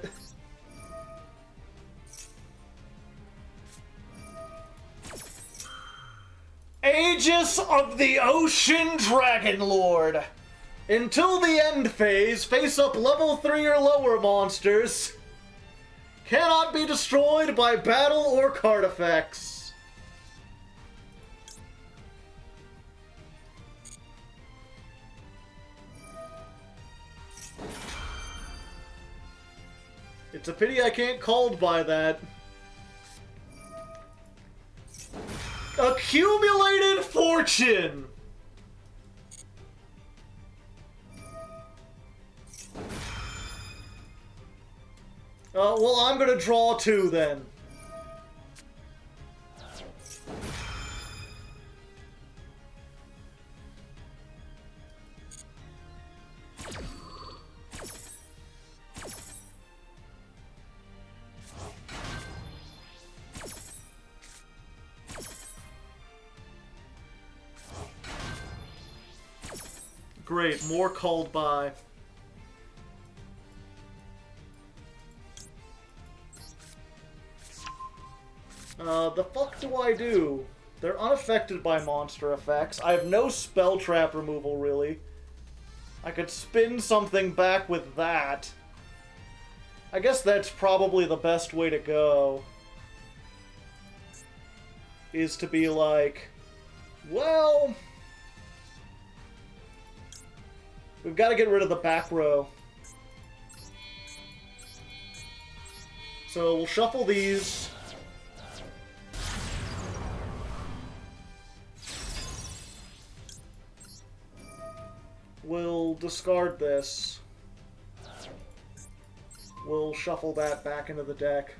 Aegis of the Ocean Dragon Lord. Until the end phase, face up level 3 or lower monsters. Cannot be destroyed by battle or card effects. It's a pity I can't called by that. Accumulated Fortune! Well, I'm gonna draw 2 then. Great, more called by. The fuck do I do? They're unaffected by monster effects. I have no spell trap removal, really. I could spin something back with that. I guess that's probably the best way to go. Is to be like, well, we've got to get rid of the back row. So we'll shuffle these. We'll discard this. We'll shuffle that back into the deck.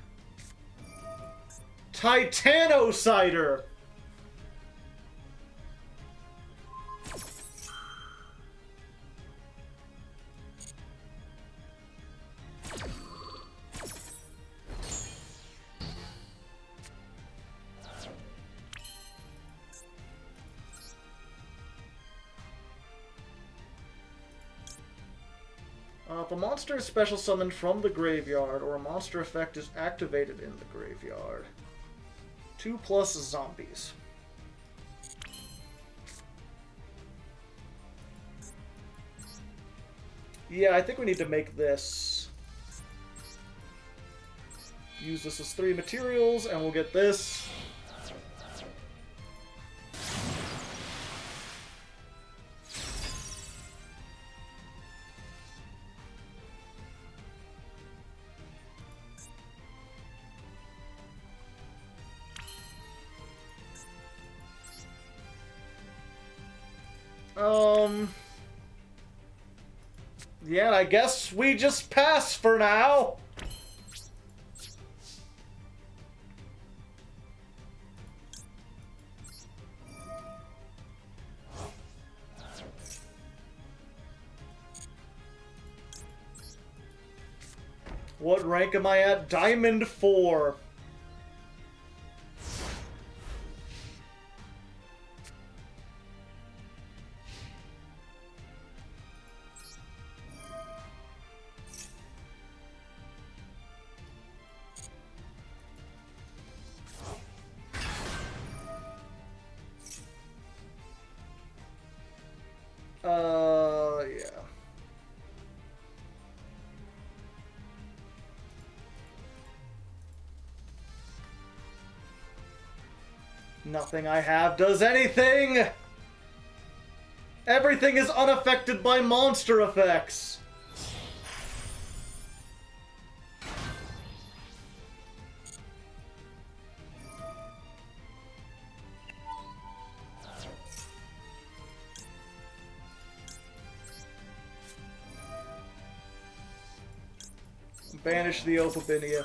Titanocider! If a monster is special summoned from the graveyard, or a monster effect is activated in the graveyard, 2+ zombies. Yeah, I think we need to make this. Use this as 3 materials, and we'll get this. Yeah, I guess we just pass for now. What rank am I at? Diamond 4. Yeah. Nothing I have does anything! Everything is unaffected by monster effects! Banish the Opabinia.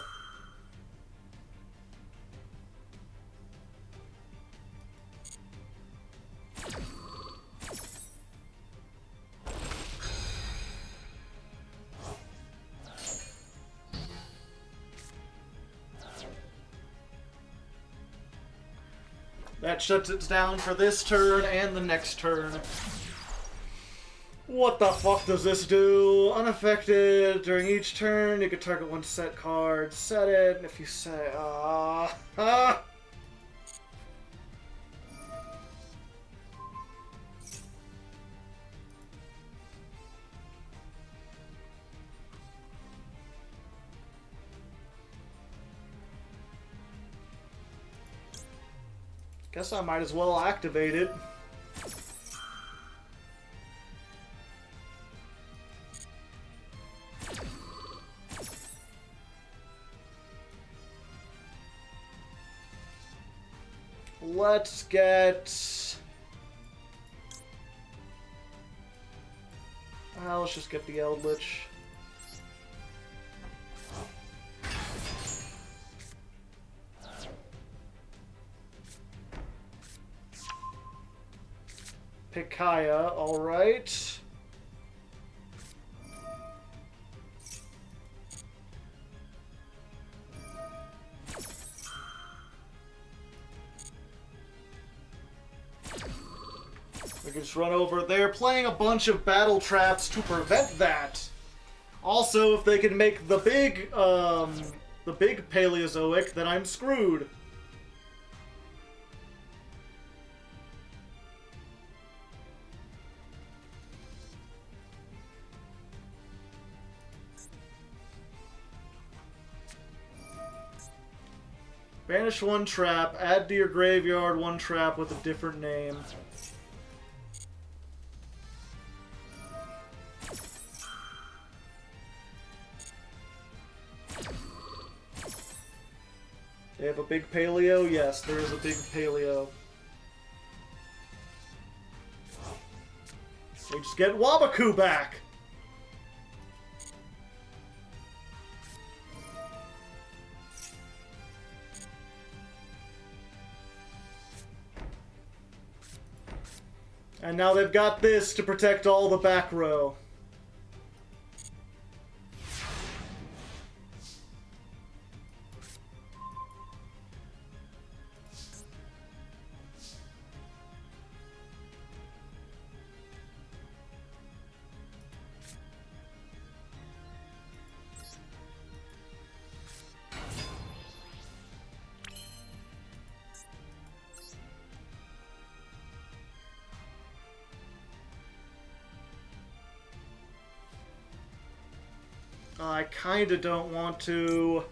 That shuts it down for this turn and the next turn. What the fuck does this do? Unaffected. During each turn, you can target one set card. Set it, and if you say, Guess I might as well activate it. Let's get... let's just get the Eldritch. Picaya, alright. We can just run over. They're playing a bunch of battle traps to prevent that. Also, if they can make the big Paleozoic, then I'm screwed. Banish one trap, add to your graveyard one trap with a different name. They have a big paleo? Yes, there is a big paleo. They just get Wabaku back! And now they've got this to protect all the back row. I kinda don't want to...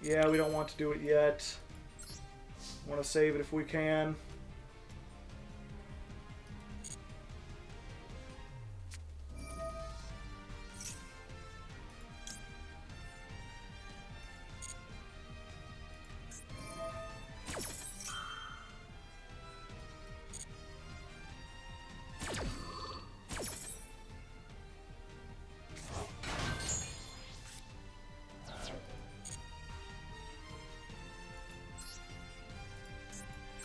Yeah, we don't want to do it yet. Want to save it if we can.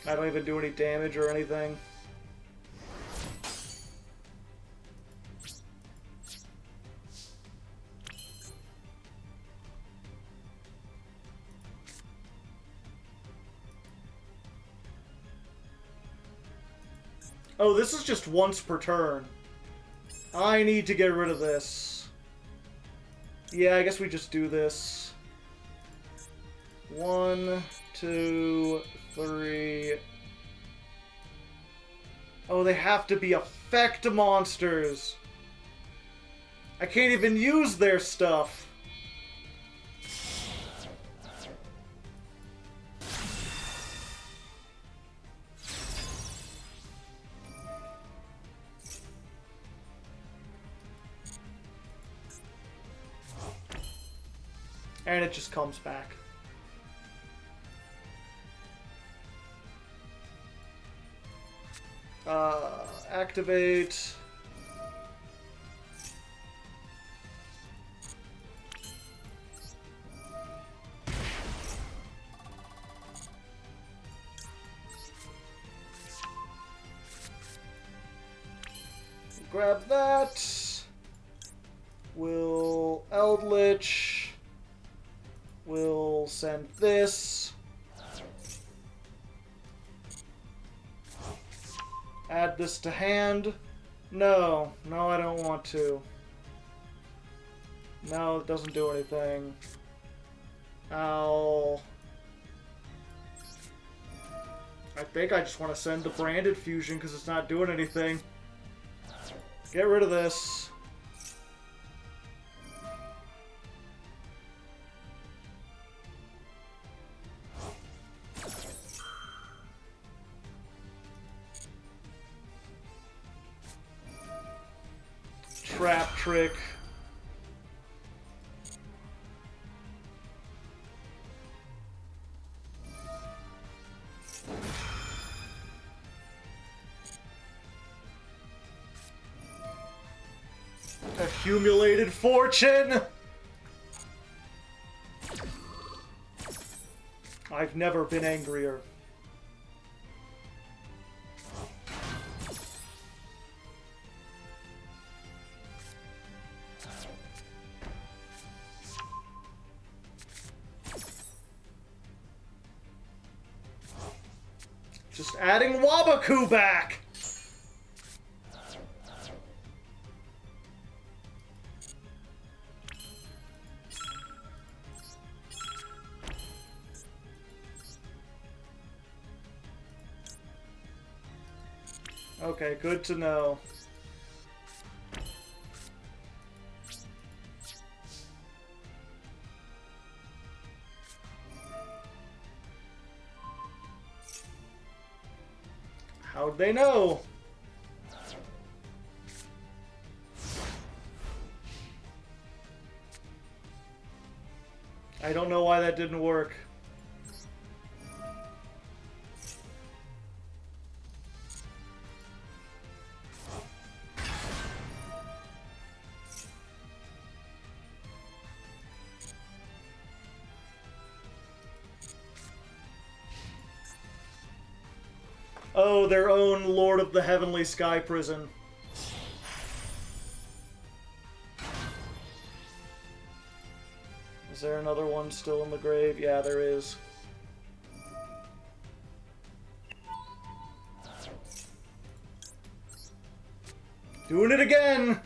I don't even do any damage or anything. Oh, this is just once per turn. I need to get rid of this. Yeah, I guess we just do this. 1, 2, 3. Oh, they have to be effect monsters. I can't even use their stuff. And it just comes back. Activate. Grab that. We'll Eldritch. We'll send this. Add this to hand. No, I don't want to. No, it doesn't do anything. I think I just want to send the branded fusion because it's not doing anything. Get rid of this. Trap trick. Accumulated fortune! I've never been angrier. Just adding Wabaku back! Okay, good to know. How'd they know? I don't know why that didn't work. Oh, their own Lord of the Heavenly Sky Prison. Is there another one still in the grave? Yeah, there is. Doing it again!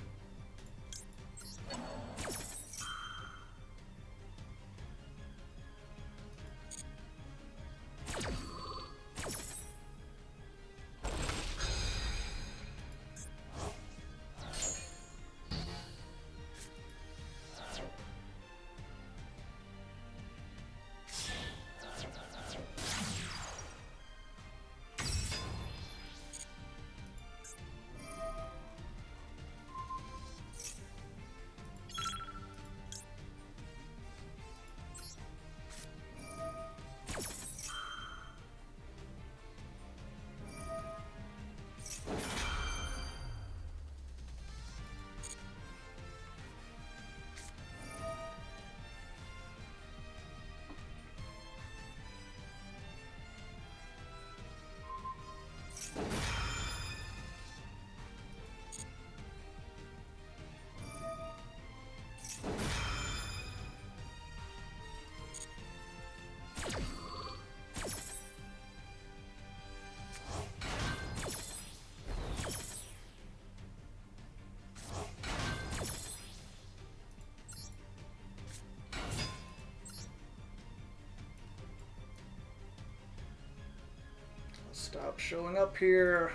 Stop showing up here.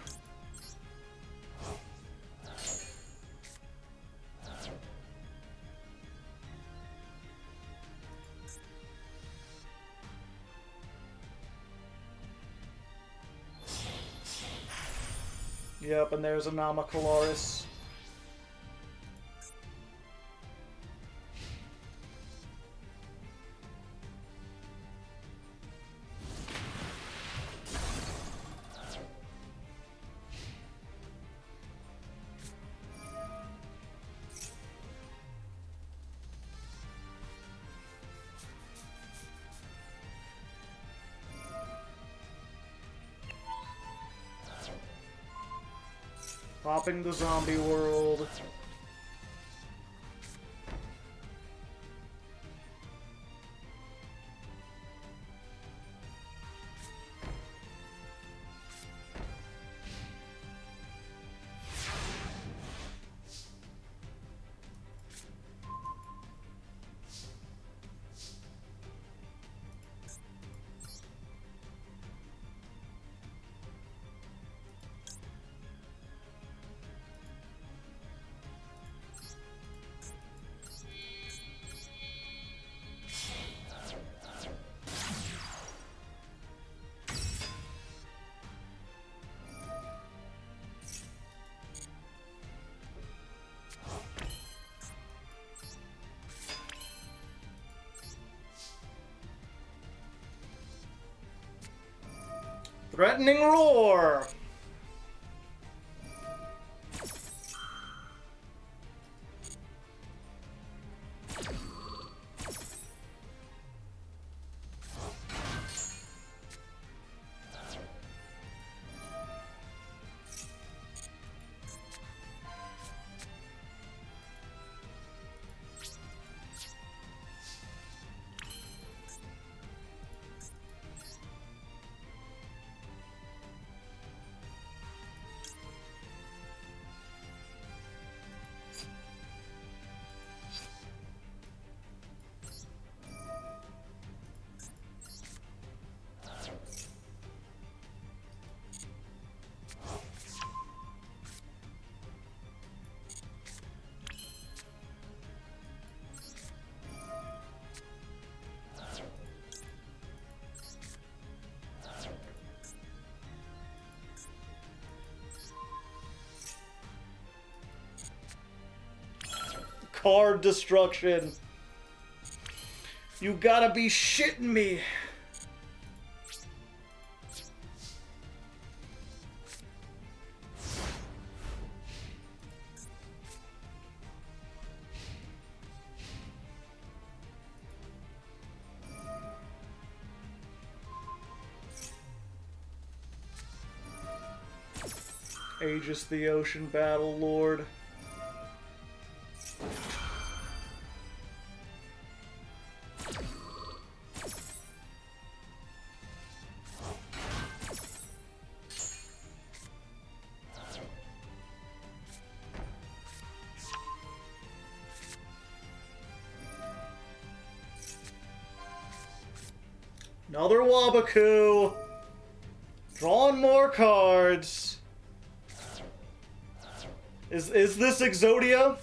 Yep, and there's a Namacolaris. Popping the zombie world. Threatening roar! Card destruction. You gotta be shitting me. Aegis the Ocean Battle Lord. Another Wabaku. Drawing more cards. Is this Exodia?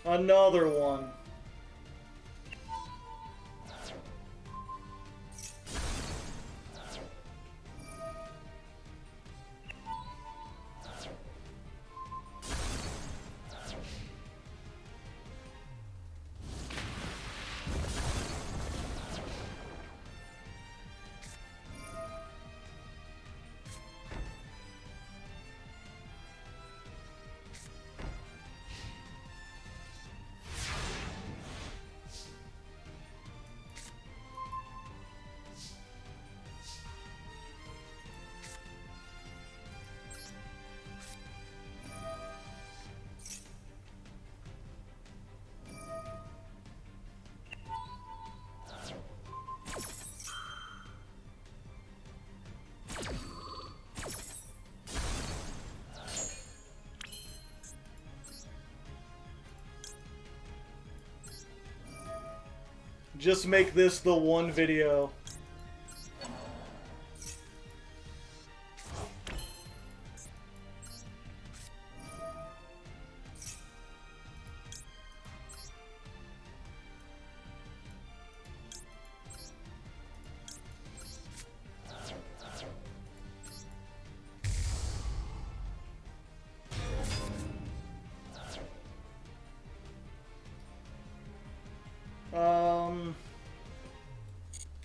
Another one. Just make this the one video.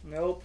Nope.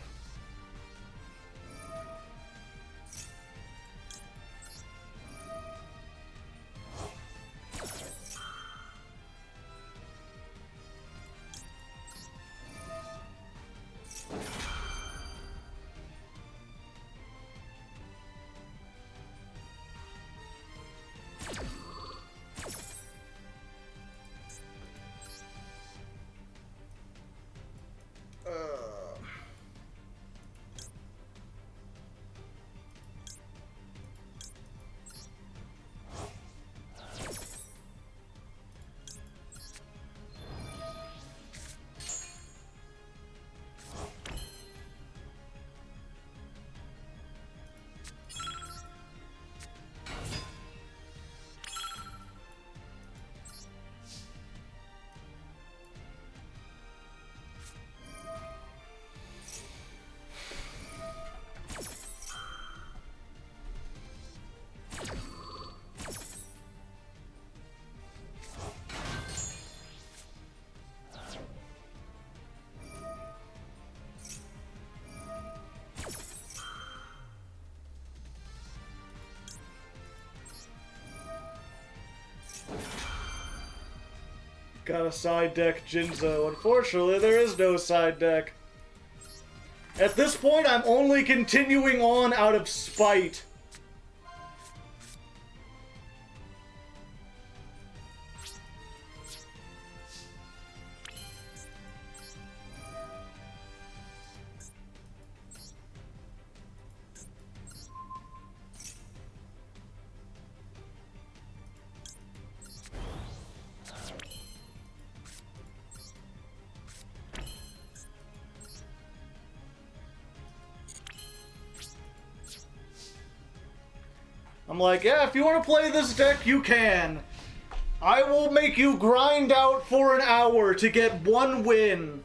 Got a side deck Jinzo. Unfortunately, there is no side deck. At this point, I'm only continuing on out of spite. I'm like, yeah, if you want to play this deck, you can. I will make you grind out for an hour to get one win.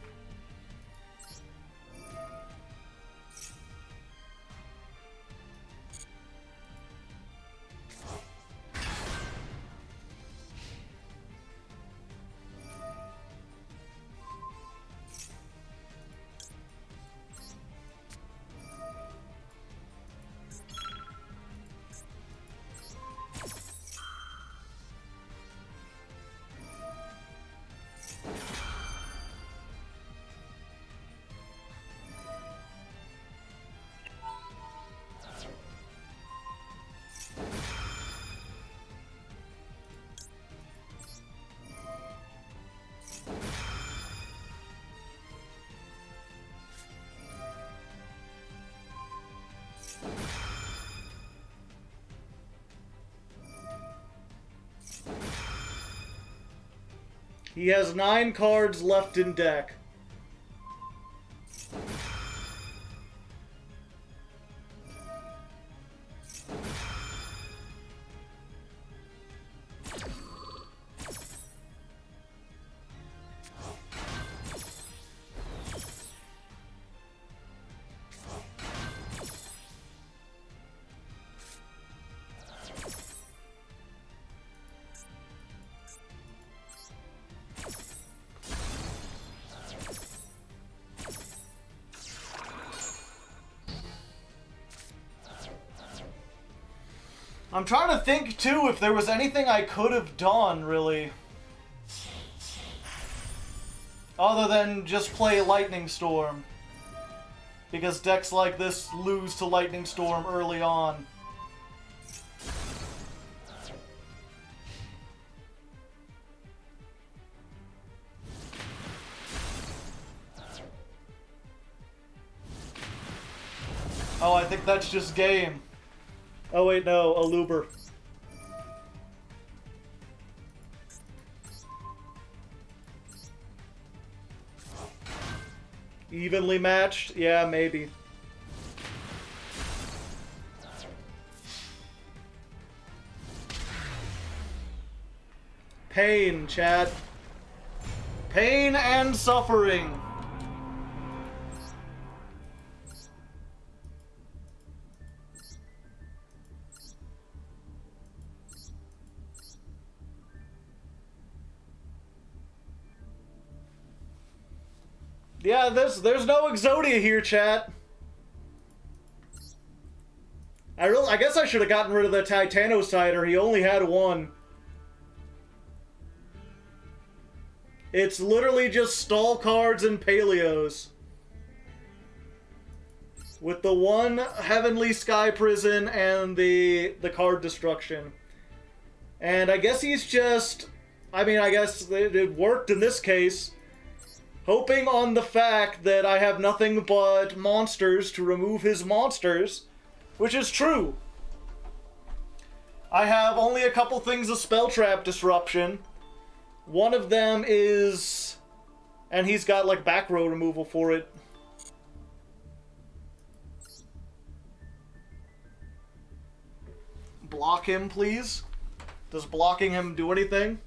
He has 9 cards left in deck. I'm trying to think, too, if there was anything I could have done, really. Other than just play Lightning Storm. Because decks like this lose to Lightning Storm early on. Oh, I think that's just game. Oh wait, no, a Luber. Evenly matched? Yeah, maybe. Pain, chat. Pain and suffering. Yeah, there's no Exodia here, chat. I guess I should have gotten rid of the Titanocyter. He only had 1. It's literally just stall cards and Paleos. With the 1 Heavenly Sky Prison and the card destruction. And I guess he's just... I mean, I guess it worked in this case. Hoping on the fact that I have nothing but monsters to remove his monsters. Which is true. I have only a couple things of Spell Trap Disruption. One of them is... And he's got, like, back row removal for it. Block him, please. Does blocking him do anything?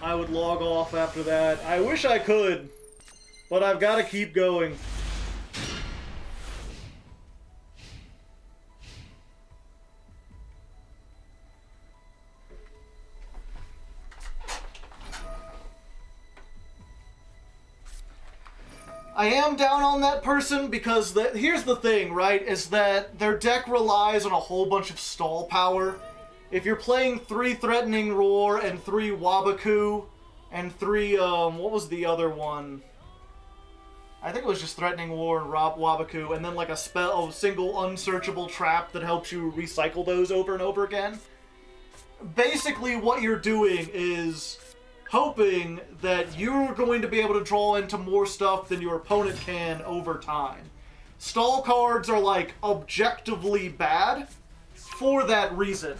I would log off after that. I wish I could, but I've got to keep going. I am down on that person because here's the thing, right, is that their deck relies on a whole bunch of stall power. If you're playing 3 Threatening Roar and 3 Wabaku and 3, what was the other one? I think it was just Threatening Roar and Wabaku, and then like a single unsearchable trap that helps you recycle those over and over again. Basically what you're doing is hoping that you're going to be able to draw into more stuff than your opponent can over time. Stall cards are, like, objectively bad for that reason.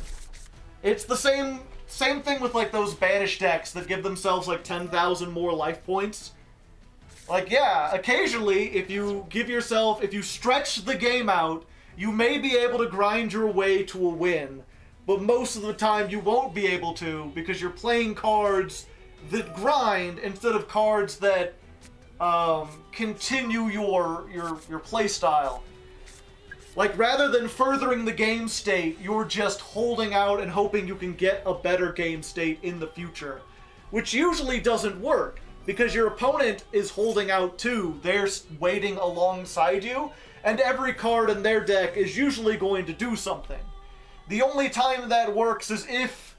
It's the same thing with, like, those banish decks that give themselves, like, 10,000 more life points. Like, yeah, occasionally, if you stretch the game out, you may be able to grind your way to a win. But most of the time, you won't be able to, because you're playing cards that grind instead of cards that continue your play style. Like, rather than furthering the game state, you're just holding out and hoping you can get a better game state in the future. Which usually doesn't work, because your opponent is holding out too. They're waiting alongside you, and every card in their deck is usually going to do something. The only time that works is if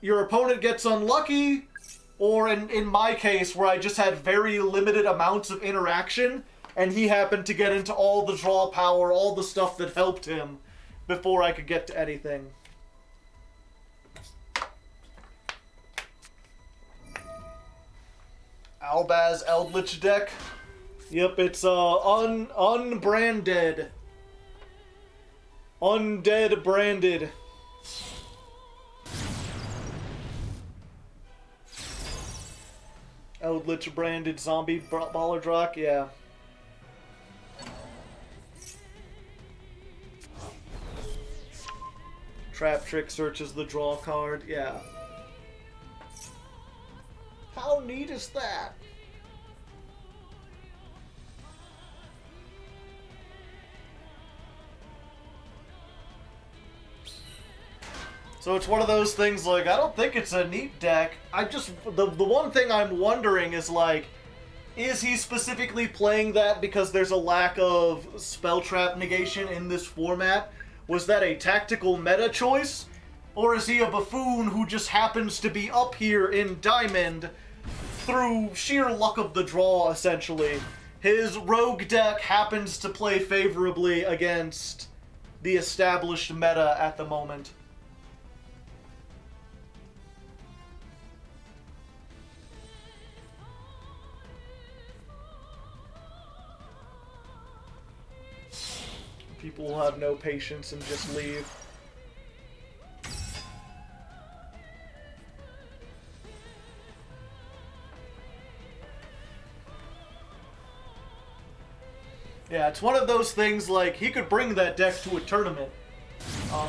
your opponent gets unlucky, or in my case, where I just had very limited amounts of interaction, and he happened to get into all the draw power, all the stuff that helped him, before I could get to anything. Albaz Eldritch deck. Yep, it's unbranded. Undead branded. Eldritch branded zombie Ballardrock, yeah. Trap Trick searches the draw card, yeah. How neat is that? So it's one of those things, like, I don't think it's a neat deck. The one thing I'm wondering is, like, is he specifically playing that because there's a lack of spell trap negation in this format? Was that a tactical meta choice? Or is he a buffoon who just happens to be up here in Diamond through sheer luck of the draw, essentially? His rogue deck happens to play favorably against the established meta at the moment. People will have no patience and just leave. Yeah, it's one of those things, like, he could bring that deck to a tournament.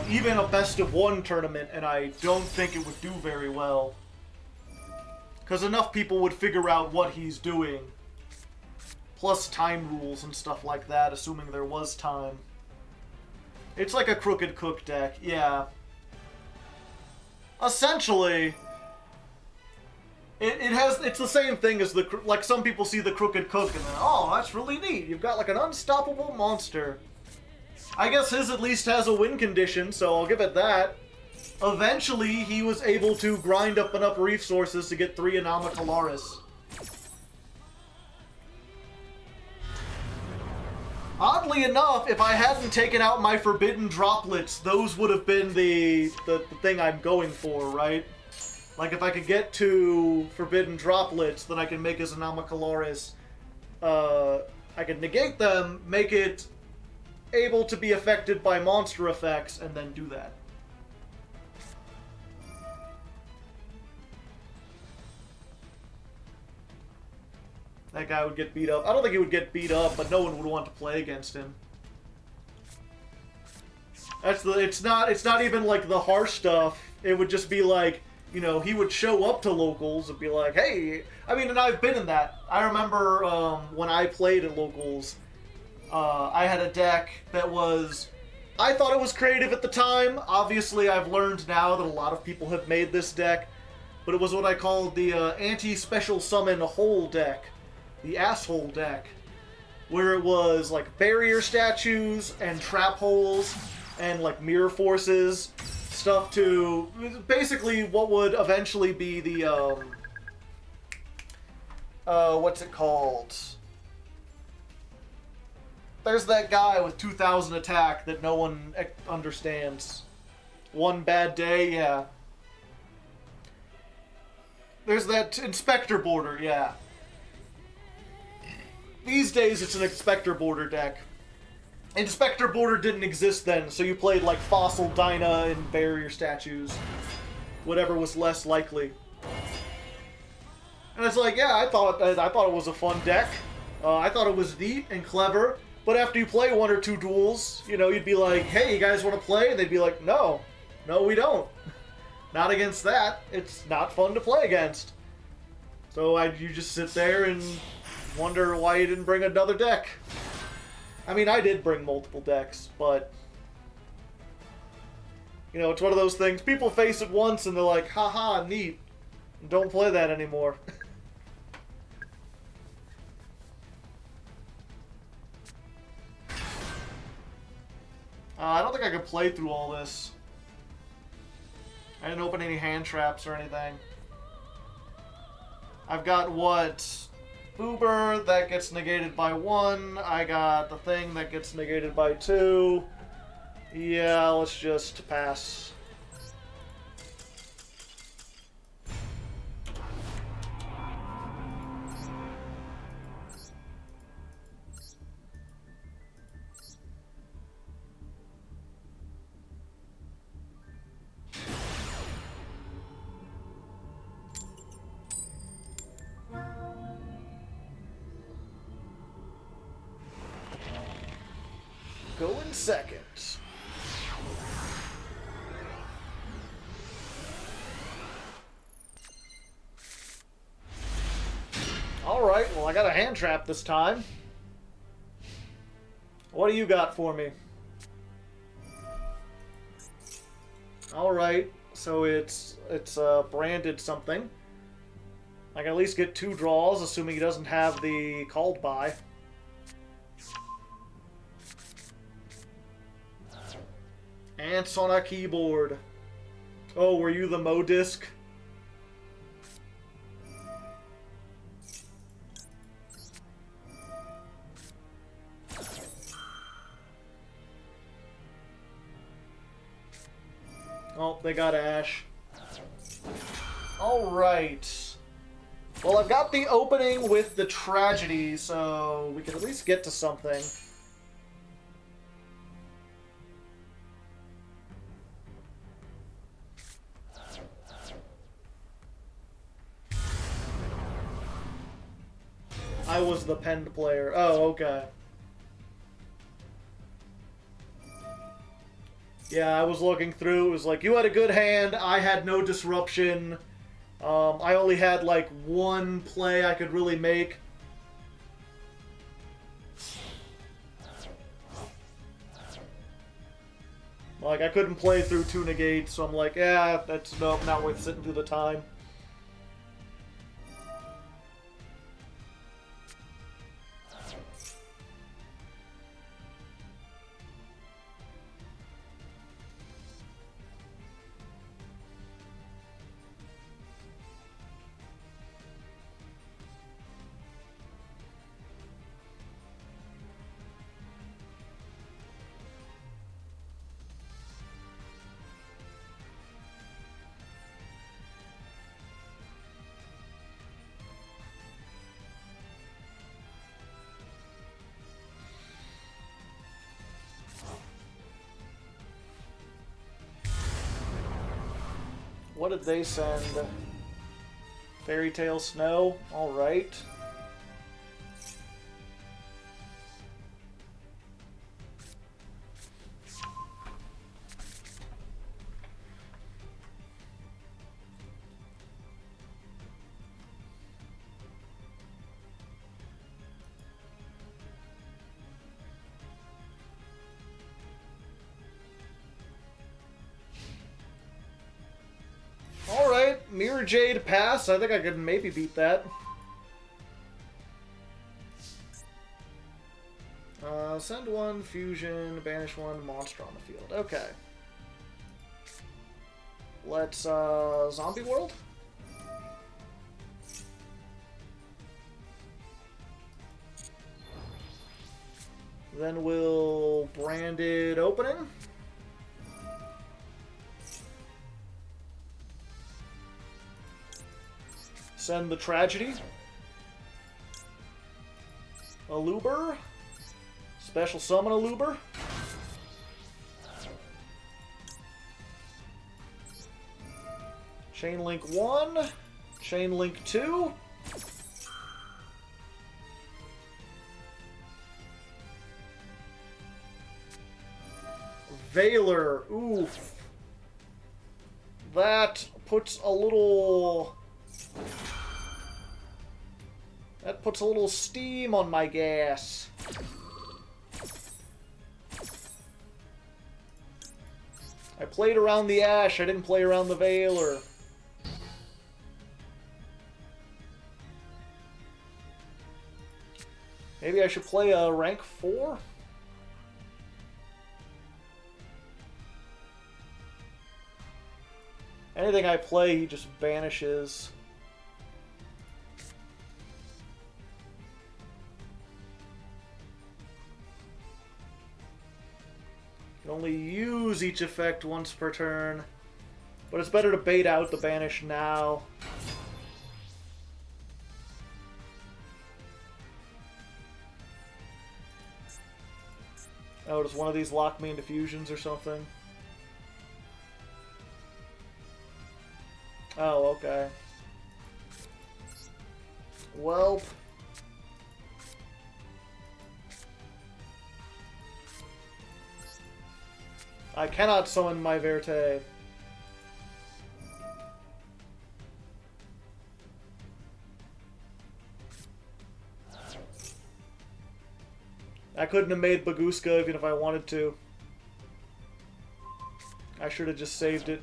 Even a best-of-1 tournament, and I don't think it would do very well. Because enough people would figure out what he's doing. Plus time rules and stuff like that, assuming there was time. It's like a Crooked Cook deck, yeah. Essentially, it's the same thing as like, some people see the Crooked Cook and then, oh, that's really neat. You've got like an unstoppable monster. I guess his at least has a win condition, so I'll give it that. Eventually, he was able to grind up enough resources to get 3 Anomacalaris. Oddly enough, if I hadn't taken out my Forbidden Droplets, those would have been the thing I'm going for, right? Like, if I could get to Forbidden Droplets, then I can make his Anomacalaris. I can negate them, make it able to be affected by monster effects, and then do that. That guy would get beat up. I don't think he would get beat up, but no one would want to play against him. It's not even like the harsh stuff. It would just be like, you know, he would show up to locals and be like, hey, I mean, and I've been in that. I remember when I played at locals, I had a deck that was, I thought it was creative at the time. Obviously, I've learned now that a lot of people have made this deck, but it was what I called the anti-special summon hole deck. The asshole deck, where it was like barrier statues and trap holes and like mirror forces, stuff to basically what would eventually be the what's it called? There's that guy with 2,000 attack that no one understands. One bad day, yeah. There's that Inspector Border, yeah. These days, it's an Inspector Border deck. Inspector Border didn't exist then, so you played like Fossil, Dyna, and barrier statues. Whatever was less likely. And it's like, yeah, I thought it was a fun deck. I thought it was neat and clever. But after you play one or two duels, you know, you'd be like, hey, you guys want to play? And they'd be like, no, we don't. Not against that. It's not fun to play against. So you just sit there and wonder why you didn't bring another deck. I mean, I did bring multiple decks, but you know, it's one of those things. People face it once and they're like, haha, neat. Don't play that anymore. I don't think I could play through all this. I didn't open any hand traps or anything. I've got what? Uber, that gets negated by 1. I got the thing that gets negated by 2. Yeah, let's just pass. Going second. Alright, well I got a hand trap this time. What do you got for me? Alright, so it's branded something. I can at least get 2 draws, assuming he doesn't have the called by. Ants on a keyboard. Oh, were you the Mo disc? Oh, they got Ash. Alright. Well, I've got the opening with the tragedy, so we can at least get to something. I was the penned player. Oh, okay. Yeah, I was looking through. It was like, you had a good hand. I had no disruption. I only had, like, 1 play I could really make. Like, I couldn't play through 2 negates, so I'm like, yeah, that's nope, not worth sitting through the time. What did they send? Fairy Tale Snow? Alright. Alright, Mirror Jade pass. I think I could maybe beat that. Send 1, fusion, banish 1, monster on the field. Okay. Let's, Zombie World? Then we'll Branded Opening. Send the Tragedy. Aluber. Special summon a Luber. Chain Link 1. Chain Link 2. Veiler. Oof. That puts a little... That puts a little steam on my gas. I played around the Ash, I didn't play around the Veiler. Maybe I should play a rank 4? Anything I play, he just banishes. You can only use each effect once per turn. But it's better to bait out the banish now. Oh, does one of these lock me into fusions or something? Oh, okay. Welp. I cannot summon my Verte. I couldn't have made Baguska even if I wanted to. I should have just saved it.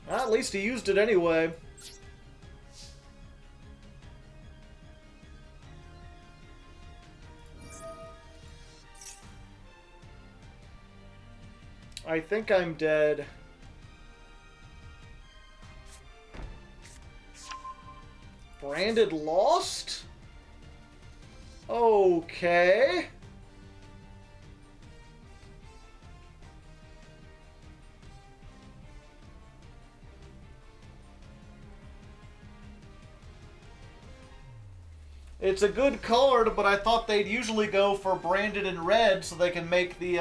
Well, at least he used it anyway. I think I'm dead. Branded lost? Okay. It's a good card, but I thought they'd usually go for branded in red so they can make the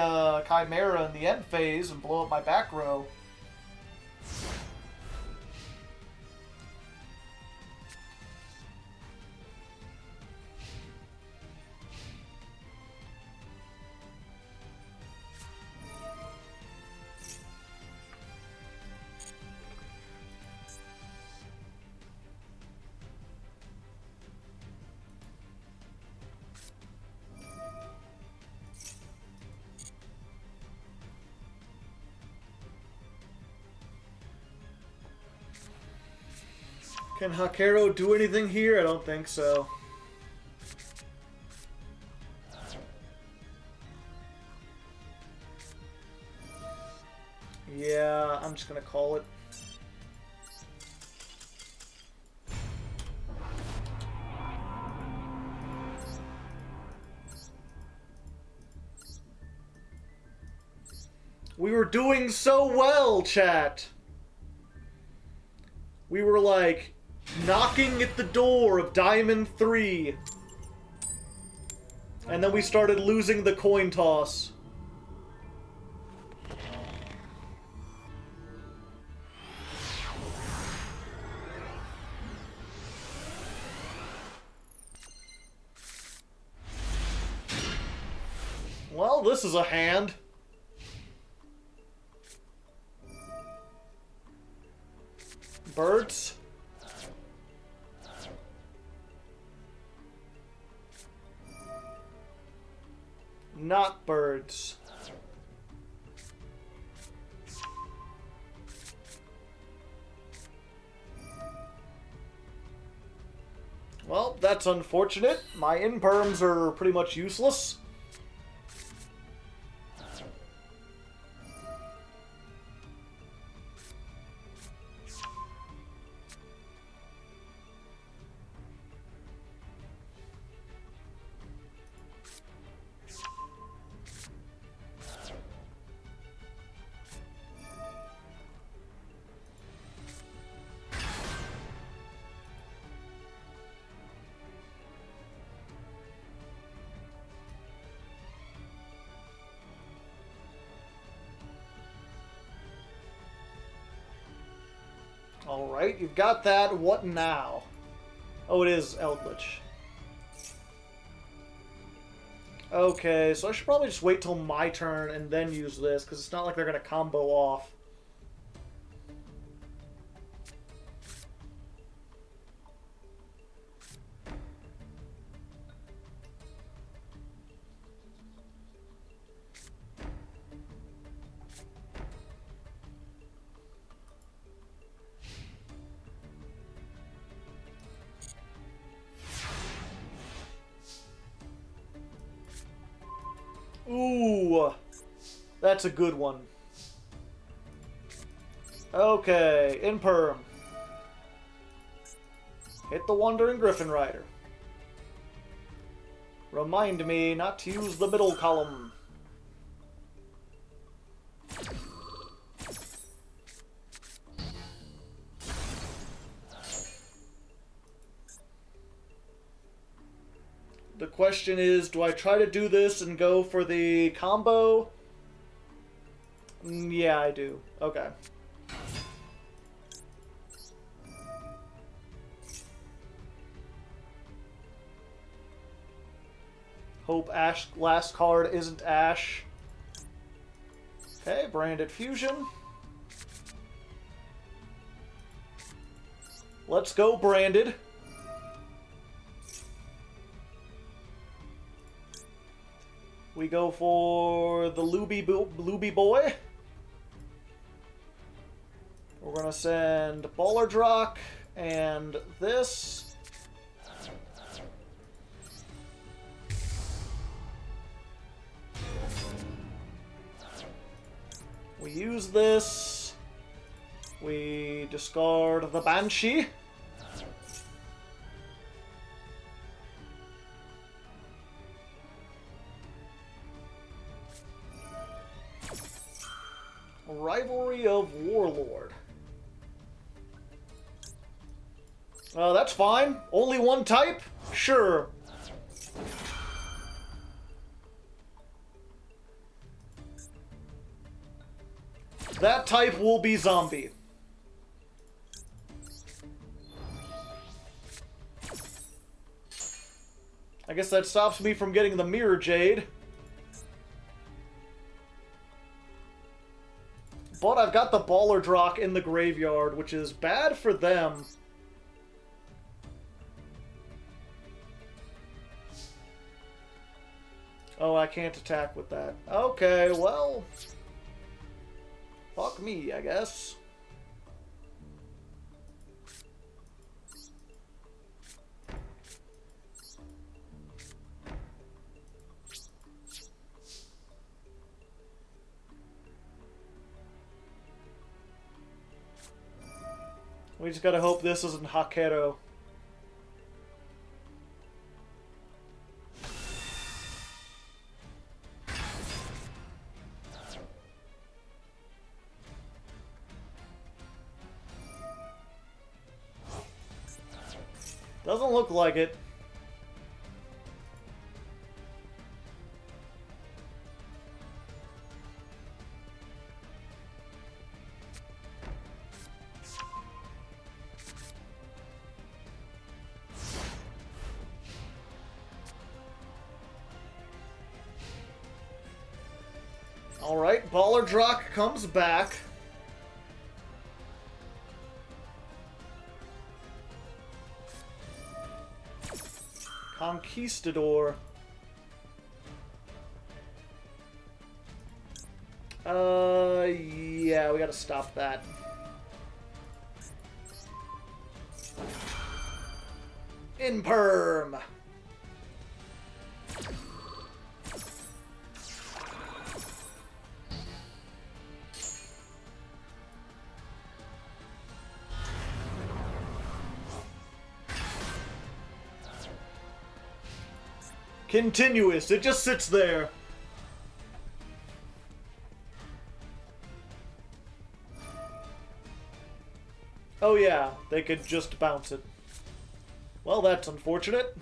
Chimera in the end phase and blow up my back row. Can Hakero do anything here? I don't think so. Yeah, I'm just gonna call it. We were doing so well, chat. We were like knocking at the door of Diamond 3. And then we started losing the coin toss. Well, this is a hand. Birds. Not birds. Well, that's unfortunate. My imperms are pretty much useless. Alright, you've got that. What now? Oh, it is Eldritch. Okay, so I should probably just wait till my turn and then use this, because it's not like they're going to combo off. Ooh, that's a good one. Okay, Imperm. Hit the Wandering Griffin Rider. Remind me not to use the middle column. The question is, do I try to do this and go for the combo? Yeah, I do. Okay. Hope Ash last card isn't Ash. Okay, Branded Fusion. Let's go, Branded. We go for the Looby Boy. We're going to send Ballardrock and this. We use this. We discard the Banshee. Rivalry of Warlord. That's fine. Only one type? Sure. That type will be zombie. I guess that stops me from getting the Mirror Jade. But I've got the Ballardrock in the graveyard, which is bad for them. Oh, I can't attack with that. Okay, well... fuck me, I guess. We just gotta hope this isn't Hakero. Doesn't look like it. Alright, Ballardrock comes back. Conquistador. Yeah, we gotta stop that. Imperm. Continuous. It just sits there. Oh yeah, they could just bounce it. Well, that's unfortunate.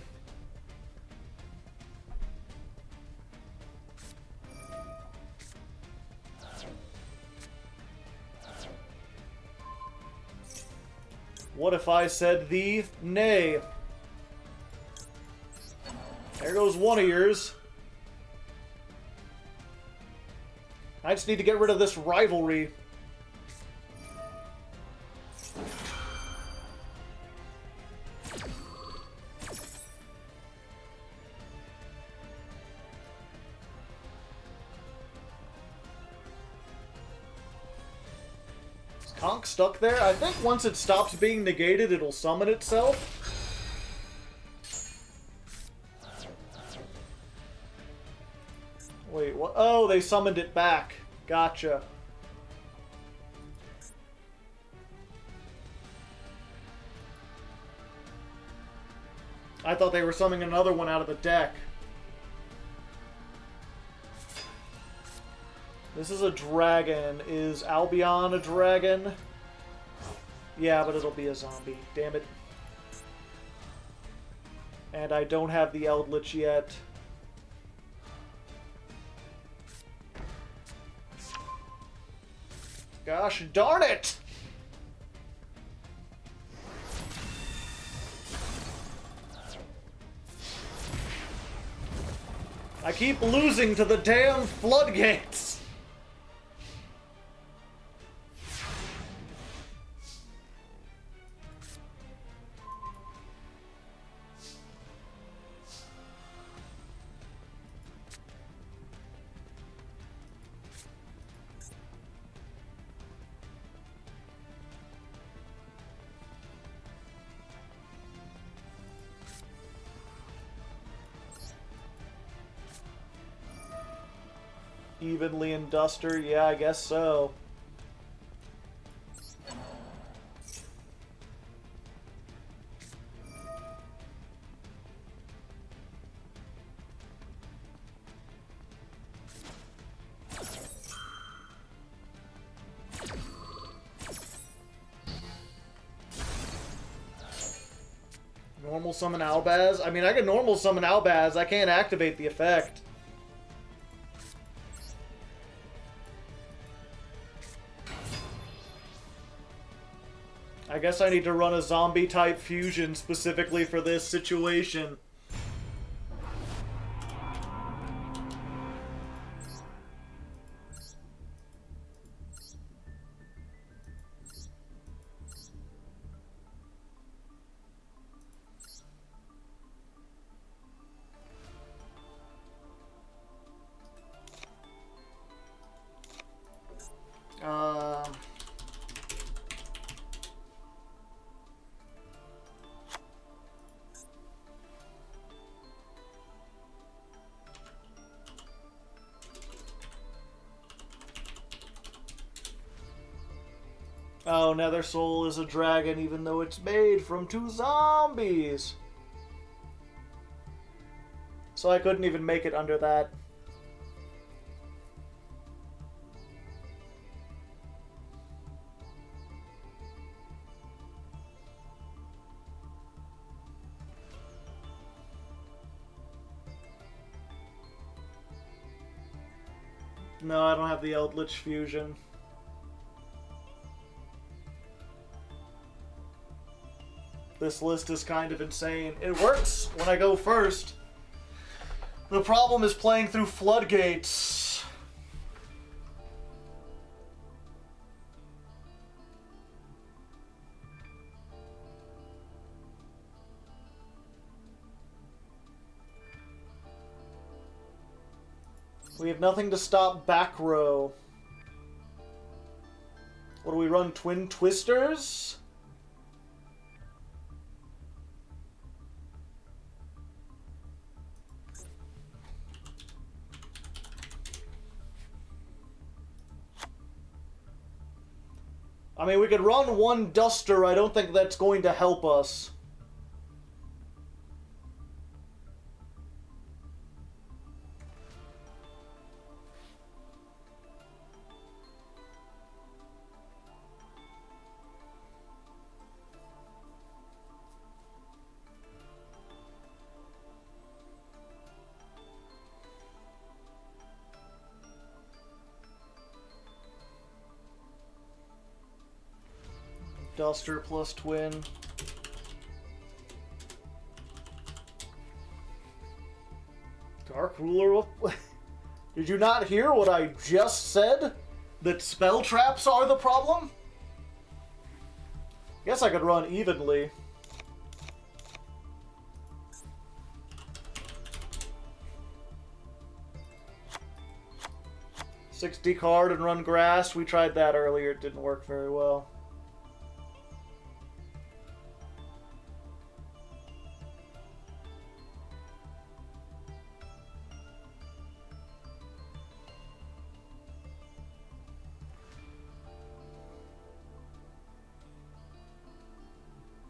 What if I said thee nay? There goes one of yours. I just need to get rid of this rivalry. Is Conk stuck there? I think once it stops being negated, it'll summon itself. Wait, what? Oh, they summoned it back. Gotcha. I thought they were summoning another one out of the deck. This is a dragon. Is Albion a dragon? Yeah, but it'll be a zombie. Damn it. And I don't have the Eldritch yet. Gosh darn it! I keep losing to the damn floodgates! Evenly in Duster? Yeah, I guess so. Normal summon Albaz? I mean, I can normal summon Albaz. I can't activate the effect. I guess I need to run a zombie-type fusion specifically for this situation. Oh, Nether Soul is a dragon even though it's made from 2 zombies. So I couldn't even make it under that. No, I don't have the Eldritch Fusion. This list is kind of insane. It works when I go first. The problem is playing through floodgates. We have nothing to stop back row. What do we run? Twin Twisters? I mean, we could run 1 Duster. I don't think that's going to help us. Duster plus Twin. Dark Ruler. Did you not hear what I just said? That spell traps are the problem? Guess I could run evenly. Sixty card and run grass. We tried that earlier. It didn't work very well.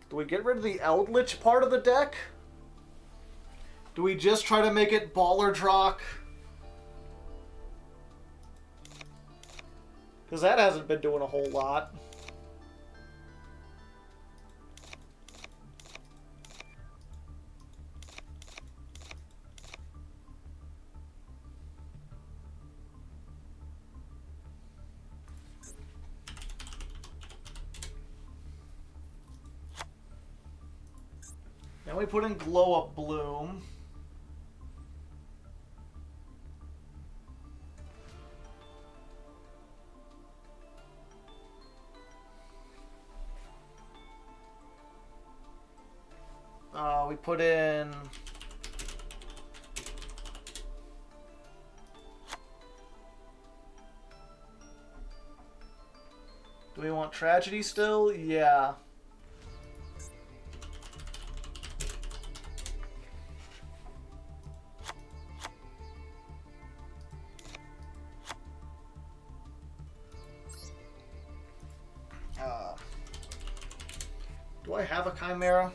Do we get rid of the Eldritch part of the deck? Do we just try to make it Baller Drock? Because that hasn't been doing a whole lot. Then we put in Glow Up Bloom. We put in... Do we want Tragedy still? Yeah. Do I have a Chimera?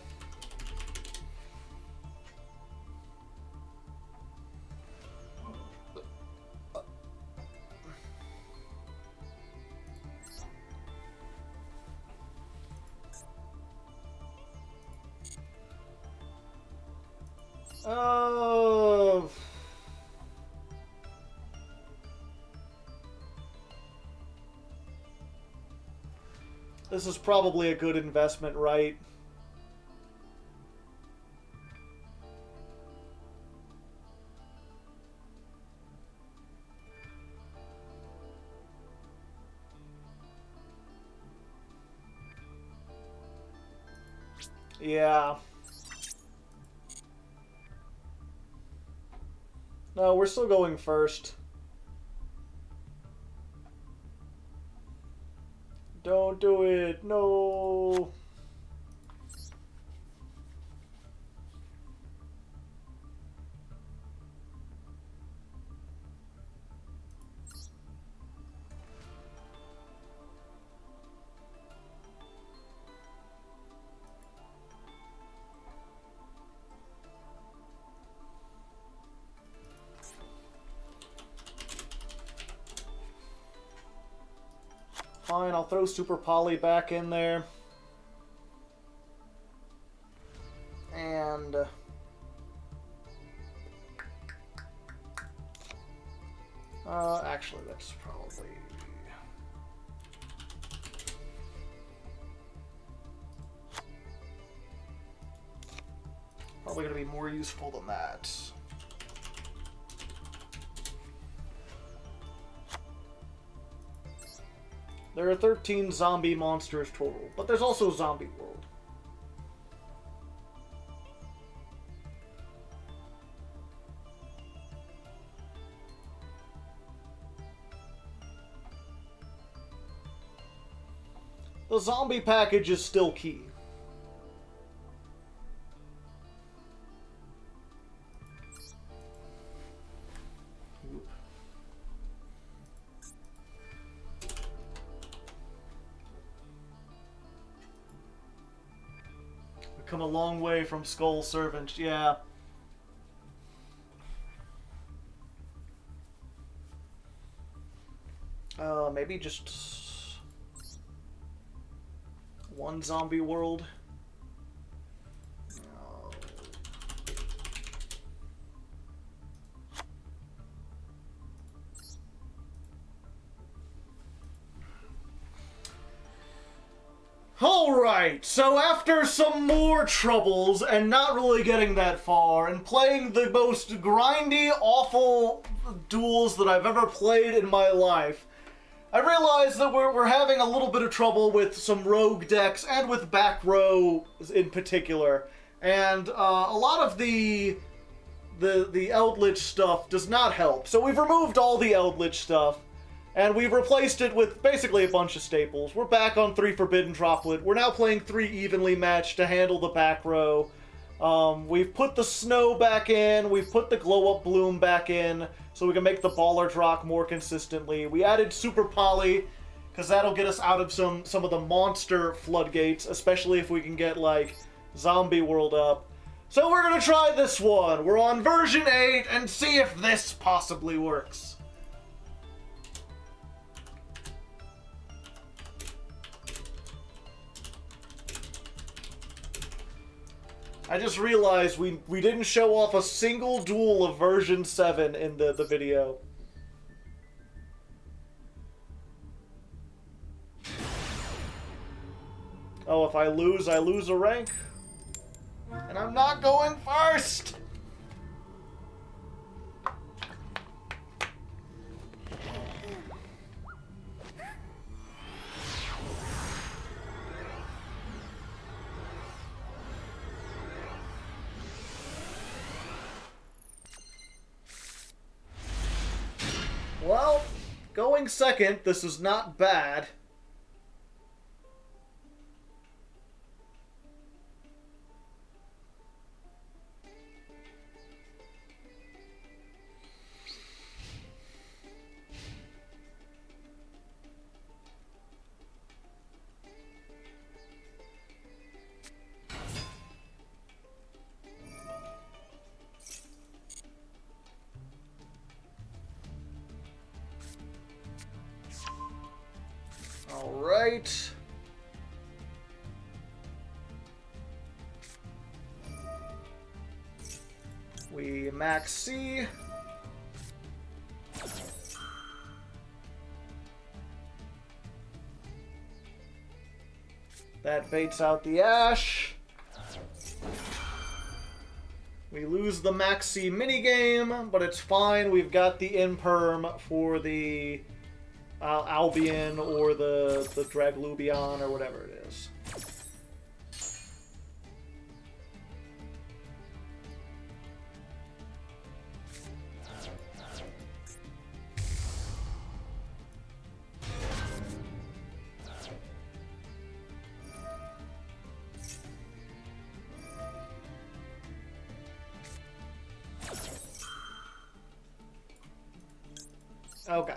This is probably a good investment, right? Yeah. No, we're still going first. Don't do it. No. Fine, I'll throw Super Poly back in there. And... actually, that's probably... Probably going to be more useful than that. There are 13 zombie monsters total, but there's also Zombie World. The zombie package is still key. Come a long way from Skull Servant, yeah. Maybe just one Zombie World. No. Alright, so after some more troubles and not really getting that far and playing the most grindy, awful duels that I've ever played in my life, I realized that we're having a little bit of trouble with some rogue decks and with back row in particular. And a lot of the Eldritch stuff does not help. So we've removed all the Eldritch stuff. And we've replaced it with basically a bunch of staples. We're back on 3 Forbidden Droplet. We're now playing 3 evenly matched to handle the back row. We've put the snow back in. We've put the glow-up bloom back in so we can make the baller drock more consistently. We added Super Poly because that'll get us out of some of the monster floodgates, especially if we can get, like, Zombie World up. So we're going to try this one. We're on version 8 and see if this possibly works. I just realized we didn't show off a single duel of version 7 in the video. Oh, if I lose a rank? And I'm not going first! Well, going second, this is not bad. Alright. We max C. That baits out the Ash. We lose the max C minigame, but it's fine. We've got the imperm for the Albion or the Draglubion or whatever it is. Okay.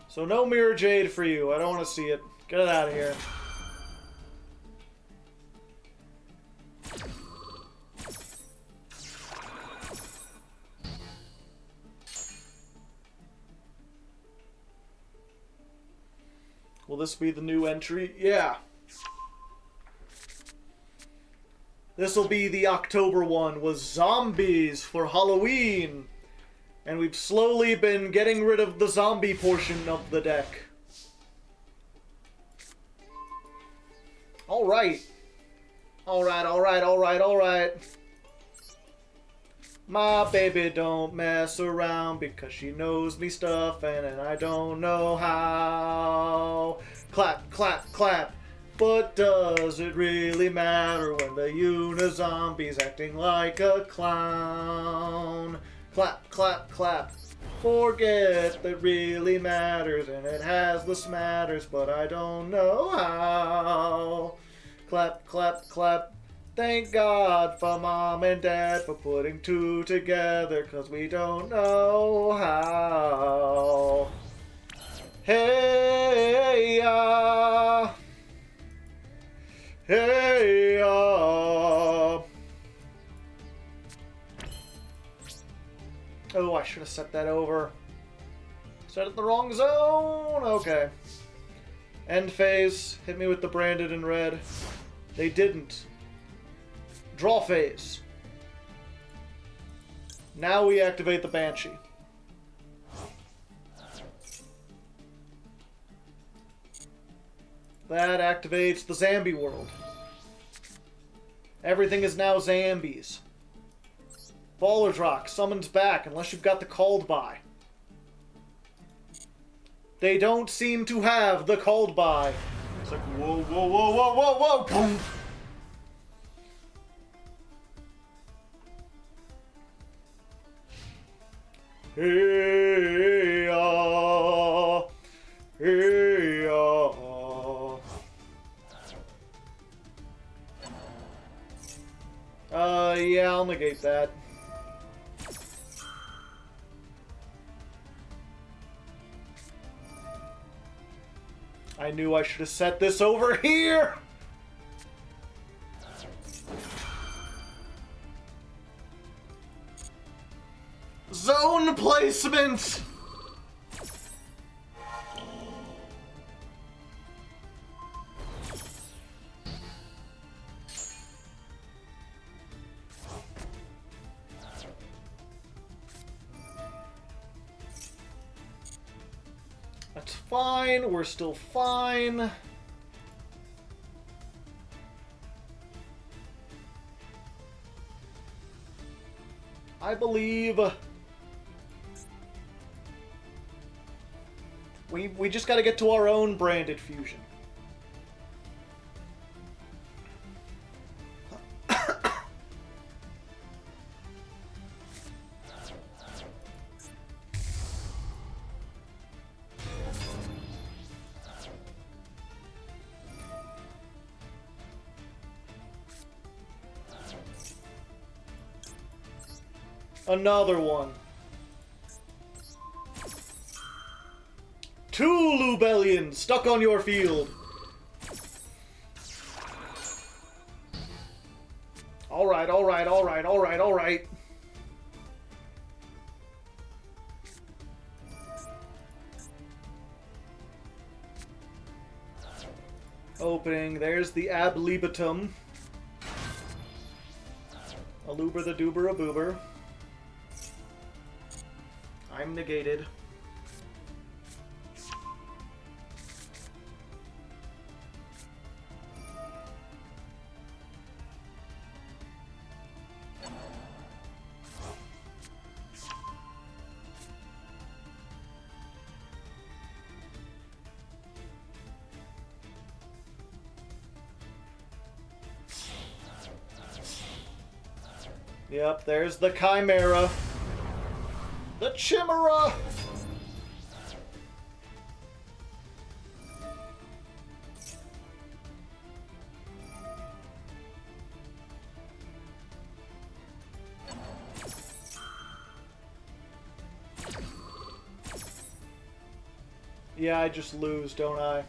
So no Mirror Jade for you. I don't want to see it. Get it out of here. Will this be the new entry? Yeah. This will be the October one, was zombies for Halloween. And we've slowly been getting rid of the zombie portion of the deck. Alright. Alright. My baby don't mess around because she knows me stuff and I don't know how. Clap, clap, clap. But does it really matter when the Unizombie's acting like a clown? Clap, clap, clap. Forget that really matters, and it has the smatters, but I don't know how. Clap, clap, clap. Thank God for Mom and Dad for putting 2 together, 'cause we don't know how. Hey, hey, Oh, I should have set that over. Set it in the wrong zone? Okay. End phase. Hit me with the branded in red. They didn't. Draw phase. Now we activate the Banshee. That activates the Zambi world. Everything is now Zambies. Baller's Rock summons back unless you've got the called by. They don't seem to have the called by. It's like, whoa, whoa, whoa, whoa, whoa, whoa, boom! Hey, hey, yeah, I'll negate that. I knew I should have set this over here! Zone placement! That's fine, we're still fine. I believe we just gotta get to our own branded fusion. Another one. 2 Lubellions stuck on your field. Alright, alright, alright, alright, alright. Opening, there's the ab libitum. Aluber the doober a boober. I'm negated. Yep, there's the Chimera. The Chimera! Yeah, I just lose, don't I?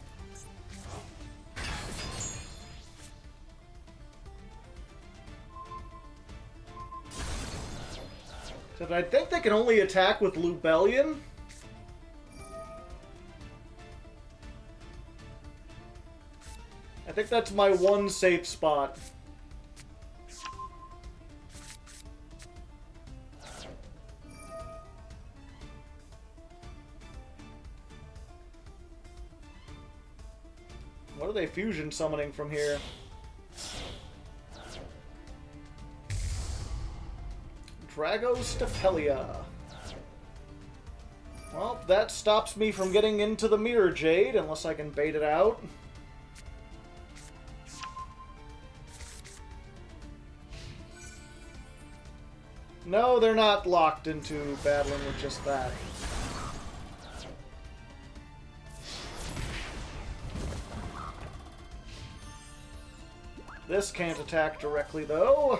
Except I think they can only attack with Lubellion. I think that's my one safe spot. What are they fusion summoning from here? Dragostapelia. Well, that stops me from getting into the Mirror Jade, unless I can bait it out. No, they're not locked into battling with just that. This can't attack directly, though.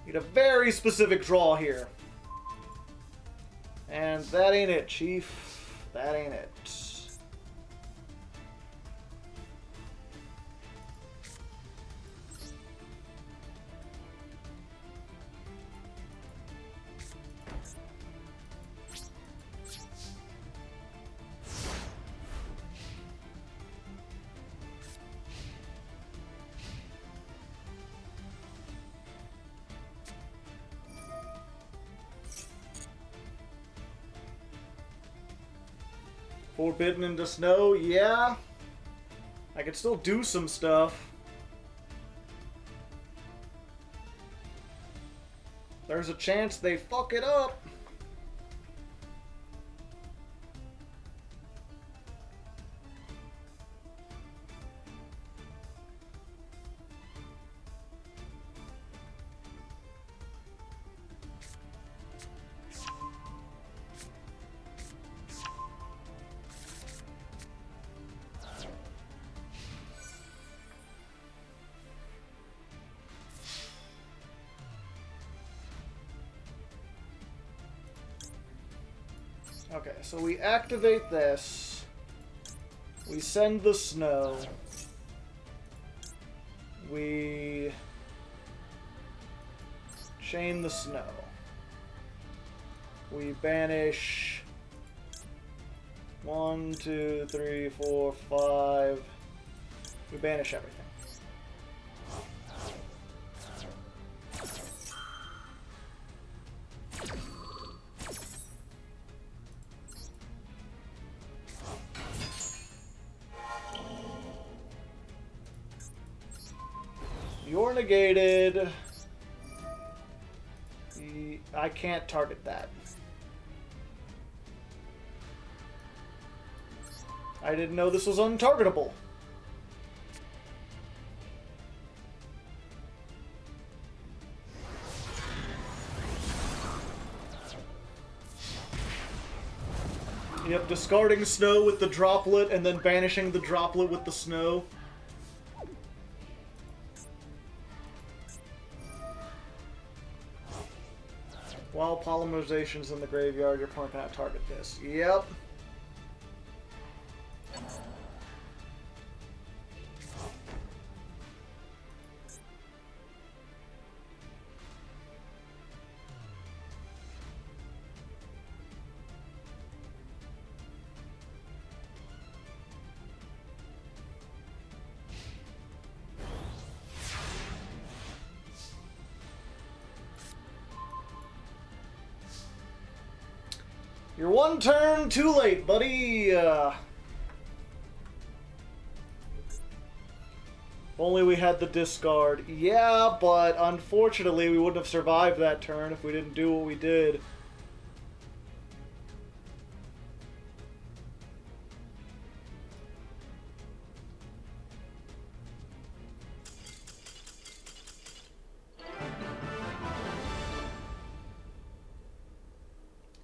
Need a very specific draw here. And that ain't it, Chief. That ain't it. Forbidden into snow, yeah. I could still do some stuff. There's a chance they fuck it up. Okay, so we activate this. We send the snow. We chain the snow. We banish 1, 2, 3, 4, 5. We banish everything. You're negated. I can't target that. I didn't know this was untargetable. Yep, discarding snow with the droplet and then banishing the droplet with the snow. While polymerization's in the graveyard, your opponent cannot target this. Yep. You're one turn too late, buddy. If only we had the discard. Yeah, but unfortunately we wouldn't have survived that turn if we didn't do what we did.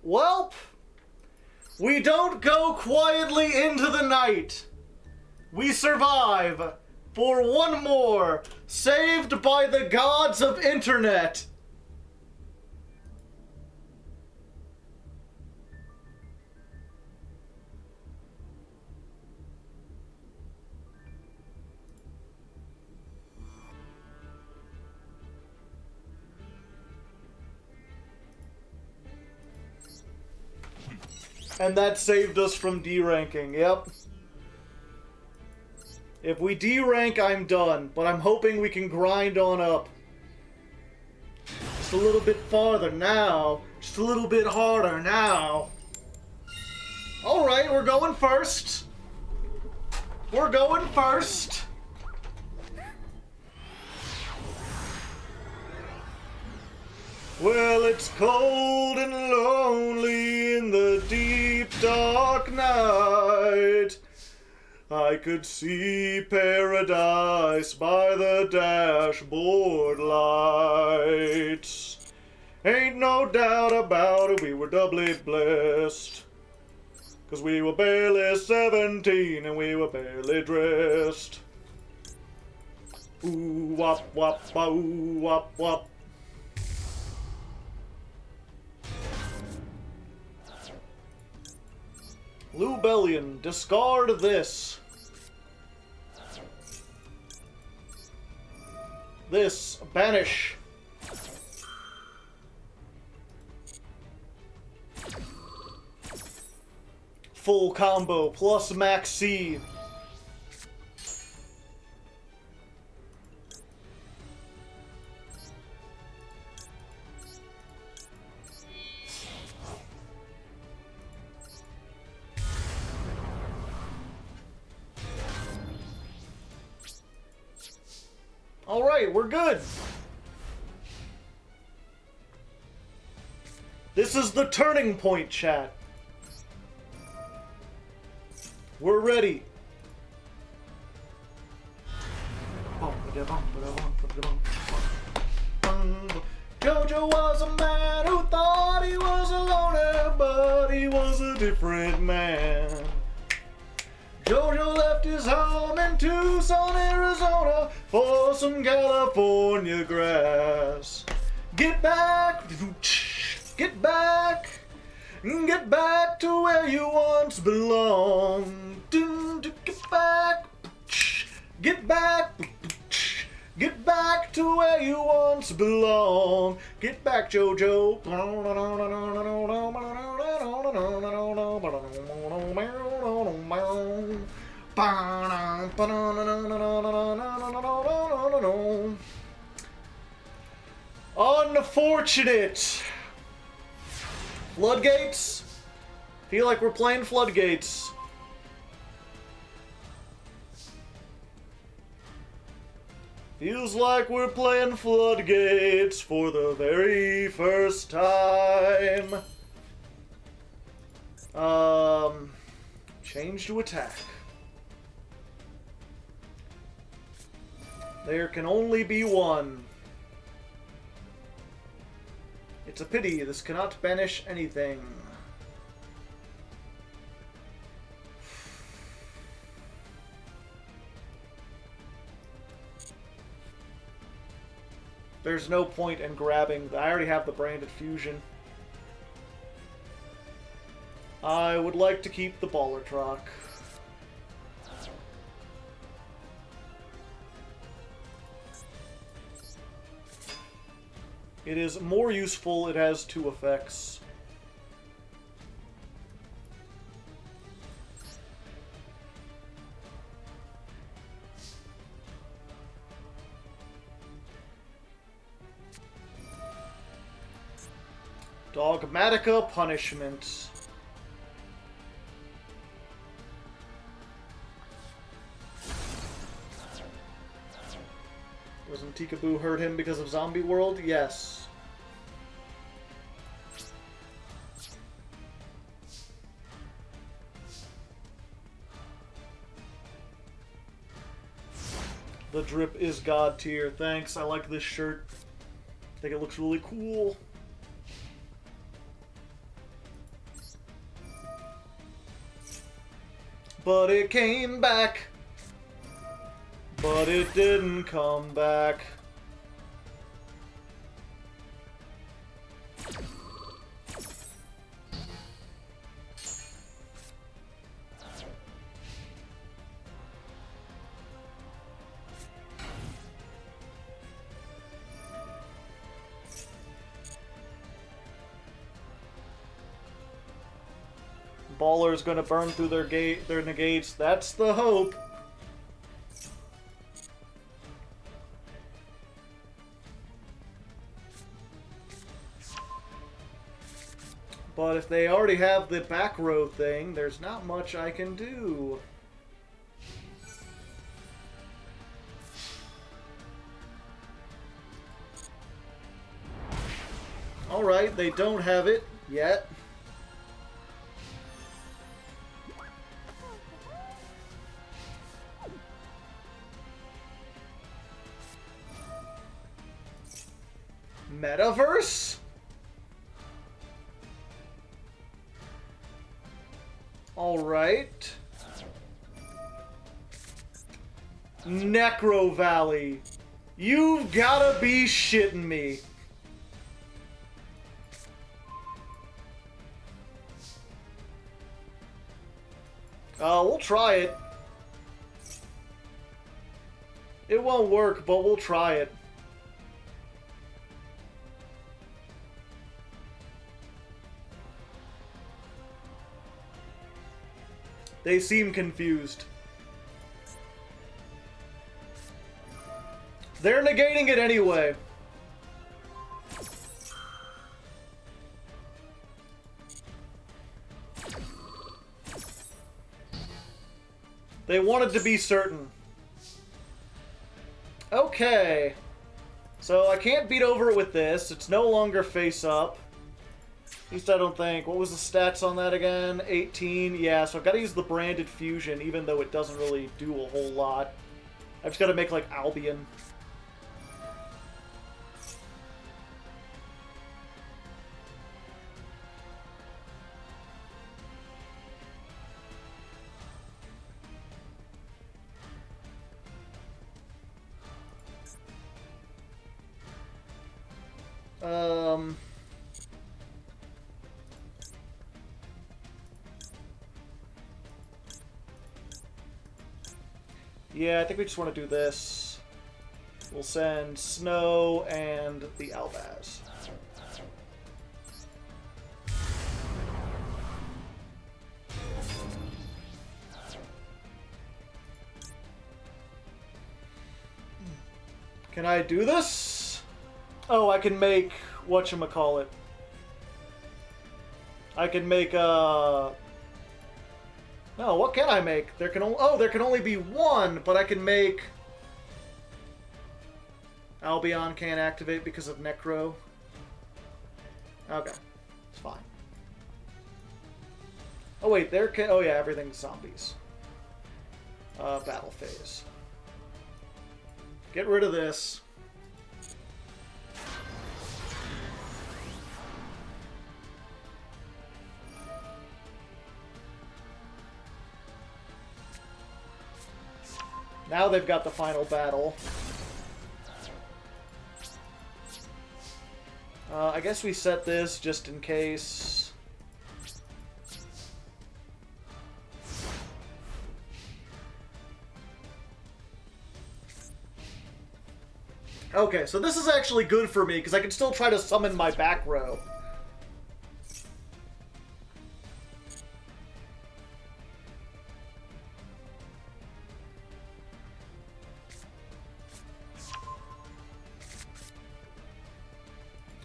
Welp! We don't go quietly into the night. We survive for one more, saved by the gods of internet. And that saved us from D-ranking, yep. If we D-rank, I'm done, but I'm hoping we can grind on up. Just a little bit farther now. Just a little bit harder now. Alright, we're going first. We're going first. Well, it's cold and lonely in the deep dark night. I could see paradise by the dashboard lights. Ain't no doubt about it, we were doubly blessed. 'Cause we were barely 17 and we were barely dressed. Ooh wop wop ooh wop wop. Lubellion, discard this. This, banish. Full combo, plus max C. Alright, we're good. This is the turning point, chat. We're ready. Jojo was a man who thought he was a loner, but he was a different man. Jojo left his home in Tucson, Arizona for some California grass. Get back, get back, get back to where you once belonged. Get back, get back, get back to where you once belonged. Get back, Jojo. Unfortunate. Floodgates? Feel like we're playing Floodgates. Feels like we're playing Floodgates for the very first time. Change to attack. There can only be one. It's a pity, this cannot banish anything. There's no point in grabbing. I already have the branded fusion. I would like to keep the baller truck. It is more useful. It has 2 effects. Dogmatica Punishment. Doesn't Tikaboo hurt him because of Zombie World? Yes. The drip is god tier. Thanks, I like this shirt. I think it looks really cool. But it came back. But it didn't come back. Baller's gonna burn through their negates. That's the hope. But if they already have the back row thing, there's not much I can do. Alright, they don't have it yet. Metaverse? Alright. Necro Valley. You've gotta be shitting me. We'll try it. It won't work, but we'll try it. They seem confused. They're negating it anyway. They wanted to be certain. Okay. Okay. So I can't beat over it with this. It's no longer face up. At least I don't think. What was the stats on that again? 18. Yeah, so I've got to use the branded fusion, even though it doesn't really do a whole lot. I've just got to make, like, Albion. Yeah, I think we just want to do this. We'll send Snow and the Albaz. Can I do this? Oh, I can make whatchamacallit. I can make No, what can I make? There can only be one, but I can make Albion can't activate because of Necro. Okay. It's fine. Oh wait, there can oh yeah, everything's zombies. Battle phase. Get rid of this. Now they've got the final battle. I guess we set this just in case. Okay, so this is actually good for me, because I can still try to summon my back row.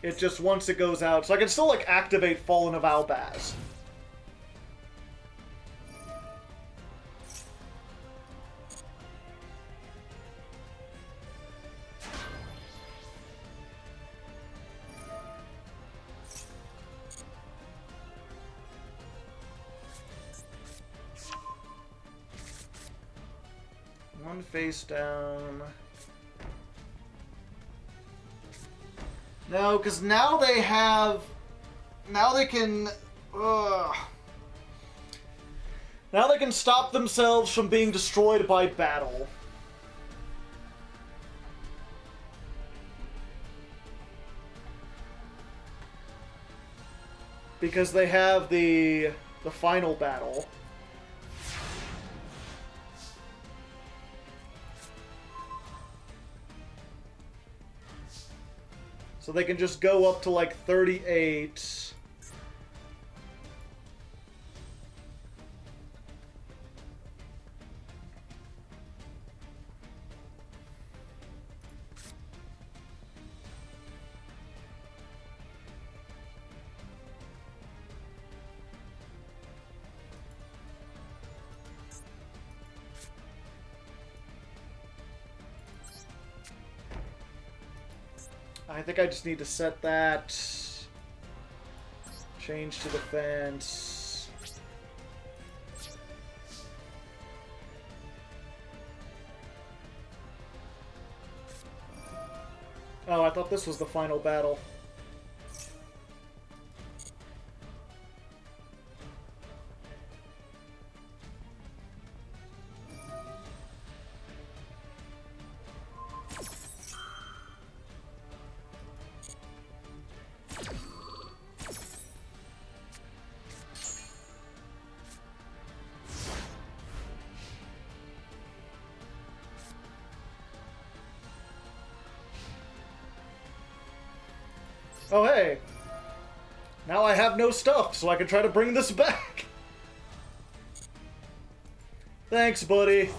It just, once it goes out, so I can still, like, activate Fallen of Albaz. One face down. No, because now they have... Now they can... Now they can stop themselves from being destroyed by battle. Because they have the final battle. So they can just go up to like 38. I think I just need to set that. Change to defense. Oh, I thought this was the final battle. Oh, hey. Now I have no stuff, so I can try to bring this back. Thanks, buddy.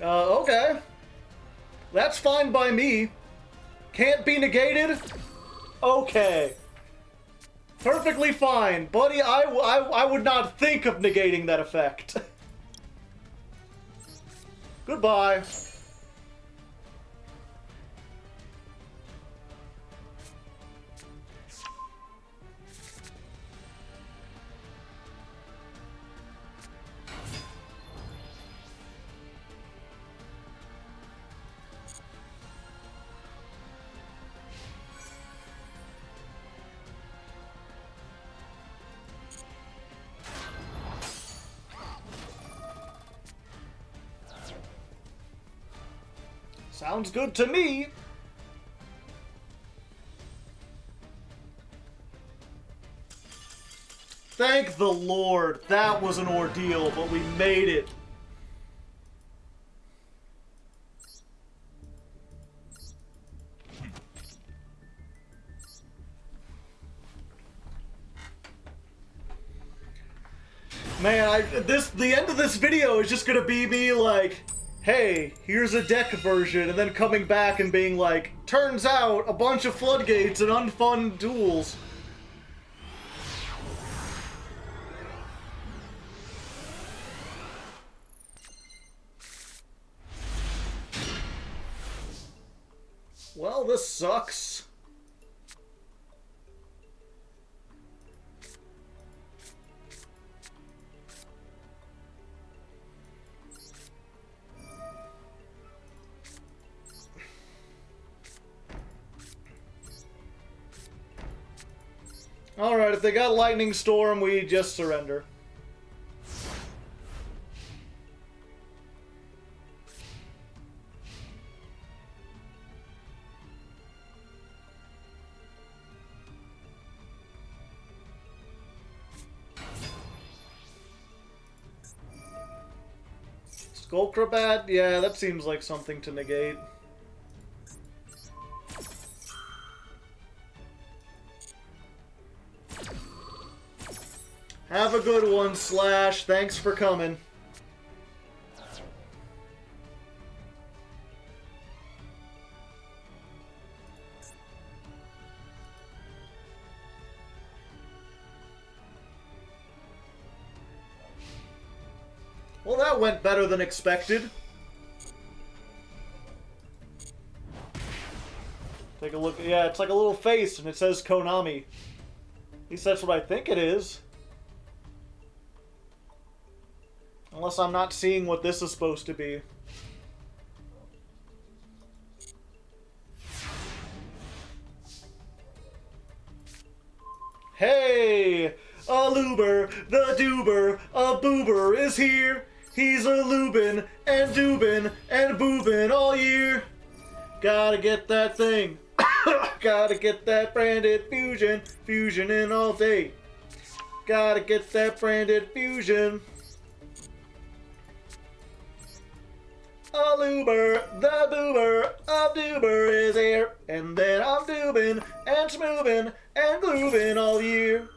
Okay. That's fine by me. Can't be negated? Okay. Perfectly fine. Buddy, I would not think of negating that effect. Goodbye. Sounds good to me. Thank the Lord. That was an ordeal, but we made it. Man, the end of this video is just gonna be me like, hey, here's a deck version, and then coming back and being like, turns out a bunch of floodgates and unfun duels. Well, this sucks. Alright, if they got Lightning Storm, we just surrender. Skullcrabat? Yeah, that seems like something to negate. Have a good one, Slash. Thanks for coming. Well, that went better than expected. Take a look. Yeah, it's like a little face, and it says Konami. At least that's what I think it is. Unless I'm not seeing what this is supposed to be. Hey! A Luber, the Duber, a Boober is here. He's a Lubin and Dubin and Boobin all year. Gotta get that thing. Gotta get that branded fusion. Fusion in all day. Gotta get that branded fusion. A Luber, the Boober, a Duber is here. And then I'm Dubin and Schmoobin and Gloobin all year.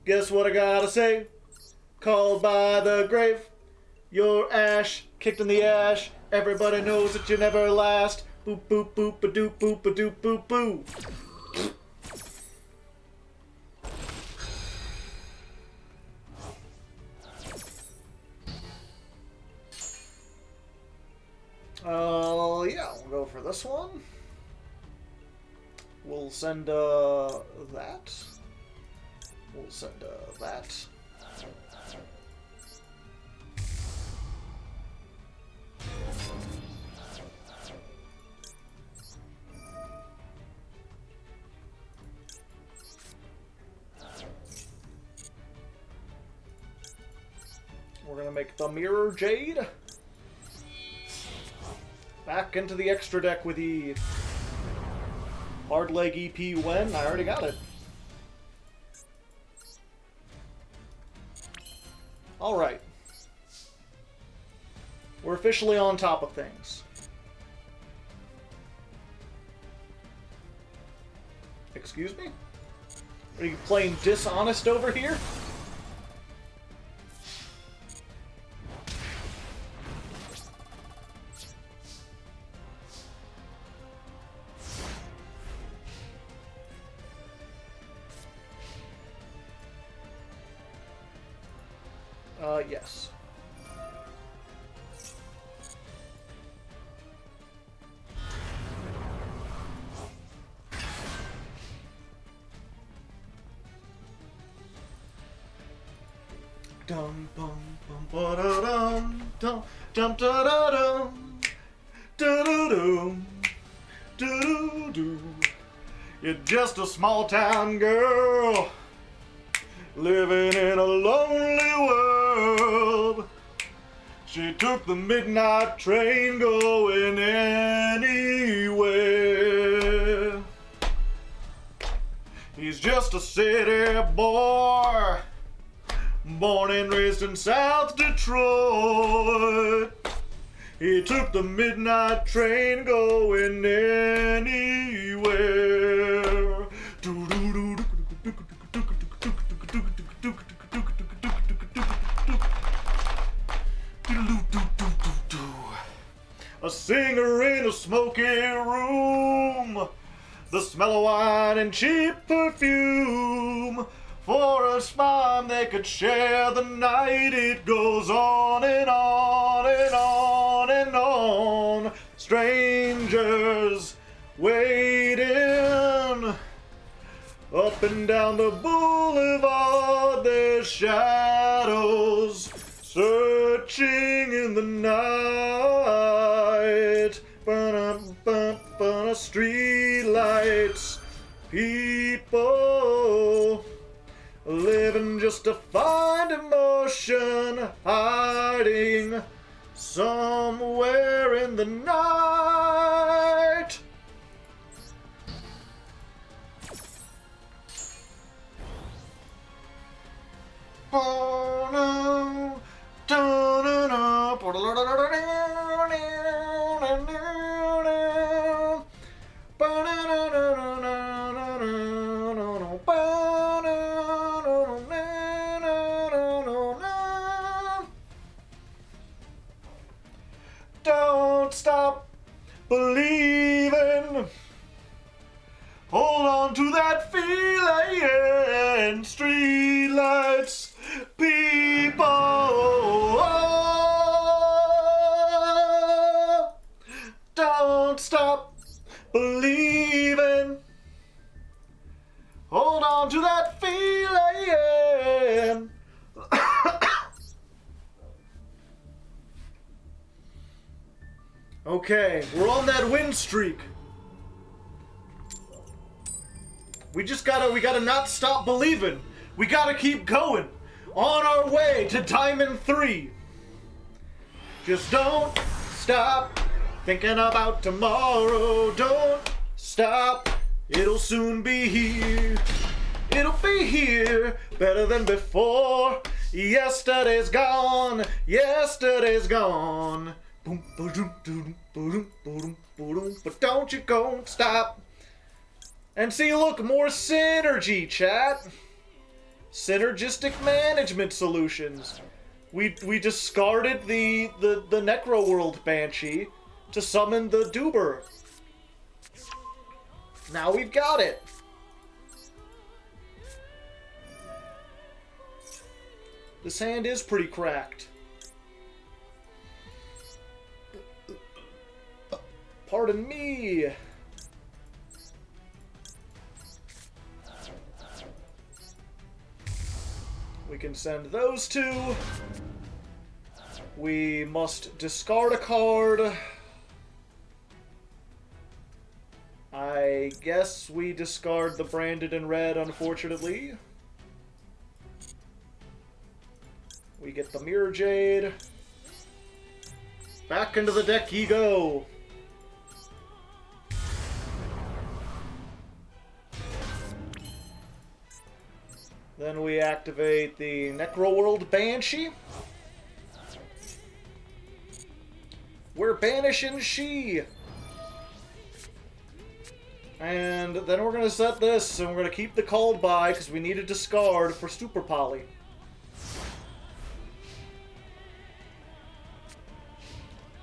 Guess what I gotta say? Called by the grave. Your ash, kicked in the ash. Everybody knows that you never last. Boop boop boop a doop boop a doop boop boo. Yeah, we'll go for this one. We'll send that. We'll send that. We're gonna make the Mirror Jade. Back into the extra deck with the Hardleg EP when? I already got it. Alright. We're officially on top of things. Excuse me? Are you playing dishonest over here? Yes. Dum bum bum ba da dum dum dum da da dum da da dum da do do. You're just a small town girl living in a lonely world. She took the midnight train going anywhere. He's just a city boy, born and raised in South Detroit. He took the midnight train going anywhere. A singer in a smoky room, the smell of wine and cheap perfume. For a smile they could share the night. It goes on and on and on and on. Strangers waiting up and down the boulevard. Their shadows searching in the night. Street lights, people living just to find emotion, hiding somewhere in the night. Don't stop believing. Hold on to that feeling. Streetlights, people. Don't stop believing. Hold on to that feeling. Okay, we're on that win streak. We gotta not stop believing. We gotta keep going. On our way to Diamond 3. Just don't stop thinking about tomorrow. Don't stop. It'll soon be here. It'll be here. Better than before. Yesterday's gone. Yesterday's gone. Boom, ba-doom, doom, ba-doom, ba-doom, ba-doom. But don't you go stop. And see, look, more synergy, chat. Synergistic management solutions. We discarded the Necro World Banshee to summon the Duber. Now we've got it. This hand is pretty cracked. Pardon me. We can send those two. We must discard a card. I guess we discard the branded in red, unfortunately. We get the Mirror Jade. Back into the deck ye go. Then we activate the Necro World Banshee. We're banishing she. And then we're going to set this, and we're going to keep the called by, because we need a discard for Super Poly.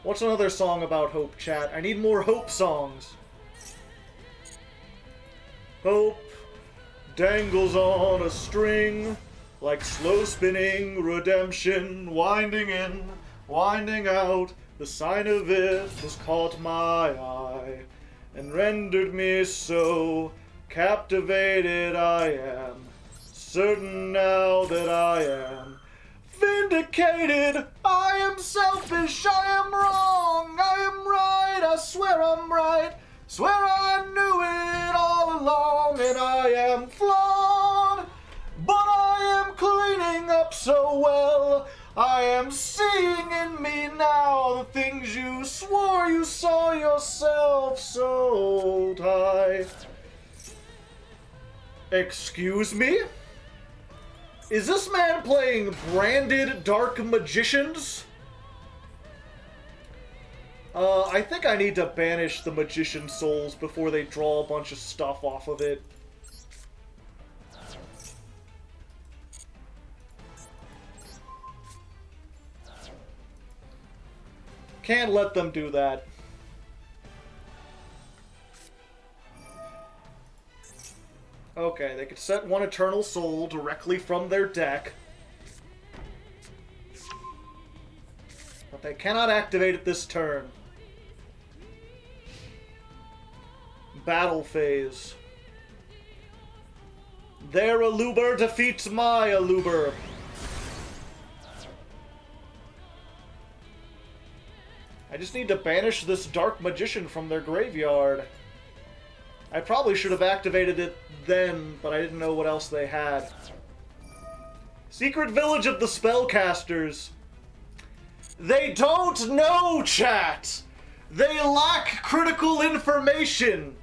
What's another song about hope, chat? I need more hope songs. Hope dangles on a string Like slow spinning redemption, winding in, winding out, the sign of it has caught my eye, and rendered me so captivated I am, certain now that I am vindicated. I am selfish, I am wrong, I am right, I swear I'm right, swear I knew it all along, and I am flawed, but I am cleaning up so well. I am seeing in me now the things you swore you saw yourself so high. Excuse me? Is this man playing branded Dark Magicians? I think I need to banish the Magician Souls before they draw a bunch of stuff off of it. Can't let them do that. Okay, they could set one Eternal Soul directly from their deck. But they cannot activate it this turn. Battle phase. Their Aluber defeats my Aluber. I just need to banish this Dark Magician from their graveyard. I probably should have activated it then, but I didn't know what else they had. Secret Village of the Spellcasters. They don't know, chat! They lack critical information!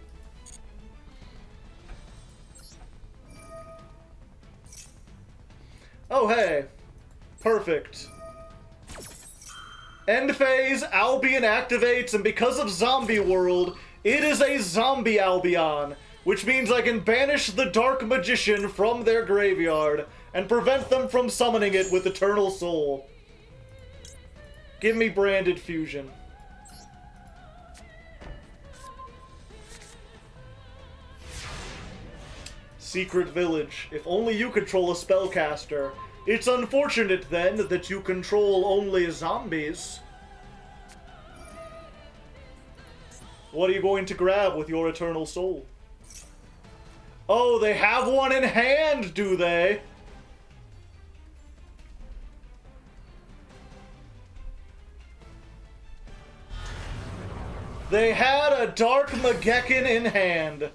Oh, hey. Perfect. End phase, Albion activates, and because of Zombie World, it is a zombie Albion, which means I can banish the Dark Magician from their graveyard and prevent them from summoning it with Eternal Soul. Give me Branded Fusion. Secret Village. If only you control a spellcaster. It's unfortunate, then, that you control only zombies. What are you going to grab with your Eternal Soul? Oh, they have one in hand, do they? They had a Dark Magician in hand.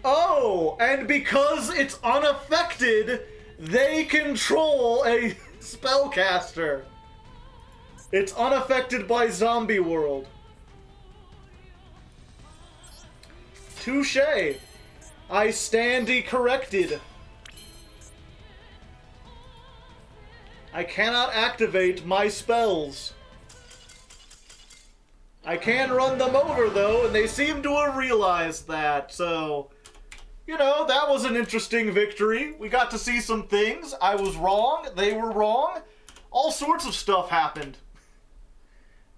Oh, and because it's unaffected, they control a spellcaster. It's unaffected by Zombie World. Touché. I stand corrected. I cannot activate my spells. I can run them over, though, and they seem to have realized that, so... You know, that was an interesting victory. We got to see some things. I was wrong. They were wrong. All sorts of stuff happened.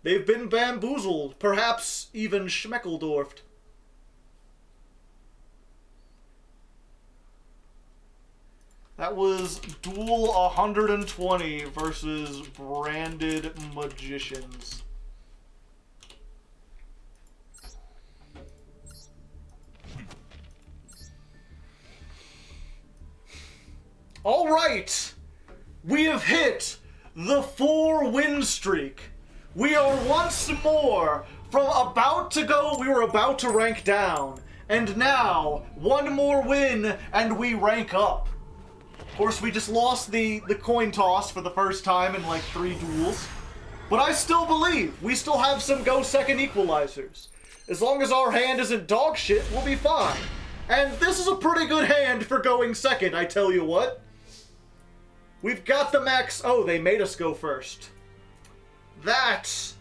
They've been bamboozled. Perhaps even schmeckeldorfed. That was Duel 120 versus Branded Magicians. All right, we have hit the 4-win streak. We are once more from about to go, we were about to rank down. And now, one more win and we rank up. Of course, we just lost the coin toss for the first time in like 3 duels. But I still believe we still have some go second equalizers. As long as our hand isn't dog shit, we'll be fine. And this is a pretty good hand for going second, I tell you what. We've got the max... Oh, they made us go first. That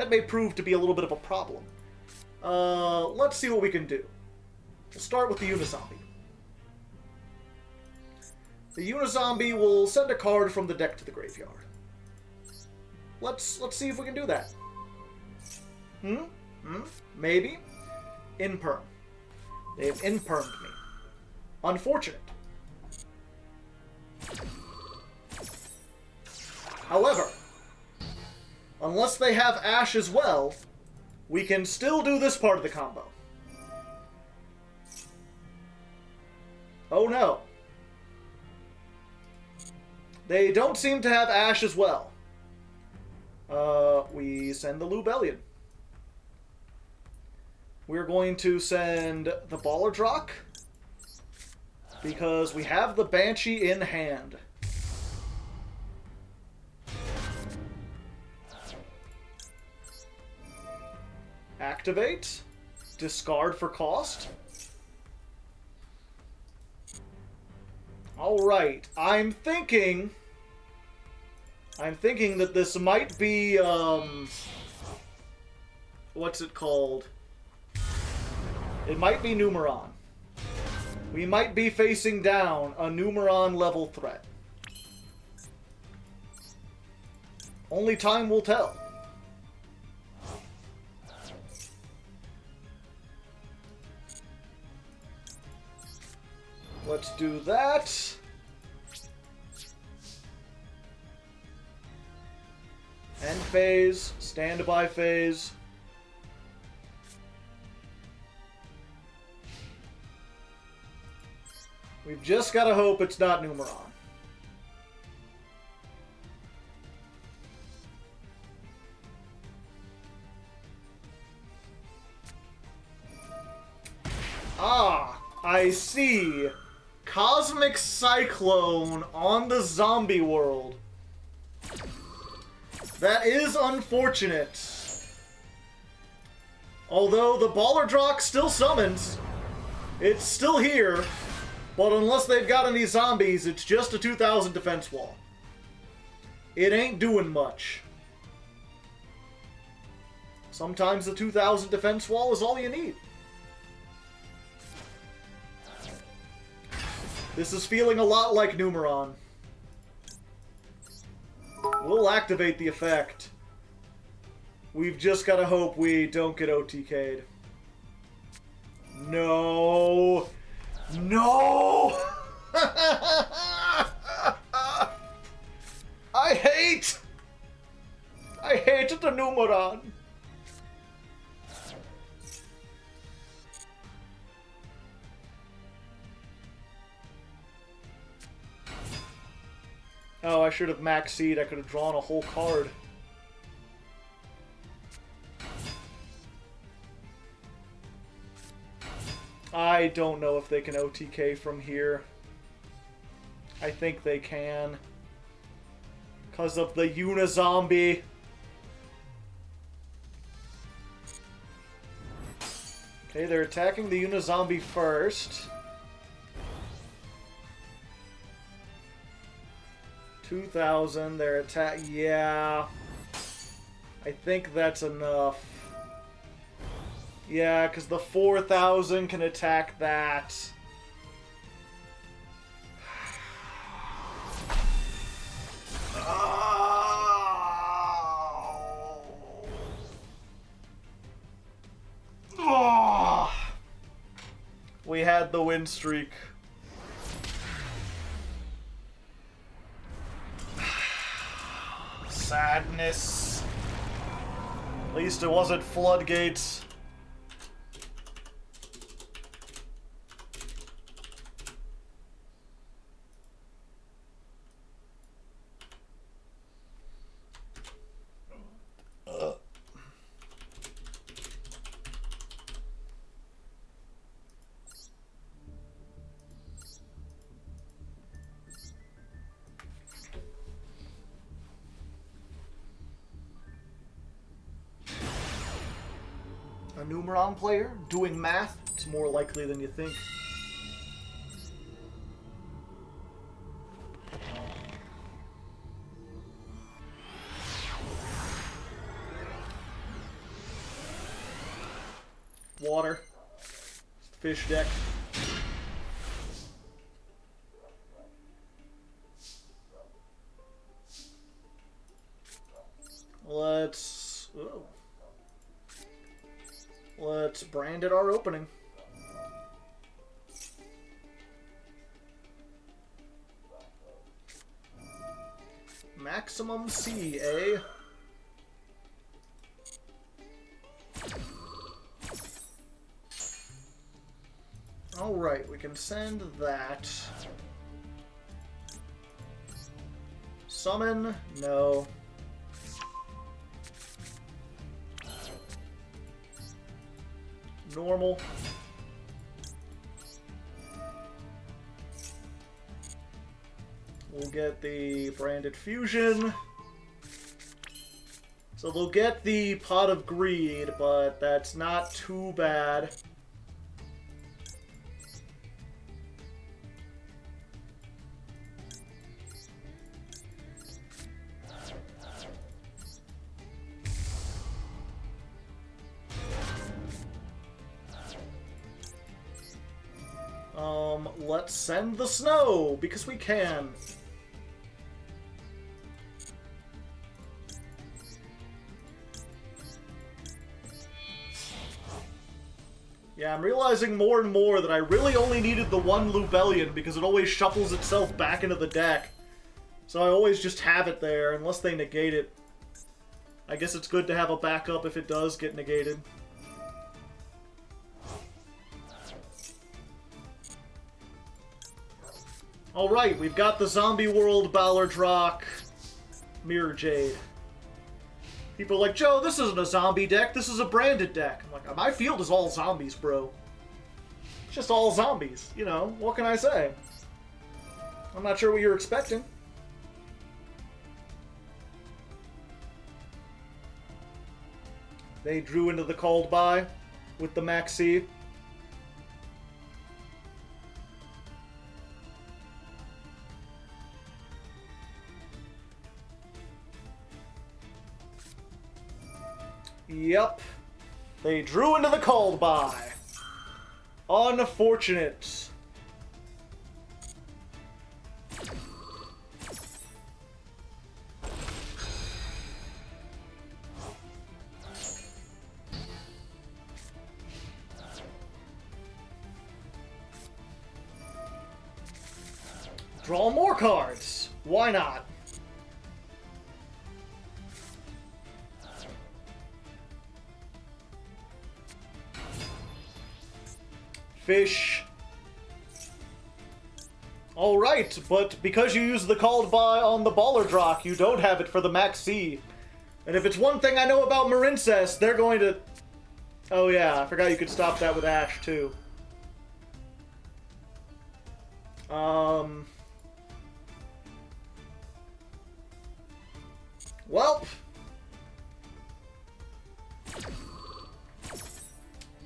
may prove to be a little bit of a problem. Let's see what we can do. We'll start with the Unizombie. The Unizombie will send a card from the deck to the graveyard. Let's see if we can do that. Maybe? Imperm. They have impermed me. Unfortunate. However, unless they have Ash as well, we can still do this part of the combo. Oh no. They don't seem to have Ash as well. We send the Lubellion. We're going to send the Ballardrock, because we have the Banshee in hand. Activate. Discard for cost. Alright, I'm thinking that this might be, what's it called? It might be Numeron. We might be facing down a Numeron level threat. Only time will tell. Let's do that. End phase, standby phase. We've just got to hope it's not Numeron. Ah, I see. Cosmic Cyclone on the zombie world. That is unfortunate. Although the Ballardrock still summons. It's still here. But unless they've got any zombies, it's just a 2,000 defense wall. It ain't doing much. Sometimes the 2,000 defense wall is all you need. This is feeling a lot like Numeron. We'll activate the effect. We've just got to hope we don't get OTK'd. No! No! I hate the Numeron. Oh, I should have maxed. I could have drawn a whole card. I don't know if they can OTK from here. I think they can. Because of the Unizombie. Okay, they're attacking the Unizombie first. 2,000, their attack, yeah. I think that's enough. Yeah, because the 4,000 can attack that. Oh. We had the win streak. Sadness. At least it wasn't floodgates. A Numeron player doing math, it's more likely than you think. Water. Fish deck. Let's brand it our opening. maximum C, eh? Alright, we can send that. Summon? No. Normal. We'll get the branded fusion. So they'll get the Pot of Greed, but that's not too bad. Let's send the snow, because we can. Yeah, I'm realizing more and more that I really only needed the one Lubellion because it always shuffles itself back into the deck. So I always just have it there, unless they negate it. I guess it's good to have a backup if it does get negated. Alright, we've got the Zombie World Ballardrock Mirror Jade. People are like, Joe, this isn't a zombie deck, this is a branded deck. I'm like, my field is all zombies, bro. It's just all zombies, you know, what can I say? I'm not sure what you're expecting. They drew into the called by with the Maxi. Yep. They drew into the called by. Unfortunate. Draw more cards. Why not? Fish. Alright, but because you use the called by on the Ballardrock, you don't have it for the Max C. And if it's one thing I know about Marincess, they're going to... Oh yeah, I forgot you could stop that with Ash, too. Welp.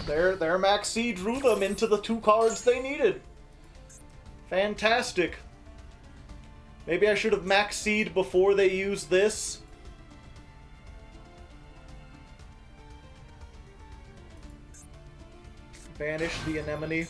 Their Max C drew them into the 2 cards they needed. Fantastic. Maybe I should have Max C'd before they used this. Banish the anemone.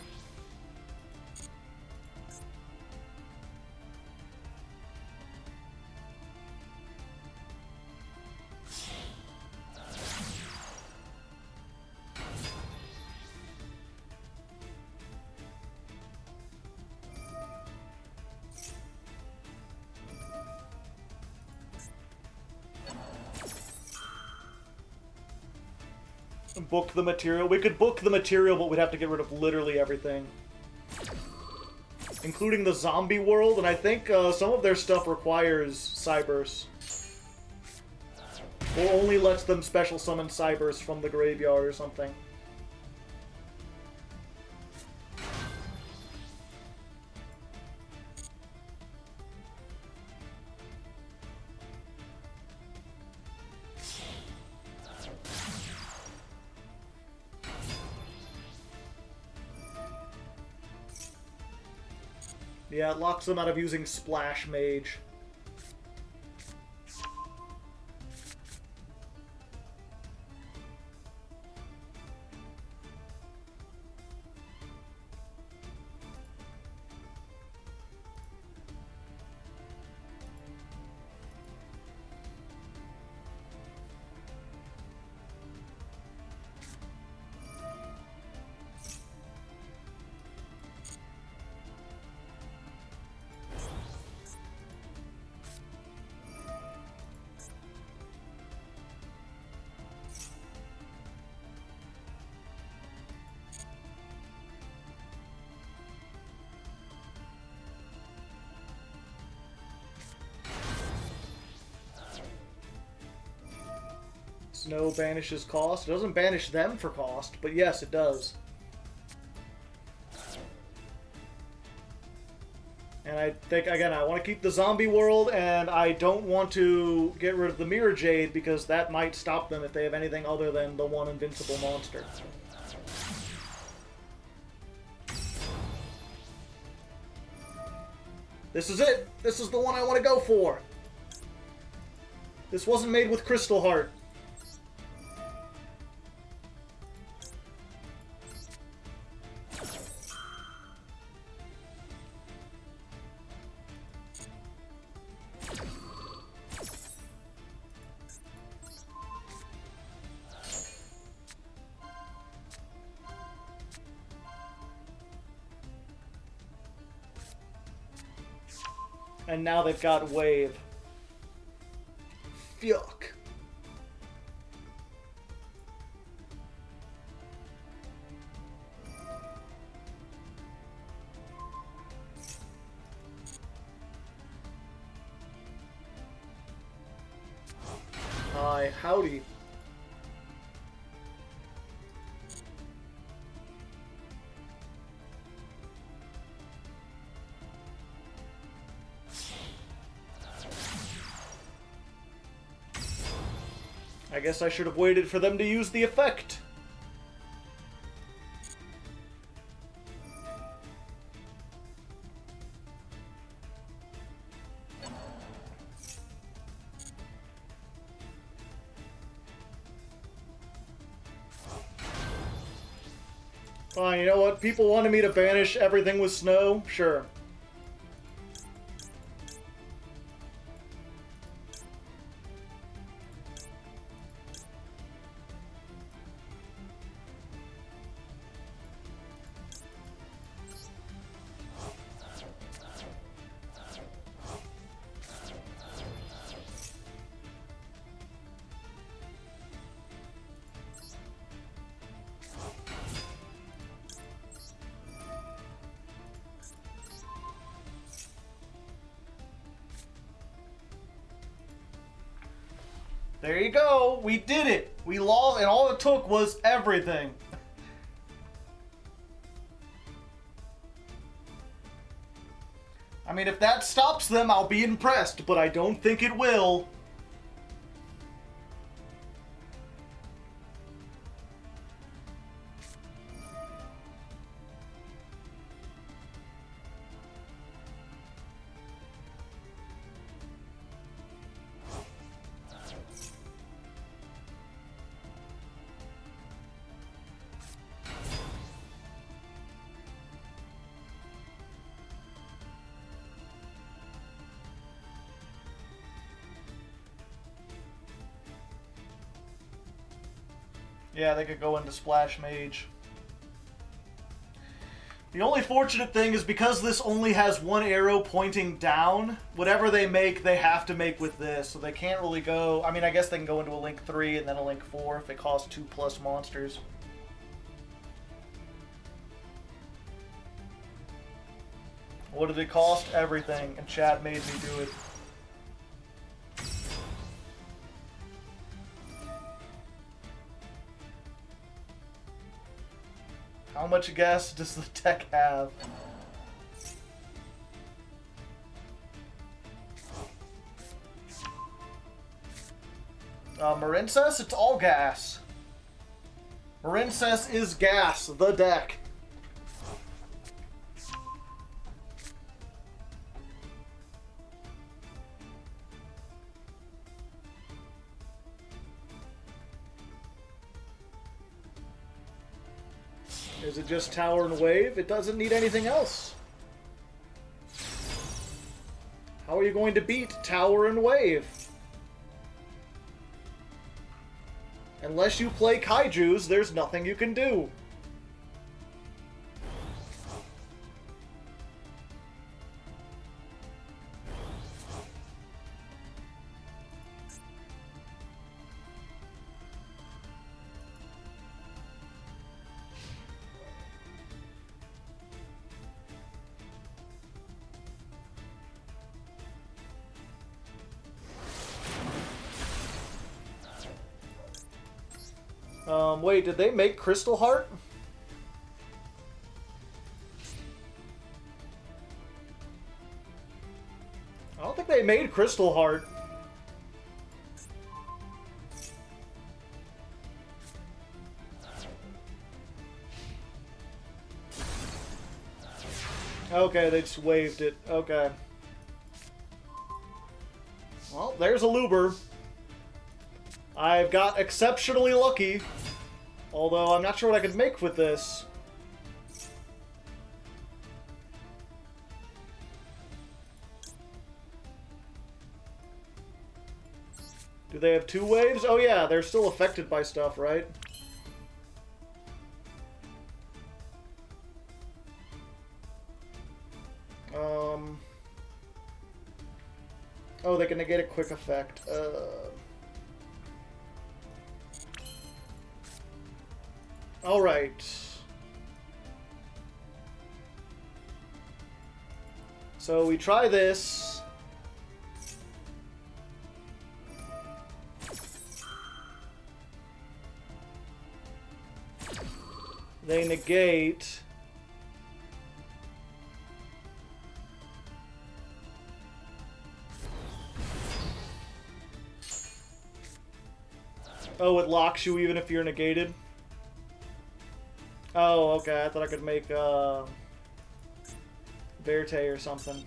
Book the material. We could book the material, but we'd have to get rid of literally everything. Including the zombie world, and I think some of their stuff requires Cybers. Or only lets them special summon Cybers from the graveyard or something. Yeah, it locks them out of using Splash Mage. Snow banishes cost. It doesn't banish them for cost, but yes, it does. And I think, again, I want to keep the zombie world, and I don't want to get rid of the Mirror Jade, because that might stop them if they have anything other than the one invincible monster. This is it! This is the one I want to go for! This wasn't made with Crystal Heart. And now they've got Wave. Yuck. Hi, howdy. I guess I should have waited for them to use the effect. Fine, you know what? People wanted me to banish everything with snow? Sure. There you go. We did it. We lost, and all it took was everything. I mean, if that stops them, I'll be impressed, but I don't think it will. Yeah, they could go into Splash Mage. The only fortunate thing is because this only has one arrow pointing down, whatever they make, they have to make with this. So they can't really go... I mean, I guess they can go into a Link 3 and then a Link 4 if it costs 2+ monsters. What did it cost? Everything. And chat made me do it. How much gas does the deck have? Marincess, it's all gas. Marincess is gas, the deck. Is it just Tower and Wave? It doesn't need anything else. How are you going to beat Tower and Wave? Unless you play Kaijus, there's nothing you can do. Wait, did they make Crystal Heart? I don't think they made Crystal Heart. Okay, they just waived it. Okay. Well, there's a Luber. I've got exceptionally lucky. Although I'm not sure what I could make with this. Do they have 2 waves? Oh yeah, they're still affected by stuff, right? Oh, they can negate a quick effect. Alright. So we try this. They negate. Oh, it locks you even if you're negated? Oh, okay. I thought I could make, Verte or something.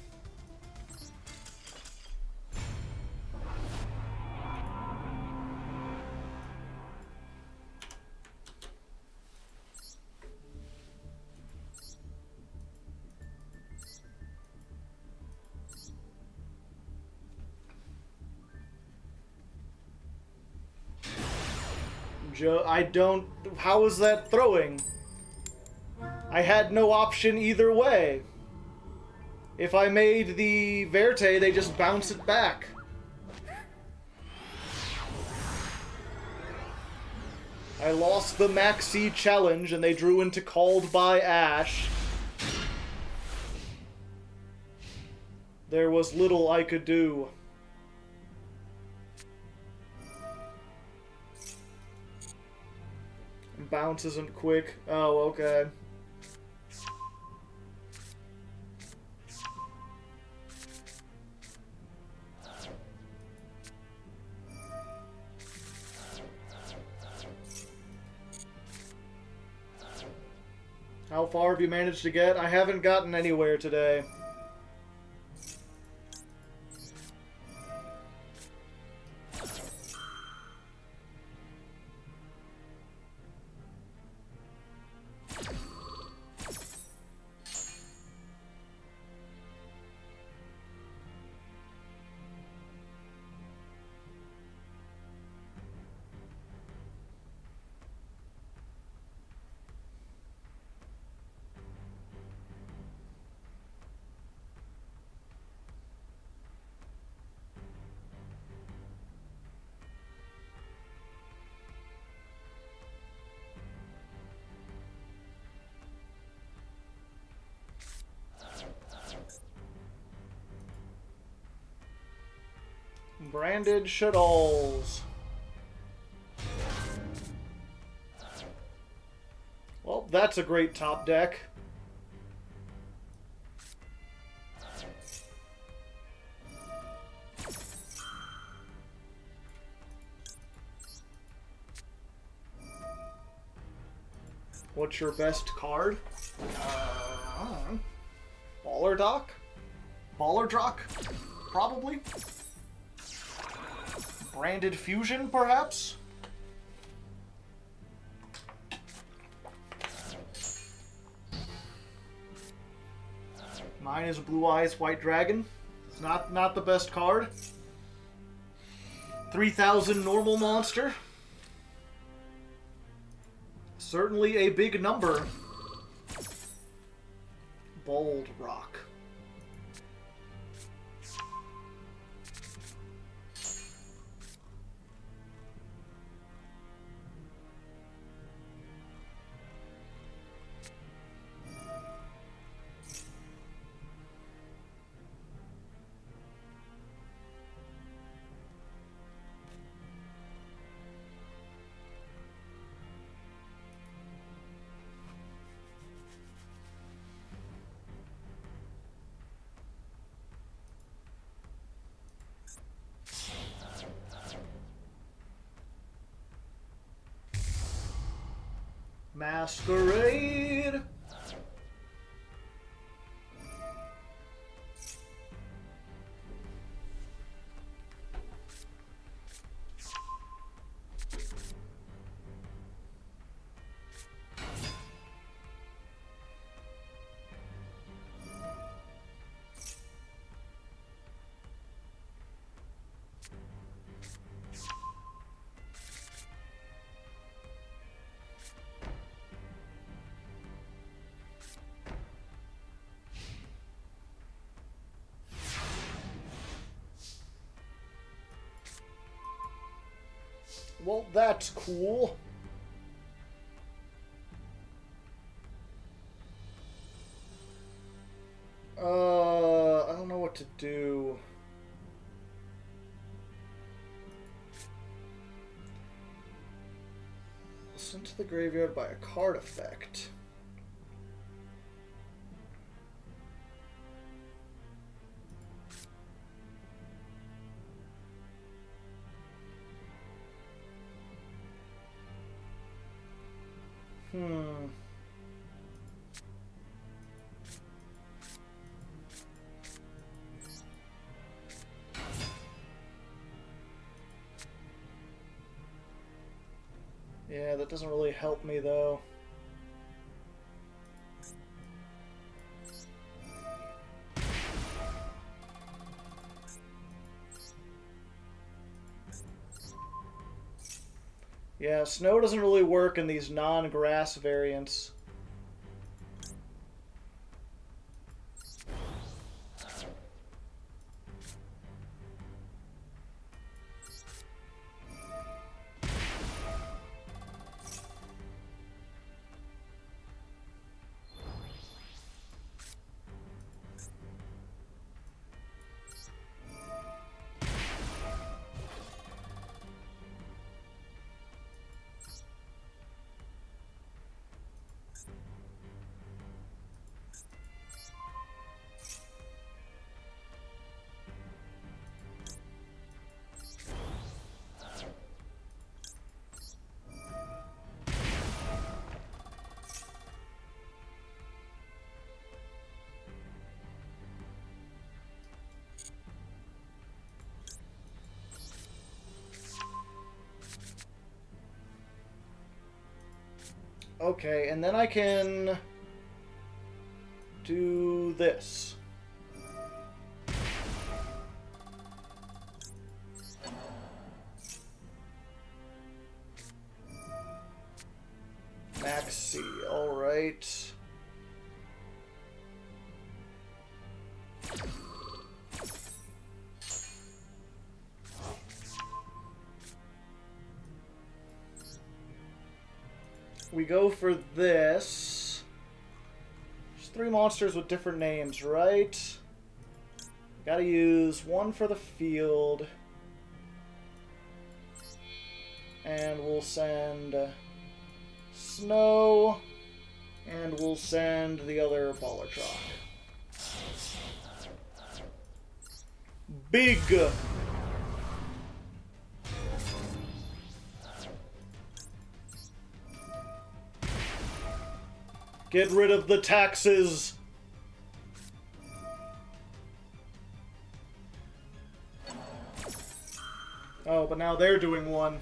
I don't... How is that throwing? I had no option either way. If I made the Verte, they just bounce it back. I lost the Maxi challenge and they drew into Called by Ash. There was little I could do. Bounce isn't quick. Oh, okay. How far have you managed to get? I haven't gotten anywhere today. Branded shuttles. Well, that's a great top deck. What's your best card? Baller Doc? Baller Drock? Probably. Branded Fusion, perhaps? Mine is Blue Eyes White Dragon. It's not the best card. 3,000 normal monster. Certainly a big number. Bold Rock. Masquerade! Well, that's cool. I don't know what to do. Sent to the graveyard by a card effect. Yeah, that doesn't really help me, though. Yeah, snow doesn't really work in these non-grass variants. Okay, and then I can do this. Maxi, alright. We go for this. There's 3 monsters with different names, right? Gotta use 1 for the field. And we'll send Snow. And we'll send the other Ballertron. Big! Get rid of the taxes! Oh, but now they're doing one.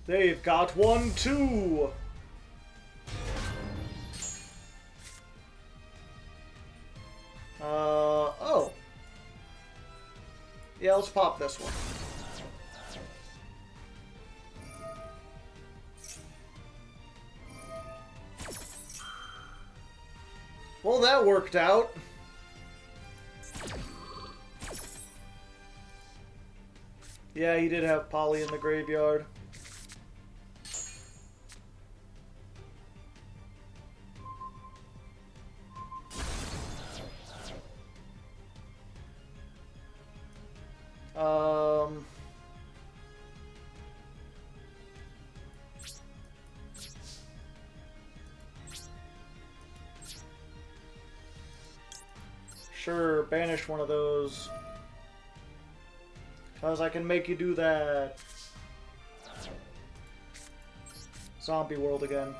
They've got one, too! Oh. Yeah, let's pop this one. Well, that worked out. Yeah, he did have Polly in the graveyard. Sure, banish one of those. Because I can make you do that. Zombie world again.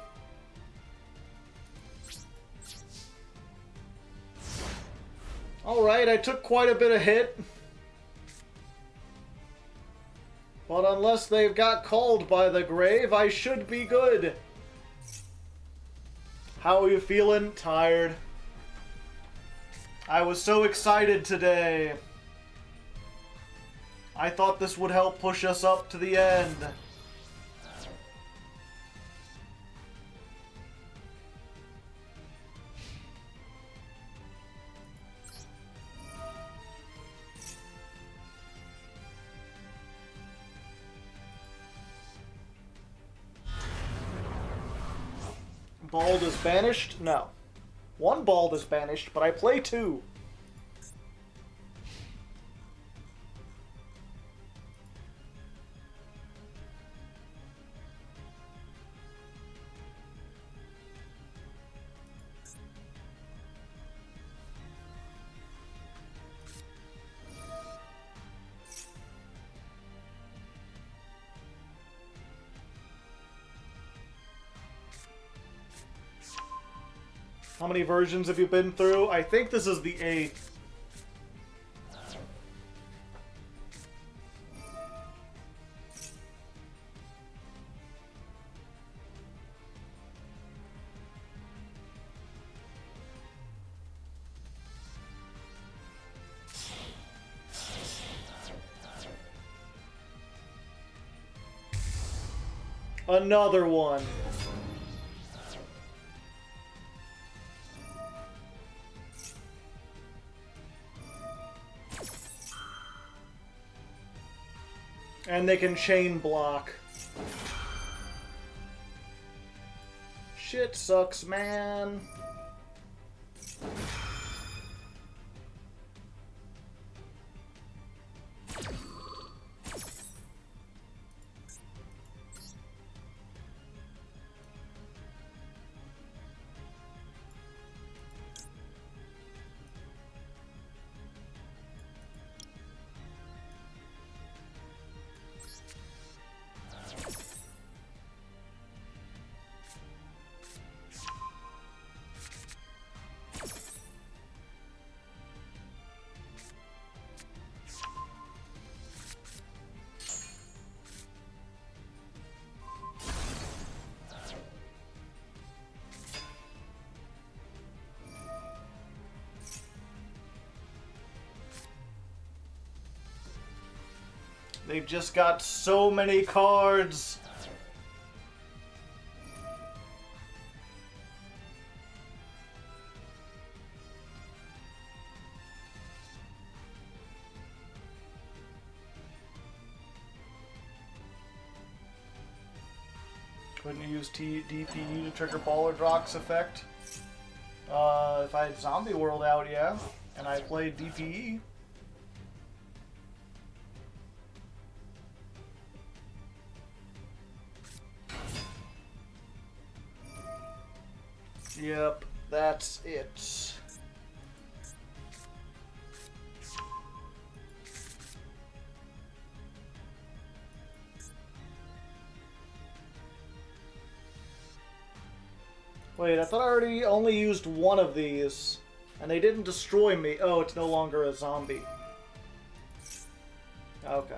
Alright, I took quite a bit of hit. But unless they've got called by the grave, I should be good. How are you feeling? Tired. I was so excited today. I thought this would help push us up to the end. Bald is banished? No. One Bald is banished, but I play two. How many versions have you been through? I think this is the 8th. Another one. And they can chain block. Shit sucks, man. They've just got so many cards. Couldn't you use DPE to trigger Ballardrock's effect? If I had Zombie World out, yeah. And I played DPE. Yep, that's it. Wait, I thought I already only used one of these, and they didn't destroy me. Oh, it's no longer a zombie. Okay.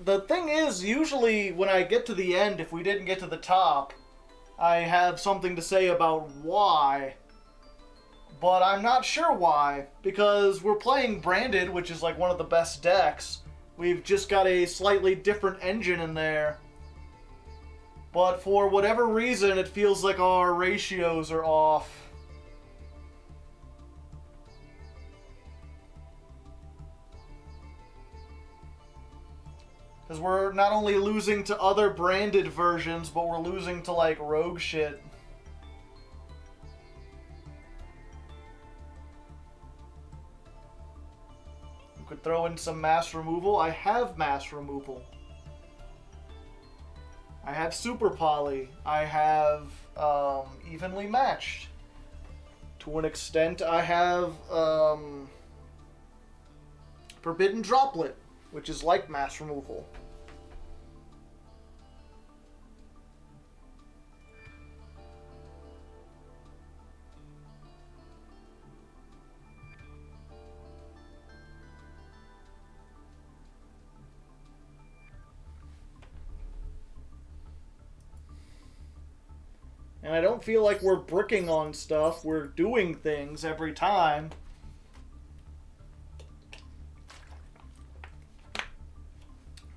The thing is, usually when I get to the end, if we didn't get to the top, I have something to say about why. But I'm not sure why, because we're playing Branded, which is like one of the best decks. We've just got a slightly different engine in there. But for whatever reason, it feels like our ratios are off. Because we're not only losing to other Branded versions, but we're losing to, like, rogue shit. You could throw in some mass removal. I have mass removal. I have Super Poly. I have Evenly Matched. To an extent, I have Forbidden Droplet, which is like mass removal. And I don't feel like we're bricking on stuff. We're doing things every time.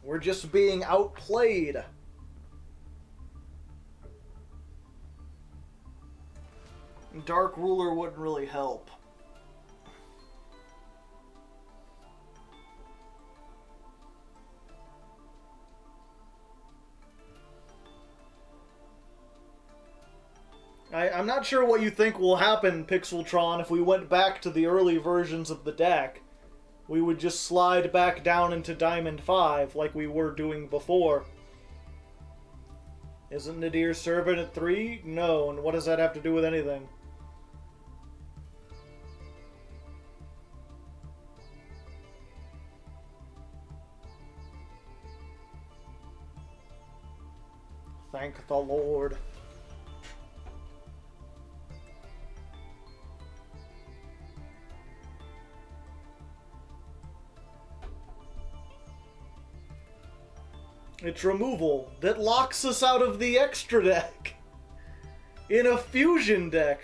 We're just being outplayed. Dark Ruler wouldn't really help. I'm not sure what you think will happen, Pixeltron, if we went back to the early versions of the deck. We would just slide back down into Diamond 5 like we were doing before. Isn't Nadir Servant at 3? No, and what does that have to do with anything? Thank the Lord. It's removal that locks us out of the extra deck in a fusion deck.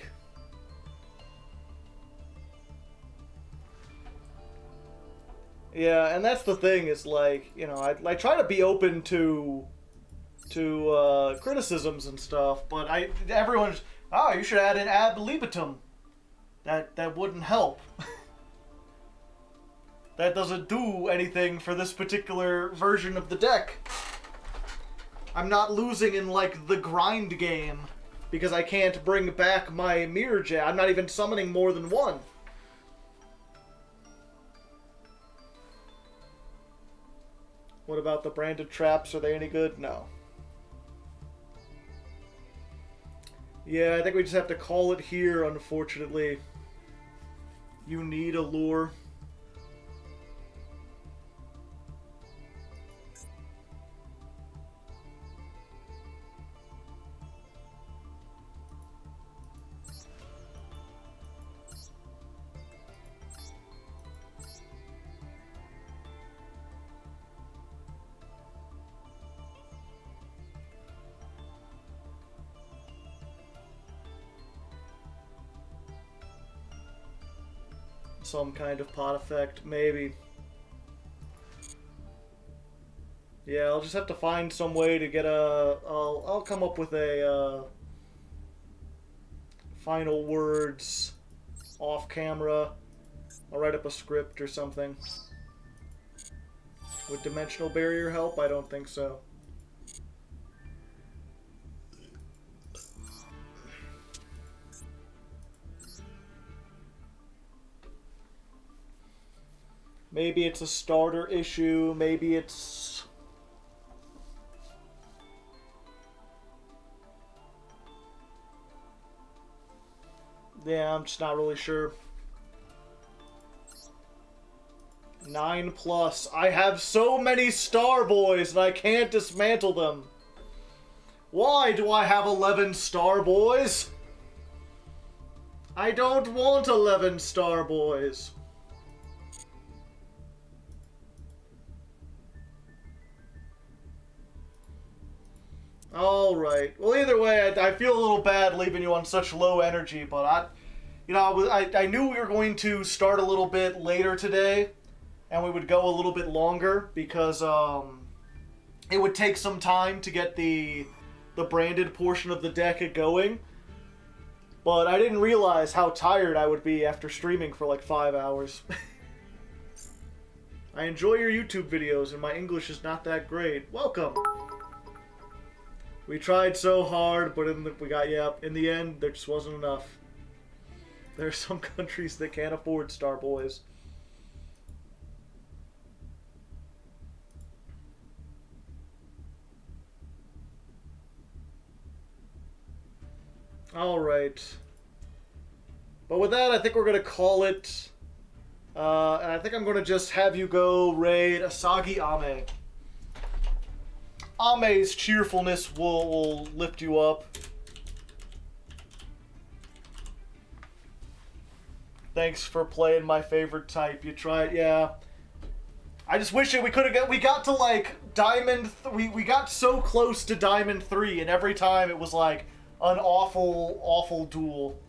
Yeah, and that's the thing, is like, you know, I try to be open to criticisms and stuff, but everyone's, oh, you should add an ad libitum. That wouldn't help. That doesn't do anything for this particular version of the deck. I'm not losing in, like, the grind game because I can't bring back my Mirror Jab. I'm not even summoning more than one. What about the branded traps? Are they any good? No. Yeah, I think we just have to call it here, unfortunately. You need a lure. Some kind of pot effect, maybe. Yeah, I'll just have to find some way to get a... I'll come up with a final words off camera. I'll write up a script or something. Would Dimensional Barrier help? I don't think so. Maybe it's a starter issue, maybe it's... Yeah, I'm just not really sure. 9+. I have so many Star Boys and I can't dismantle them. Why do I have 11 Star Boys? I don't want 11 Star Boys. Alright. Well, either way, I feel a little bad leaving you on such low energy, but I knew we were going to start a little bit later today, and we would go a little bit longer, because, it would take some time to get the branded portion of the deck going. But I didn't realize how tired I would be after streaming for like 5 hours. I enjoy your YouTube videos, and my English is not that great. Welcome! We tried so hard, but in the end, there just wasn't enough. There are some countries that can't afford Star Boys. Alright. But with that, I think we're going to call it. And I think I'm going to just have you go raid Asagi Ame. Ame's cheerfulness will lift you up. Thanks for playing my favorite type. You tried, yeah. I just wish we could have we got to like Diamond. We got so close to Diamond 3, and every time it was like an awful duel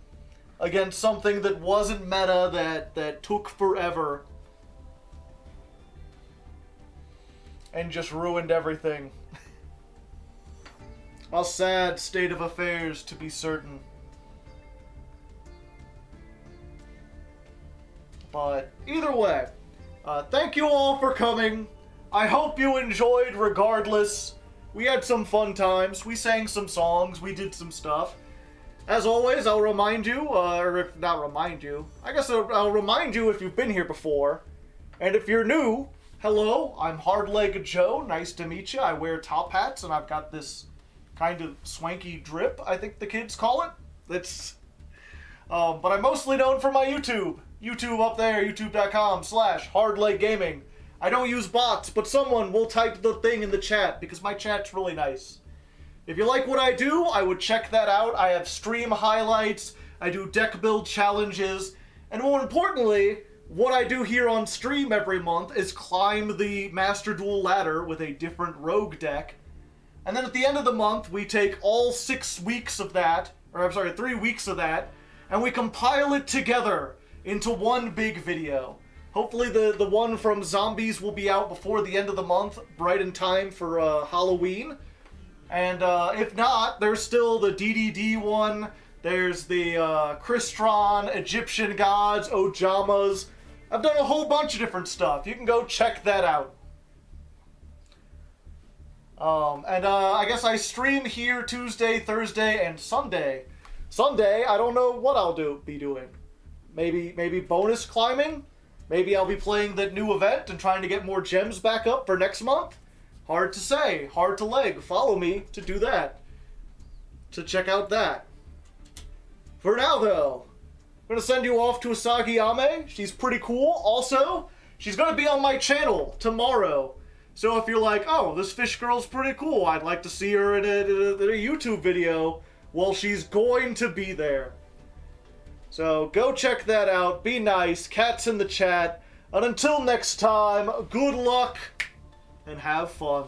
against something that wasn't meta, that took forever and just ruined everything. A sad state of affairs, to be certain. But either way, thank you all for coming. I hope you enjoyed regardless. We had some fun times. We sang some songs. We did some stuff. As always, I'll remind you, or if not remind you, I guess I'll remind you if you've been here before. And if you're new, hello, I'm Hardleg Joe. Nice to meet you. I wear top hats, and I've got this kind of swanky drip, I think the kids call it. But I'm mostly known for my YouTube. YouTube up there, youtube.com/hardleggaming. I don't use bots, but someone will type the thing in the chat, because my chat's really nice. If you like what I do, I would check that out. I have stream highlights, I do deck build challenges, and more importantly, what I do here on stream every month is climb the Master Duel ladder with a different rogue deck. And then at the end of the month, we take all 6 weeks of that, or I'm sorry, 3 weeks of that, and we compile it together into one big video. Hopefully the one from Zombies will be out before the end of the month, right in time for Halloween. And if not, there's still the DDD one, there's the Crystron, Egyptian Gods, Ojamas. I've done a whole bunch of different stuff. You can go check that out. I guess I stream here Tuesday, Thursday, and Sunday. Sunday, I don't know what I'll be doing. Maybe bonus climbing? Maybe I'll be playing that new event and trying to get more gems back up for next month? Hard to say. Hard to leg. Follow me to do that. To check out that. For now, though, I'm going to send you off to Asagi Ame. She's pretty cool. Also, she's going to be on my channel tomorrow. So if you're like, oh, this fish girl's pretty cool, I'd like to see her in a YouTube video, well, she's going to be there. So go check that out. Be nice. Cat's in the chat. And until next time, good luck and have fun.